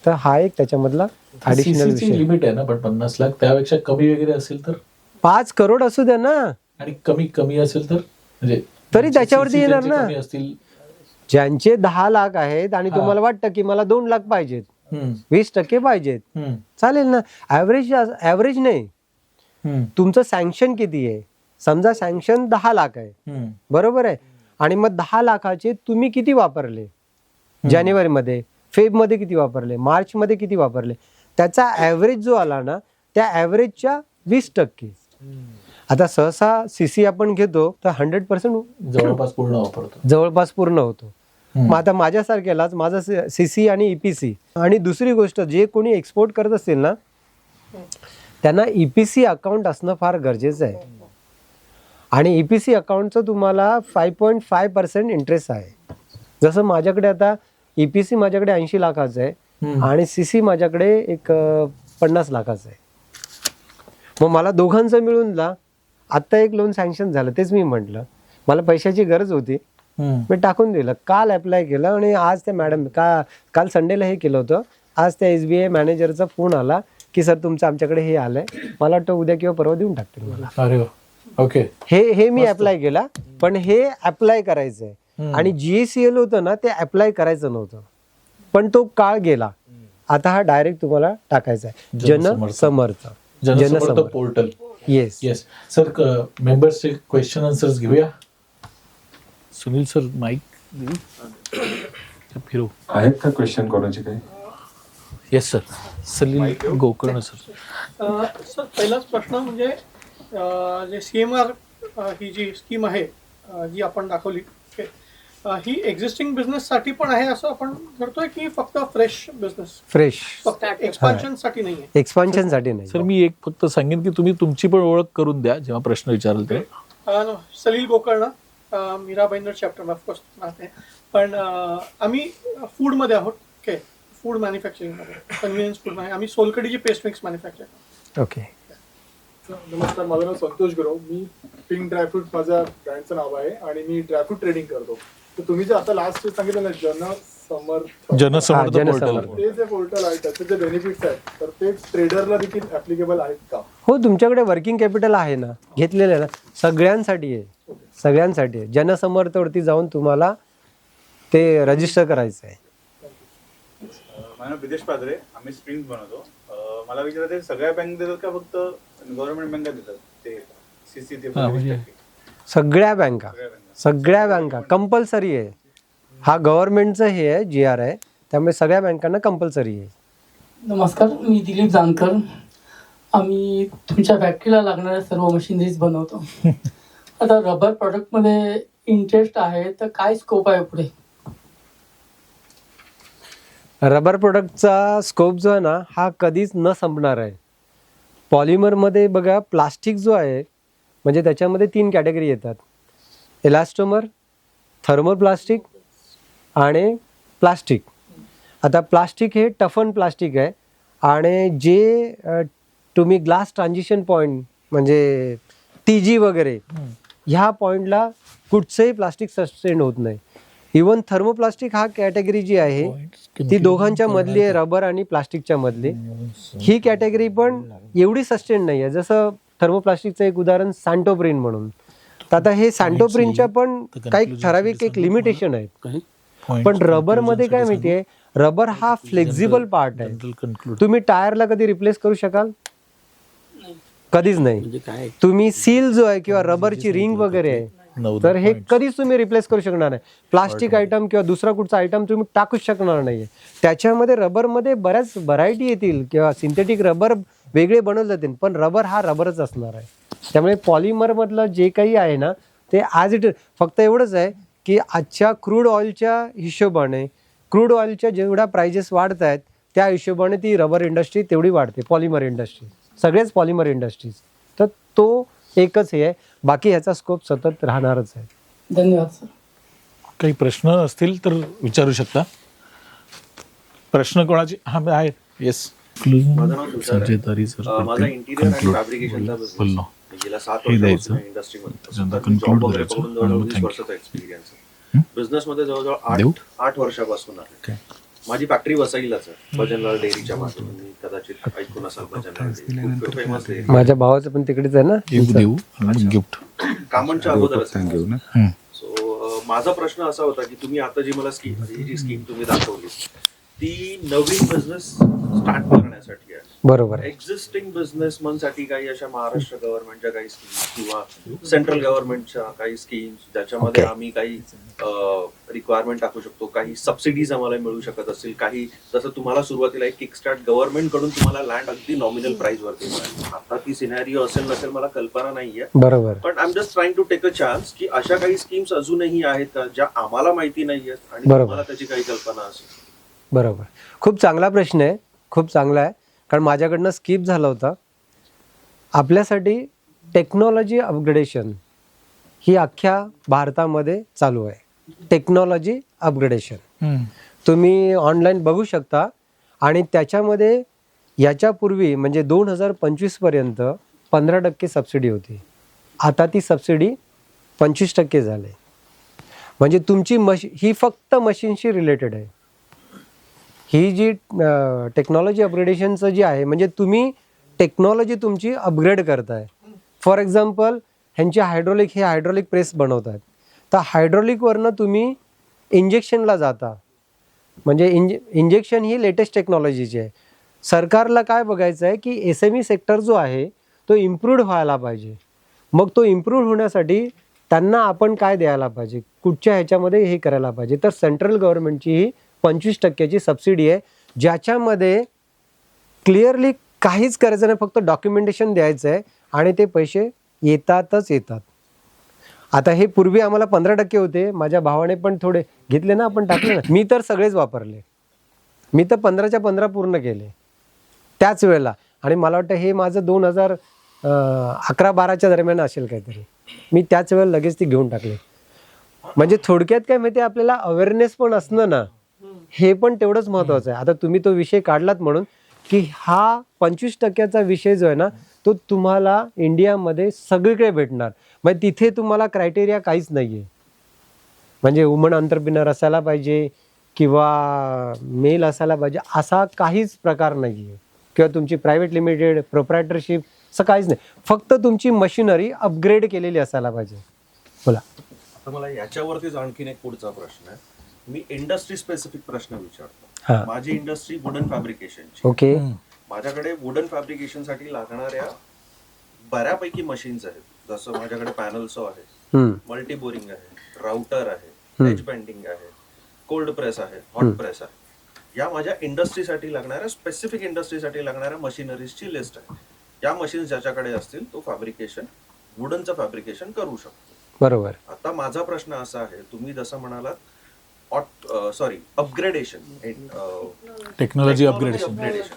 तर हा एक त्याच्यामधला ऍडिशनल विषय. लिमिट आहे ना पण 50 लाख, त्यापेक्षा कमी वगैरे असेल तर 5 करोड असू द्या ना, आणि कमी असेल तर म्हणजे तरी त्याच्यावरती येणार CC ना. कमी असतील. ज्यांचे 10 लाख आहेत आणि तुम्हाला वाटतं की मला 2 लाख पाहिजेत, 20% पाहिजेत, चालेल ना. ऍव्हरेज नाही, तुमचं सँक्शन किती आहे. समजा सँक्शन 10 लाख आहे, बरोबर आहे, आणि मग 10 लाखाचे तुम्ही किती वापरले, जानेवारीमध्ये, फेबमध्ये किती वापरले, मार्चमध्ये किती वापरले, त्याचा ऍव्हरेज जो आला ना, त्या ऍव्हरेजच्या 20%. आता सहसा सीसी आपण घेतो तर 100% जवळपास पूर्ण होतो. मग आता माझ्यासारख्यालाच माझा सीसी आणि ईपीसी. आणि दुसरी गोष्ट, जे कोणी एक्सपोर्ट करत असतील ना त्यांना ईपीसी अकाउंट असणं फार गरजेचं आहे. आणि ईपीसी अकाउंटचं तुम्हाला 5.5% इंटरेस्ट आहे. जसं माझ्याकडे आता ईपीसी माझ्याकडे 80 लाखाचं आहे आणि सीसी माझ्याकडे एक 50 लाखाचं आहे. मग मला दोघांचं मिळून आत्ता एक लोन सँक्शन झालं. तेच मी म्हटलं, मला पैशाची गरज होती, मी टाकून दिलं. काल अप्लाय केलं आणि आज त्या मॅडम काल संडेला हे केलं होतं. आज त्या SBI मॅनेजरचा फोन आला की सर तुमचं आमच्याकडे हे आलंय. मला वाटतं उद्या किंवा परवा देऊन टाकतील मला. अरे ओके. हे मी अप्लाय केला, पण हे अप्लाय करायचंय. आणि GACL होतं ना, ते अप्लाय करायचं नव्हतं, पण तो काळ गेला. आता हा डायरेक्ट तुम्हाला टाकायचा आहे. Jansamarth portal. Yes yes sir, मेंबर्सचे क्वेश्चन आन्सर्स घेऊया. सुनील सर माईक फिरू. आहेत का क्वेश्चन कोणाचे काही? Yes sir. Salil Gokarna sir. Sir पहिलाच प्रश्न म्हणजे जे CMR ही जी स्कीम आहे जी आपण दाखवली, ही एक्झिस्टिंग बिझनेस साठी पण आहे असं आपण करतोय की फक्त फ्रेश फक्त एक्सपान्शन साठी नाही आहे? एक्सपान्शन साठी नाही. सर मी एक फक्त सांगेन की तुम्ही तुमची पण ओळख करून द्या जेव्हा प्रश्न विचाराल ते. सलील गोकर्ण, मीरा भाईंदर चॅप्टर ऑफकोर्स राहते, पण आम्ही फूडमध्ये आहोत. ओके, फूड मॅन्युफॅक्चरिंगमध्ये, कन्व्हिनियन्स फूड. आम्ही सोलकडीची पेस्ट मिक्स मॅन्युफॅक्चर करतो. ओके. नमस्कार, माझं नाव संतोष गुरव. मी पिंक ड्रायफ्रूट माझ्या ब्रँडचं नाव आहे आणि मी ड्रायफ्रूट ट्रेडिंग करतो. तर तुम्ही जे आता लास्ट सांगितलं ना जनसमर्थ पोर्टल, ते जे पोर्टल आहे त्याचे जे बेनिफिट्स आहेत तर ते ट्रेडरला देखील ऍप्लिकेबल आहेत का? हो, तुमच्याकडे वर्किंग कॅपिटल आहे ना, घेतलेलं आहे ना, सगळ्यांसाठी आहे. सगळ्यांसाठी आहे. जनसमर्थवरती जाऊन तुम्हाला ते रजिस्टर करायचं आहे. माझं नाव विदेश पादरे, आम्ही स्प्रिंग्स बनवतो. मला विचारायचं, सगळ्या बँक देतात का फक्त गव्हर्नमेंट बँका देतात ते CC ते 25%? सगळ्या बँका कंपल्सरी आहे. हा गव्हर्नमेंटचं हे आहे, GR आहे, त्यामुळे सगळ्या बँकांना कंपल्सरी आहे. नमस्कार, मी दिलीप जानकर. आम्ही तुमच्या फॅक्टरीला लागणाऱ्या सर्व मशिनरीज बनवतो. आता रबर प्रॉडक्टमध्ये इंटरेस्ट आहे तर काय स्कोप आहे पुढे? रबर प्रोडक्टचा स्कोप जो आहे ना, हा कधीच न संपणार आहे. पॉलिमरमध्ये बघा, प्लास्टिक जो आहे म्हणजे त्याच्यामध्ये 3 कॅटेगरी येतात: इलास्टोमर, थर्मोप्लास्टिक आणि प्लास्टिक. आता प्लास्टिक हे टफन प्लास्टिक आहे आणि जे तुम्ही ग्लास ट्रान्झिशन पॉईंट म्हणजे TG वगैरे ह्या पॉईंटला कुठचंही प्लास्टिक सस्टेन होत नाही. इवन थर्मोप्लास्टिक हा कॅटेगरी जी आहे ती दोघांच्या मधली आहे, रबर आणि प्लास्टिकच्या मधली. ही कॅटेगरी पण एवढी सस्टेन नाही आहे. जसं थर्मोप्लास्टिकचं एक उदाहरण सॅन्टोप्रिन म्हणून. तर आता हे सॅन्टोप्रिनच्या पण काही ठराविक एक लिमिटेशन आहेत. पण रबरमध्ये काय माहितीये, रबर हा फ्लेक्झिबल पार्ट आहे. तुम्ही टायरला कधी रिप्लेस करू शकाल? कधीच नाही. तुम्ही सील जो आहे किंवा रबरची रिंग वगैरे आहे तर हे कधीच तुम्ही रिप्लेस करू शकणार नाही. प्लास्टिक आयटम किंवा दुसरा कुठचा आयटम तुम्ही टाकूच शकणार नाहीये. त्याच्यामध्ये रबरमध्ये बऱ्याच व्हरायटी येतील किंवा सिंथेटिक रबर वेगळे बनवले जातील, पण रबर हा रबरच असणार आहे. त्यामुळे पॉलिमर मधलं जे काही आहे ना ते ॲज इट इज. फक्त एवढंच आहे की आजच्या क्रूड ऑइलच्या हिशोबाने, क्रूड ऑइलच्या जेवढ्या प्राइजेस वाढत आहेत त्या हिशोबाने ती रबर इंडस्ट्री तेवढी वाढते, पॉलिमर इंडस्ट्री, सगळेच पॉलिमर इंडस्ट्रीज. तर तो एकच हे आहे, बाकी ह्याचा स्कोप सतत राहणारच आहे. धन्यवाद सर. काही प्रश्न असतील तर विचारू शकता. प्रश्न कोणाचे हा आहेत? येस. माझं नाव तुषार आहे. संजय तारी सर. माझा इंटिरियर आणि फॅब्रिकेशनचा बोललो. बिझनेस गेल्या 7 हे द्यायचं. वर्षापासून इंडस्ट्रीमध्ये त्याच्यानंतर जॉब conclude वगैरे करायचं. करून जवळजवळ आणि 20 thank you. वर्षाचा एक्सपिरियन्स आहे. बिझनेसमध्ये जवळजवळ देऊ? 8 वर्षापासून आहे. माझी फॅक्टरी वसईलाच आहे, भजनलाल डेअरीच्या मागे. तुम्ही कदाचित ऐकून असाल भजनलाल डेअरी, खूप फेमस डेअरी. माझ्या भावाचं पण तिकडेच आहे ना. एक देऊ गिफ्ट. कामांच्या अगोदरच घेऊ ना. सो माझा प्रश्न असा होता की तुम्ही आता जी मला स्कीम, ही जी स्कीम तुम्ही दाखवली ती नवीन बिझनेस स्टार्ट करण्यासाठी आहे. बरोबर आहे. एक्झिस्टिंग बिझनेसमनसाठी काही अशा महाराष्ट्र गव्हर्नमेंटच्या काही स्कीम्स किंवा सेंट्रल गव्हर्नमेंटच्या काही स्कीम्स ज्याच्यामध्ये आम्ही काही रिक्वायरमेंट टाकू शकतो, काही सबसिडीज आम्हाला मिळू शकत असतील, काही जसं तुम्हाला सुरुवातीला एक किकस्टार्ट गव्हर्नमेंट कडून तुम्हाला लँड अगदी नॉमिनल प्राइस वरती मिळाली. आता ती सिनॅरिओ असेल नसेल मला कल्पना नाहीये, बरोबर. पण I am just trying to take a chance की अशा काही स्कीम्स अजूनही आहेत का ज्या आम्हाला माहिती नाहीयेत आणि बरोबर. तुम्हाला त्याची काही कल्पना असेल. बरोबर. खूप चांगला प्रश्न आहे, खूप चांगला आहे. कारण माझ्याकडनं स्किप झाला होता. आपल्यासाठी टेक्नॉलॉजी अपग्रेडेशन ही अख्ख्या भारतामध्ये चालू आहे. टेक्नॉलॉजी अपग्रेडेशन तुम्ही ऑनलाईन बघू शकता. आणि त्याच्यामध्ये याच्यापूर्वी म्हणजे 2025 पर्यंत 15% सबसिडी होती. आता ती सबसिडी 25% झाली. म्हणजे तुमची ही फक्त मशीनशी रिलेटेड आहे. ही जी टेक्नॉलॉजी अपग्रेडेशनचं जी आहे म्हणजे तुम्ही टेक्नॉलॉजी तुमची अपग्रेड करताय. फॉर एक्झाम्पल ह्यांची हे हायड्रॉलिक प्रेस बनवतात. तर हायड्रॉलिकवरनं तुम्ही इंजेक्शनला जाता. म्हणजे इंजेक्शन ही लेटेस्ट टेक्नॉलॉजीची आहे. सरकारला काय बघायचं आहे की SME सेक्टर जो आहे तो इम्प्रूव्ड व्हायला पाहिजे. मग तो इम्प्रूव्ह होण्यासाठी त्यांना आपण काय द्यायला पाहिजे, कुठच्या ह्याच्यामध्ये हे करायला पाहिजे. तर सेंट्रल गव्हर्नमेंटची ही 25% सबसिडी आहे, ज्याच्यामध्ये क्लिअरली काहीच करायचं नाही, फक्त डॉक्युमेंटेशन द्यायचं आहे आणि ते पैसे येतातच येतात. आता हे पूर्वी आम्हाला 15% होते. माझ्या भावाने पण थोडे घेतले ना, आपण टाकले ना. मी तर सगळेच वापरले. मी तर 15च्या 15 पूर्ण केले त्याच वेळेला. आणि मला वाटतं हे माझं 2011-12च्या दरम्यान असेल काहीतरी. मी त्याच वेळेला लगेच ती घेऊन टाकले. म्हणजे थोडक्यात काय माहिती, आपल्याला अवेअरनेस पण असणं ना, हे पण तेवढंच महत्वाचं आहे. आता तुम्ही तो विषय काढलात म्हणून की हा 25%चा विषय जो आहे ना तो तुम्हाला इंडियामध्ये सगळीकडे भेटणार. म्हणजे तिथे तुम्हाला क्रायटेरिया काहीच नाही आहे. म्हणजे वुमन एंटरप्रिनर असायला पाहिजे किंवा मेल असायला पाहिजे असा काहीच प्रकार नाही आहे. किंवा तुमची प्रायव्हेट लिमिटेड प्रोप्रायटरशिप असं काहीच नाही. फक्त तुमची मशिनरी अपग्रेड केलेली असायला पाहिजे. बोला. आता मला याच्यावरतीच आणखीन एक पुढचा प्रश्न आहे. मी इंडस्ट्री स्पेसिफिक प्रश्न विचारतो. माझी इंडस्ट्री वुडन फॅब्रिकेशनची. ओके. माझ्याकडे वुडन फॅब्रिकेशनसाठी लागणाऱ्या बऱ्यापैकी मशीन्स आहेत. जसं माझ्याकडे पॅनल सॉ आहे, मल्टी बोरिंग आहे, राउटर आहे, एज बेंडिंग आहे, कोल्ड प्रेस आहे, हॉट प्रेस आहे. या माझ्या इंडस्ट्रीसाठी लागणाऱ्या स्पेसिफिक इंडस्ट्रीसाठी लागणाऱ्या मशिनरीजची लिस्ट आहे. या मशीन्स ज्याच्याकडे असतील तो फॅब्रिकेशन, वुडनचं फॅब्रिकेशन करू शकतो. बरोबर. आता माझा प्रश्न असा आहे, तुम्ही जसं म्हणालात अपग्रेडेशन, टेक्नॉलॉजी अपग्रेडेशन.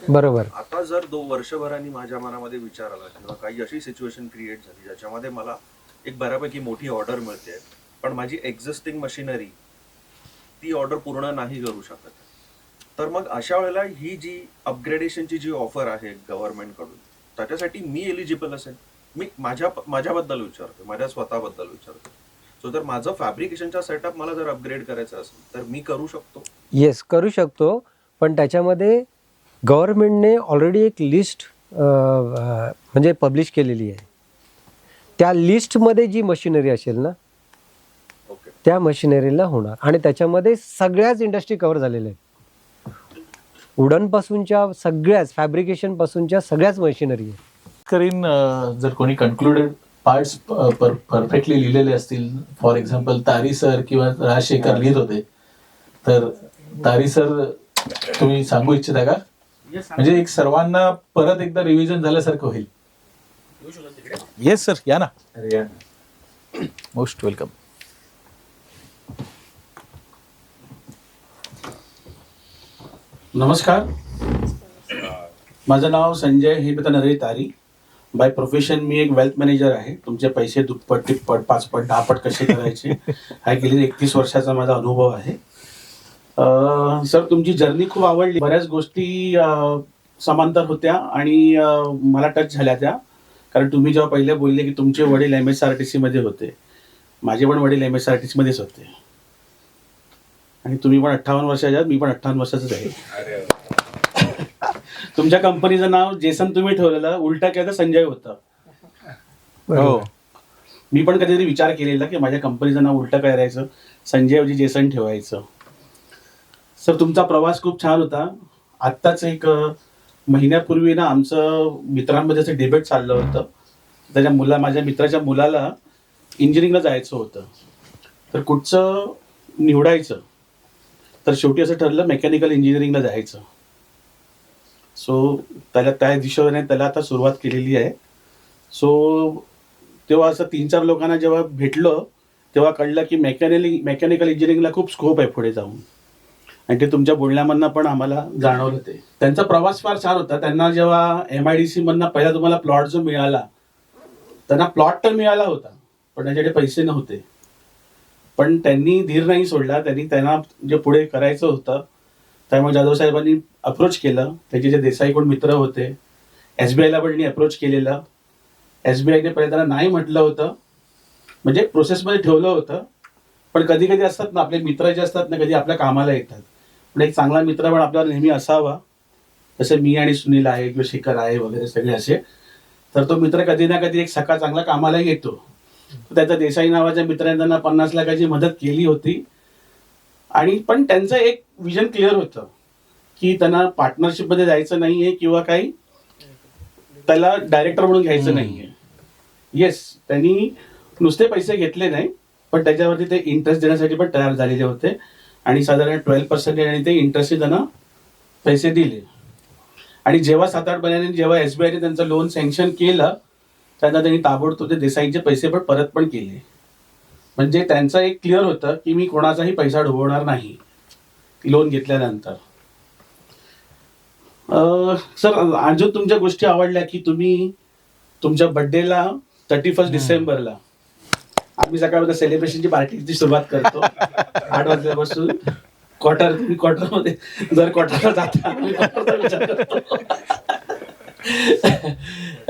बरोबर. आता जर वर्षभराने माझ्या मनामध्ये विचार आला किंवा काही अशी सिच्युएशन क्रिएट झाली ज्याच्यामध्ये मला एक बऱ्यापैकी मोठी ऑर्डर मिळते, पण माझी एक्झिस्टिंग मशिनरी ती ऑर्डर पूर्ण नाही करू शकत, तर मग अशा वेळेला ही जी अपग्रेडेशनची जी ऑफर आहे गव्हर्नमेंट कडून त्याच्यासाठी मी एलिजिबल असेल? मी माझ्याबद्दल विचारतो, माझ्या स्वतःबद्दल विचारतो. सो जर माझं फॅब्रिकेशनचा सेटअप मला जर अपग्रेड करायचं असेल तर मी करू शकतो? येस, करू शकतो. पण त्याच्यामध्ये गव्हर्नमेंटने ऑलरेडी एक लिस्ट म्हणजे पब्लिश केलेली आहे. त्या लिस्टमध्ये जी मशिनरी असेल ना त्या मशिनरीला होणार. आणि त्याच्यामध्ये सगळ्याच इंडस्ट्री कव्हर झालेल्या आहेत. वुडन पासूनच्या सगळ्याच, फॅब्रिकेशन पासूनच्या सगळ्याच मशिनरी आहे. करीन जर कोणी कन्क्लुडेड पार्ट्स परफेक्टली लिहिलेले असतील, फॉर एक्झाम्पल तारी सर किंवा राजशेखर लिहित होते, तर तारी सर तुम्ही सांगू इच्छिता का? म्हणजे एक सर्वांना परत एकदा रिव्हिजन झाल्यासारखं होईल. येस सर, या ना. Most welcome. नमस्कार, माझं नाव संजय हेमंत नरे तारी. बाय प्रोफेशन मी एक वेल्थ मॅनेजर आहे. तुमचे पैसे दुप्पट तिप्पट 5पट 10पट कसे करायचे हा गेली 31 वर्षाचा माझा अनुभव आहे. सर तुमची जर्नी खूप आवडली. बऱ्याच गोष्टी समांतर होत्या आणि मला टच झाल्या त्या. कारण तुम्ही जेव्हा पहिले बोलले की तुमचे वडील MSRTC मध्ये होते, माझे पण वडील MSRTC मध्येच होते आणि तुम्ही पण 58 वर्षाचे आहात, मी पण 58 वर्षाचाच आहे. तुमच्या कंपनीचं नाव जेसन तुम्ही ठेवलेलं, उलटा केलं तर संजय होतं. हो. मी पण कधीतरी विचार केलेला की माझ्या कंपनीचं नाव उलटं करायचं, संजयऐवजी जेसन ठेवायचं. सर तुमचा प्रवास खूप छान होता. आत्ताच एक महिन्यापूर्वी ना आमचं मित्रांमध्ये असं डिबेट चाललं होतं. माझ्या मित्राच्या मुलाला इंजिनिअरिंगला जायचं होतं, तर कुठचं निवडायचं, तर शेवटी असं ठरलं मेकॅनिकल इंजिनिअरिंगला जायचं. सो त्याला त्या दिशेने त्याला आता सुरुवात केलेली आहे. सो तेव्हा असं 3-4 लोकांना जेव्हा भेटलं तेव्हा कळलं की मेकॅनिकल इंजिनिअरिंगला खूप स्कोप आहे पुढे जाऊन, आणि ते तुमच्या बोलण्यामधनं पण आम्हाला जाणवलं. ते त्यांचा प्रवास फार छान होता. त्यांना जेव्हा MIDC मधनं पहिला तुम्हाला प्लॉट जो मिळाला, त्यांना प्लॉट तर मिळाला होता पण त्याच्याकडे पैसे नव्हते. पण त्यांनी धीर नाही सोडला. त्यांना जे पुढे करायचं होतं त्यामुळे जाधव साहेबांनी अप्रोच केलं. त्याचे जे देसाई कोण मित्र होते, SBIला पण अप्रोच केलेलं. SBIने पहिले त्यांना नाही म्हटलं होतं, म्हणजे प्रोसेसमध्ये ठेवलं होतं. पण कधी कधी असतात ना आपले मित्र जे असतात ना, कधी आपल्या कामाला येतात. पण एक चांगला मित्र पण आपल्याला नेहमी असावा, जसं मी आणि सुनील आहे किंवा शेखर आहे वगैरे सगळे असे. तर तो मित्र कधी ना कधी एक सकाळ चांगला कामाला येतो. त्याचा देसाई नावाच्या मित्राने त्यांना 50 लाखाची मदत केली होती. आणि पण त्यांचं एक विजन क्लिअर होतं की त्यांना पार्टनरशिपमध्ये जायचं नाहीये किंवा काही त्याला डायरेक्टर म्हणून घ्यायचं नाहीये. येस, त्यांनी नुसते पैसे घेतले नाही, पण त्याच्यावरती ते इंटरेस्ट देण्यासाठी पण तयार झालेले होते आणि साधारण 12% आणि ते इंटरेस्टने त्यांना पैसे दिले. आणि जेव्हा 7-8 महिन्यांनी जेव्हा SBIने त्यांचं लोन सँक्शन केलं त्यांना त्यांनी ताबडतोब ते देसाईंचे पैसे पण परत पण केले. म्हणजे त्यांचं एक क्लिअर होतं की मी कोणाचाही पैसा डुबवणार नाही लोन घेतल्यानंतर. सर अजून तुमच्या गोष्टी आवडल्या की तुम्ही तुमच्या बर्थडेला 31 डिसेंबरला आम्ही सकाळमध्ये सेलिब्रेशनची पार्टीची सुरुवात करतो 8 वाजल्यापासून. क्वार्टरमध्ये जर क्वार्टरला जाता आम्ही क्वार्टरचा विचार करतो.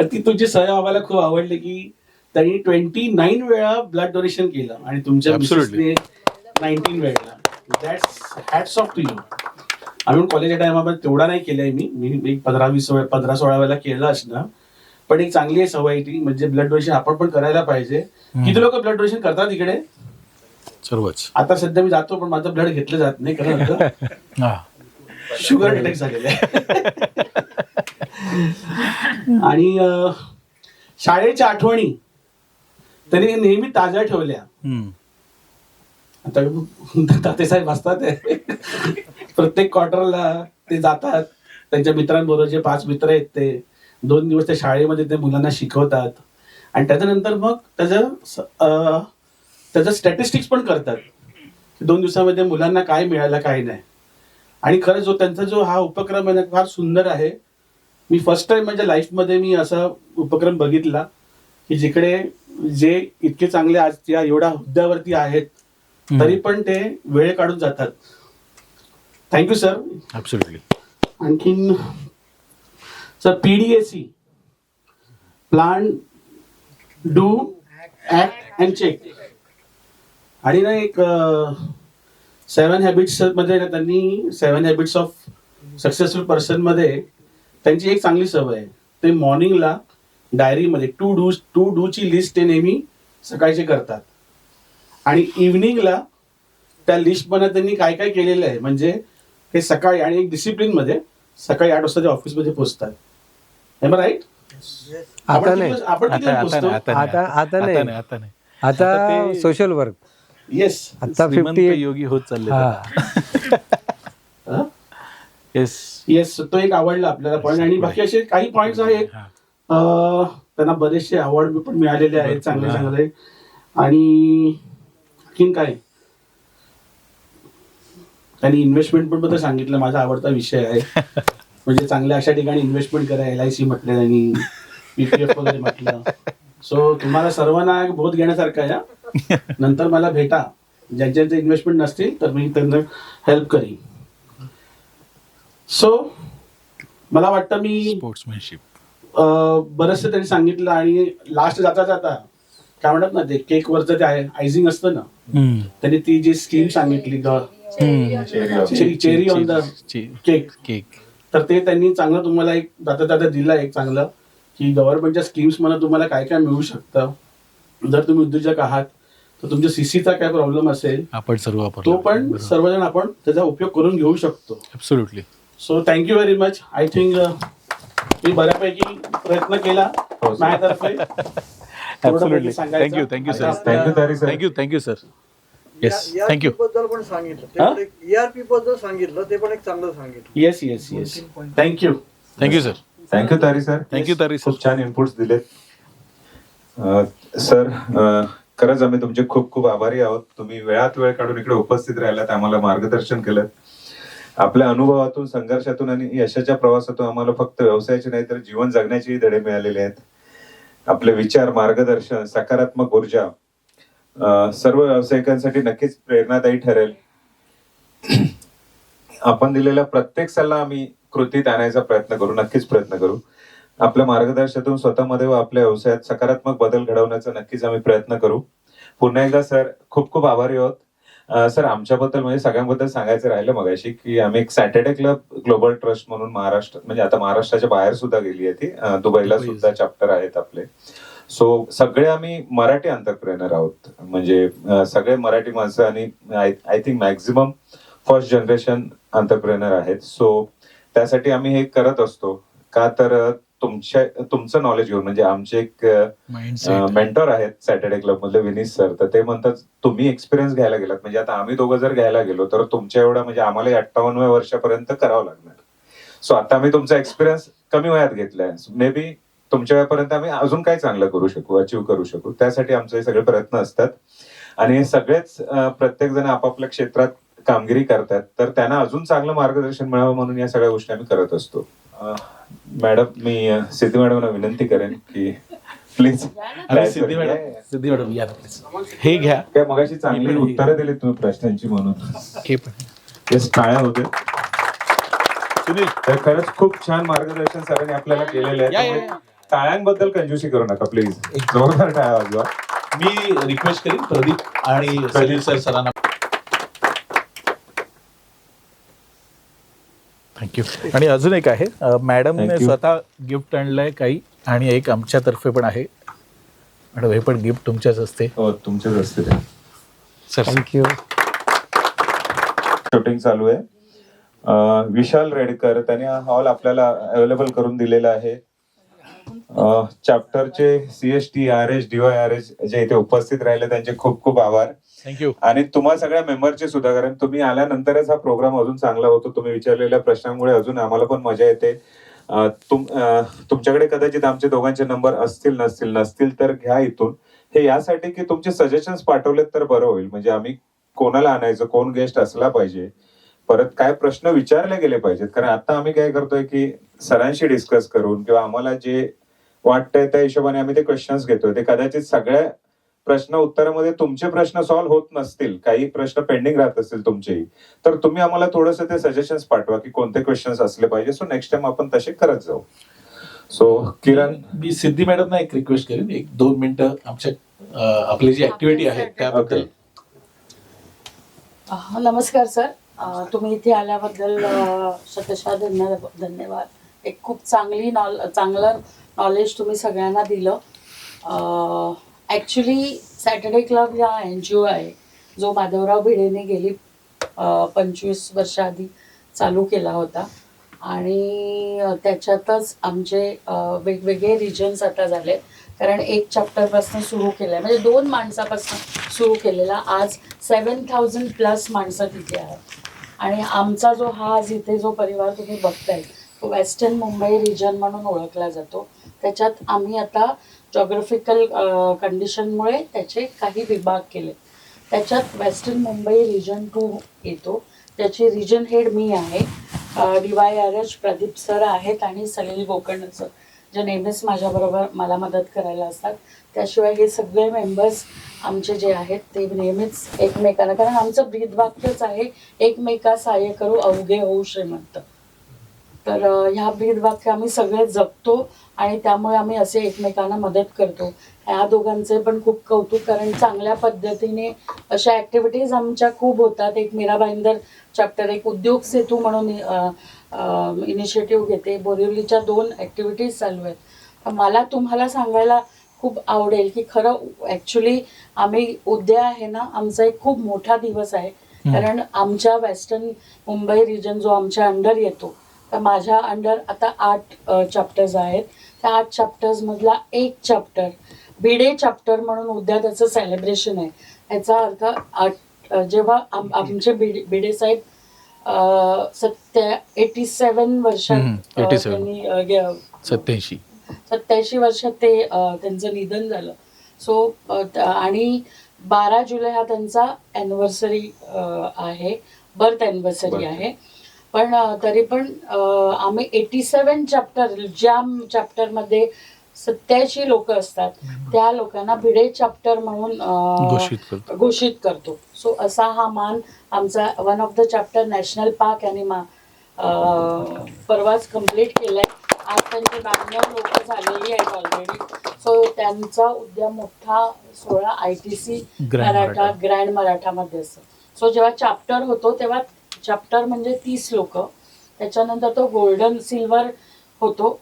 ती तुमची सहल आम्हाला खूप आवडली की त्यांनी 29 वेळा ब्लड डोनेशन केलं आणि तुमच्या मिसेसने 19 वेळा. That's hats off to you. आम्ही कॉलेजच्या टायमामध्ये तेवढा नाही केलंय मी 15-16 वेळेला केलं असणार. पण एक चांगली आहे सवय ती, म्हणजे ब्लड डोनेशन आपण पण करायला पाहिजे. किती लोक ब्लड डोनेशन करतात इकडे? सर्वच. आता सध्या मी जातो पण माझं ब्लड घेतलं जात नाही कारण शुगर डिटेक्ट झालेलं आहे. आणि शाळेच्या आठवणी त्यांनी नेहमी ताज्या ठेवल्या. आता तातेसाहेब असतात प्रत्येक क्वार्टरला ते जातात. त्यांच्या मित्रांबरोबर जे 5 मित्र आहेत ते 2 दिवस त्या शाळेमध्ये ते मुलांना शिकवतात आणि त्याच्यानंतर मग त्याचं स्टॅटिस्टिक्स पण करतात. 2 दिवसामध्ये मुलांना काय मिळालं काय नाही. आणि खरंच त्यांचा जो हा उपक्रम आहे फार सुंदर आहे. मी फर्स्ट टाइम माझ्या लाईफमध्ये मी असा उपक्रम बघितला की जिकडे जे इतके चांगले आज या एवढ्या हुद्द्यावरती आहेत तरी पण ते वेळ काढून जातात. Thank you sir. ऍब्सोल्युटली. आणखीन sir PDAC plan do act and check आणि ना एक 7 हॅबिट्स मध्ये ना त्यांनी 7 हॅबिट्स ऑफ सक्सेसफुल पर्सन मध्ये त्यांची एक चांगली सवय आहे. ते मॉर्निंगला डायरीमध्ये टू डू ची लिस्ट ते नेहमी सकाळची करतात आणि इव्हनिंगला त्या लिस्टमध्ये त्यांनी काय काय केलेलं आहे म्हणजे ते सकाळी आणि एक डिसिप्लिन मध्ये सकाळी 8 वाजता ते ऑफिसमध्ये पोहोचतात. Um right? आता नाही, आपण किती पोहोचतो? आता नाही, आता सोशल वर्क. येस, आता 58 योगी होत चालले. येस, तो एक आवडला आपल्याला पॉईंट. आणि बाकी असे काही पॉइंट्स आहेत त्यांना बरेचसे अवॉर्ड पण मिळालेले आहेत चांगले चांगले. आणि आणखीन काय त्यांनी इन्व्हेस्टमेंट पण बद्दल सांगितलं, माझा आवडता विषय आहे. म्हणजे चांगल्या अशा ठिकाणी इन्व्हेस्टमेंट करा. LIC म्हटलं त्यांनी, PPF वगैरे म्हटलं. सो तुम्हाला सर्वांना एक बोध घेण्यासारखं आहे हा. नंतर मला भेटा, ज्यांचे इन्व्हेस्टमेंट नसतील तर मी त्यांना हेल्प करीन. सो मला वाटतं मी स्पोर्ट्समॅनशिप बरंचसं त्यांनी सांगितलं. आणि लास्ट जाता जाता काय म्हणतात ना, ते केक वरचं ते आयझिंग असतं ना, त्यांनी ती जी स्कीम सांगितली चेरी ऑन द केक, तर ते त्यांनी चांगलं तुम्हाला एक जाता जाता दिलं एक चांगलं, की गव्हर्नमेंटच्या स्कीम्स मला तुम्हाला काय काय मिळू शकतं. जर तुम्ही उद्योजक आहात तर तुमच्या सीसीचा काय प्रॉब्लेम असेल आपण सर्व तो पण सर्वजण आपण त्याचा उपयोग करून घेऊ शकतो. Absolutely. So thank you very much. I think मी बऱ्यापैकी प्रयत्न केला माझ्यातर्फे. Absolutely. Thank you sir. Thank you sir. Yes, thank you. बद्दल पण सांगितलं, ERP बद्दल सांगितलं, ते पण एक चांगलं सांगितलं. Yes yes yes. Thank you sir. Thank you तारी सर. खूप छान इनपुट्स दिलेत. सर खरंच आम्ही तुमचे खूप खूप आभारी आहोत. तुम्ही वेळात वेळ काढून इकडे उपस्थित राहिलात, आम्हाला मार्गदर्शन केलं. आपल्या अनुभवातून, संघर्षातून आणि यशाच्या प्रवासातून आम्हाला फक्त व्यवसायाचे नाही तर जीवन जगण्याचेही धडे मिळालेले आहेत. आपले विचार, मार्गदर्शन, सकारात्मक ऊर्जा सर्व व्यावसायिकांसाठी नक्कीच प्रेरणादायी ठरेल. आपण दिलेला प्रत्येक सल्ला आम्ही कृतीत आणायचा प्रयत्न करू, नक्कीच प्रयत्न करू. आपल्या मार्गदर्शनातून स्वतःमध्ये व आपल्या व्यवसायात सकारात्मक बदल घडवण्याचा नक्कीच आम्ही प्रयत्न करू. पुन्हा एकदा सर खूप खूप आभारी आहोत. सर आमच्याबद्दल म्हणजे सगळ्यांबद्दल सांगायचं राहिलं मगाशी, की आम्ही एक सॅटर्डे क्लब ग्लोबल ट्रस्ट म्हणून महाराष्ट्र, म्हणजे आता महाराष्ट्राच्या बाहेर सुद्धा गेली आहे ती, दुबईला सुद्धा चॅप्टर आहेत आपले. सो सगळे आम्ही मराठी एंटरप्रेनर आहोत, म्हणजे सगळे मराठी माणसं आणि I think maximum first generation entrepreneur आहेत. सो त्यासाठी आम्ही हे करत असतो का, तर तुमचं नॉलेज घेऊन, म्हणजे आमचे एक मेंटॉर आहेत सॅटर्डे क्लब मधले विनीश सर, तर ते म्हणतात तुम्ही एक्सपिरियन्स घ्यायला गेलात, म्हणजे आता आम्ही दोघं जर घ्यायला गेलो तर तुमच्या एवढं म्हणजे आम्हाला 58व्या वर्षापर्यंत करावं लागणार. सो आता आम्ही तुमचा एक्सपिरियन्स कमी वयात घेतलाय, मे बी तुमच्या वेळेपर्यंत आम्ही अजून काय चांगलं करू शकू, अचीव्ह करू शकू. त्यासाठी आमचे सगळे प्रयत्न असतात. आणि हे सगळेच प्रत्येक जण आपापल्या क्षेत्रात कामगिरी करतात, तर त्यांना अजून चांगलं मार्गदर्शन मिळावं म्हणून या सगळ्या गोष्टी आम्ही करत असतो. मॅडम, मी सिद्धी मॅडमना विनंती करेन की प्लीज. सिद्धी मॅडम या प्लीज. हे घ्या. काय मगाशी चांगली उत्तरं दिली तुम्ही प्रश्नांची म्हणून हे पण येस, टाळ्या होते. तर खरंच खूप छान मार्गदर्शन सरांनी आपल्याला केलेले आहे. टाळ्यांबद्दल कंजूसी करू नका प्लीज. जोरदार टाळ्या वाजवा. मी रिक्वेस्ट करीन प्रदीप आणि सलील सरांना. थँक्यू. आणि अजून एक आहे, मॅडमने स्वतः गिफ्ट आणलंय काही, आणि एक आमच्यातर्फे पण आहे. मॅडम हे पण गिफ्ट तुमच्याच असते. हो, तुमचेच असते ते. Sir thank you. शूटिंग चालू आहे. विशाल रेडकर त्यांनी हा हॉल आपल्याला अवेलेबल करून दिलेला आहे. चॅप्टरचे CST, RS, DYRS जे इथे उपस्थित राहिले त्यांचे खूप खूप आभार. थँक्यू. आणि तुम्हा सगळ्या मेंबरचे सुद्धा, कारण तुम्ही आल्यानंतरच हा प्रोग्राम अजून चांगला होतो. तुम्ही विचारलेल्या प्रश्नांमुळे अजून आम्हाला पण मजा येते. तुमच्याकडे कदाचित आमचे दोघांचे नंबर नसतील तर घ्या इथून. हे यासाठी की तुमचे सजेशन्स पाठवलेत तर बरं होईल, म्हणजे आम्ही कोणाला आणायचं, कोण गेस्ट असला पाहिजे, परत काय प्रश्न विचारले गेले पाहिजेत. कारण आता आम्ही काय करतोय की सरांशी डिस्कस करून किंवा आम्हाला जे वाटतंय त्या हिशोबाने आम्ही ते क्वेश्चन्स घेतोय. ते कदाचित सगळ्या प्रश्न उत्तरामध्ये तुमचे प्रश्न सॉल्व्ह होत नसतील, काही प्रश्न पेंडिंग राहत असतील तुमचेही, तर तुम्ही आम्हाला थोडंसं ते सजेशन्स पाठवा की कोणते क्वेश्चन्स असले पाहिजे. सो नेक्स्ट टाइम आपण तसे करत जाऊ. सो किरण, मी सिद्धी मॅडमना एक रिक्वेस्ट करेन, 1-2 मिनिटं आमच्या आपली जी ऍक्टिव्हिटी आहे त्याबद्दल. नमस्कार सर, तुम्ही इथे आल्याबद्दल शतशः धन्यवाद. एक खूप चांगलं नॉलेज तुम्ही सगळ्यांना दिलं. ॲक्च्युली सॅटर्डे क्लब हा NGO आहे जो माधवराव भिडेने गेली 25 वर्षाआधी चालू केला होता. आणि त्याच्यातच आमचे वेगवेगळे रिजन्स आता झाले, कारण एक चॅप्टरपासून सुरू केलं आहे, म्हणजे 2 माणसापासून सुरू केलेला आज 7,000+ माणसं तिथे आहेत. आणि आमचा जो हा आज इथे जो परिवार तुम्ही बघताय तो वेस्टर्न मुंबई रिजन म्हणून ओळखला जातो. त्याच्यात आम्ही आता जॉग्राफिकल कंडिशनमुळे त्याचे काही विभाग केले. त्याच्यात वेस्टर्न मुंबई रिजन 2 येतो, त्याचे रिजन हेड मी आहे. DYRH प्रदीप सर आहेत आणि सलील गोकर्ण सर जे नेहमीच माझ्याबरोबर मला मदत करायला असतात. त्याशिवाय हे सगळे मेंबर्स आमचे जे आहेत ते नेहमीच एकमेकांना, कारण आमचं ब्रीदवाक्यच आहे, एकमेका सहाय्य करू अवघे होऊ श्रीमंत. तर ह्या ब्रीदवाक्य आम्ही सगळे जगतो आणि त्यामुळे आम्ही असे एकमेकांना मदत करतो. ह्या दोघांचे पण खूप कौतुक, कारण चांगल्या पद्धतीने अशा ॲक्टिव्हिटीज आमच्या खूप होतात. एक मीरा भाईंदर चॅप्टर, एक उद्योग सेतू म्हणून इनिशिएटिव्ह घेते. बोरिवलीच्या 2 ॲक्टिव्हिटीज चालू आहेत. तर मला तुम्हाला सांगायला खूप आवडेल की खरं ॲक्च्युली आम्ही उद्या आहे ना, आमचा एक खूप मोठा दिवस आहे. कारण आमच्या वेस्टर्न मुंबई रिजन जो आमच्या अंडर येतो, तर माझ्या अंडर आता 8 चॅप्टर्स आहेत. त्या 8 चॅप्टर्समधला एक चॅप्टर भिडे चॅप्टर म्हणून उद्या त्याचं सेलिब्रेशन आहे. याचा अर्थ जेव्हा आमचे भिडे साहेब 87 वर्षात 87 वर्षात ते त्यांचं निधन झालं. सो आणि 12 जुलै हा त्यांचा ॲनिव्हर्सरी आहे, बर्थ ॲनिव्हर्सरी आहे. पण तरी पण आम्ही 87 चॅप्टर, ज्या चॅप्टरमध्ये 87 लोक असतात त्या लोकांना भिडे चॅप्टर म्हणून घोषित करतो. सो असा हा मान आमचा. One of the chapter national park ॲनिमा परवाच कम्प्लीट केलाय. आज त्यांचे 92 लोक झालेली आहेत ऑलरेडी. सो त्यांचा उद्या मोठा सोहळा ITC मराठा ग्रँड मराठामध्ये असतो. सो जेव्हा चॅप्टर होतो तेव्हा चॅप्टर म्हणजे 30 लोक, त्याच्यानंतर तो गोल्डन सिल्वर होतो,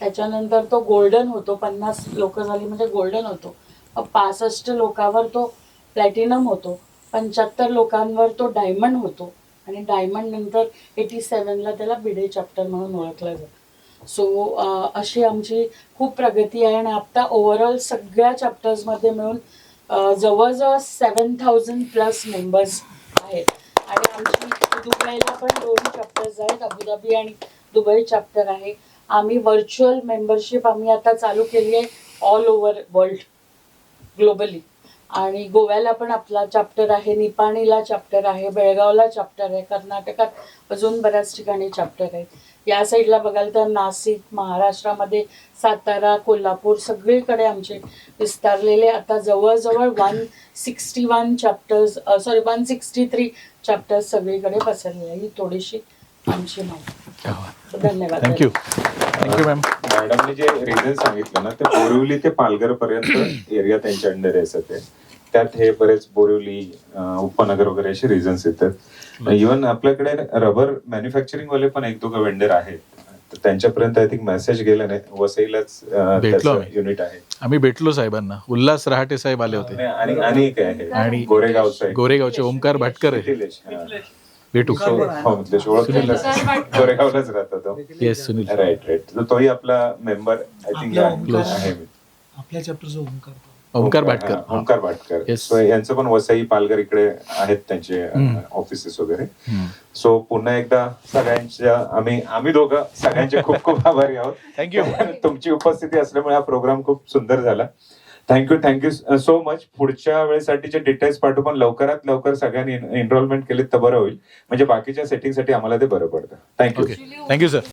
त्याच्यानंतर तो गोल्डन होतो, 50 लोक झाली म्हणजे गोल्डन होतो, 65 लोकांवर तो प्लॅटिनम होतो, 75 लोकांवर तो डायमंड होतो आणि डायमंड नंतर 87ला त्याला भिडे चॅप्टर म्हणून ओळखलं जातं. सो अशी आमची खूप प्रगती आहे. आणि आत्ता ओव्हरऑल सगळ्या चॅप्टर्समध्ये मिळून जवळजवळ 7,000+ मेंबर्स आहेत. आणि आमची दुबईला पण 2 चॅप्टर्स आहेत, अबुधाबी आणि दुबई चॅप्टर आहे. आम्ही व्हर्च्युअल मेंबरशिप आम्ही आता चालू केली आहे ऑल ओव्हर वर्ल्ड, ग्लोबली. आणि गोव्याला पण आपला चॅप्टर आहे, निपाणीला चॅप्टर आहे, बेळगावला चॅप्टर आहे, कर्नाटकात अजून बऱ्याच ठिकाणी चॅप्टर आहेत. या साईडला बघाल तर नाशिक, महाराष्ट्रामध्ये सातारा, कोल्हापूर सगळीकडे आमचे विस्तारलेले आता जवळजवळ 161 चॅप्टर्स 163 चॅप्टर्स सगळीकडे पसरले. ही थोडीशी आमची माहिती. धन्यवाद. Thank you ma'am. मॅडमने जे रिझन सांगितलं ना, ते बोरिवली ते पालघर पर्यंत एरिया त्यांच्या अंडर आहे सध्या. त्यात हे बरेच बोरिवली, उपनगर वगैरे असे रिझन्स येतात. इव्हन आपल्याकडे रबर मॅन्युफॅक्चरिंग वाले पण 1-2 वेंडर आहेत. त्यांच्यापर्यंत आय थिंक मेसेज गेला नाही. वसईलाच युनिट आहे. आम्ही भेटलो साहेबांना. उल्हास रहाटे साहेब आले होते आणि एक आहे आणि गोरेगावचे ओमकार भाटकर आहे. भेटू. गोरेगावलाच राहतो तो. येस सुनील. राईट. तोही आपला मेंबर आय थिंक आहे. आपल्या चॅप्टरचा ओमकार भाटकर. सो यांचं पण वसई, पालघर इकडे आहेत त्यांचे ऑफिसेस वगैरे. सो पुन्हा एकदा सगळ्यांच्या आम्ही दोघं सगळ्यांचे खूप खूप आभारी आहोत. थँक्यू. तुमची उपस्थिती असल्यामुळे हा प्रोग्राम खूप सुंदर झाला. Thank you so much. पुढच्या वेळेसाठीचे डिटेल्स पाठवू, पण लवकरात लवकर सगळ्यांनी एनरोलमेंट केली तर बरं होईल, म्हणजे बाकीच्या सेटिंगसाठी आम्हाला ते बरं पडतं. Thank you sir.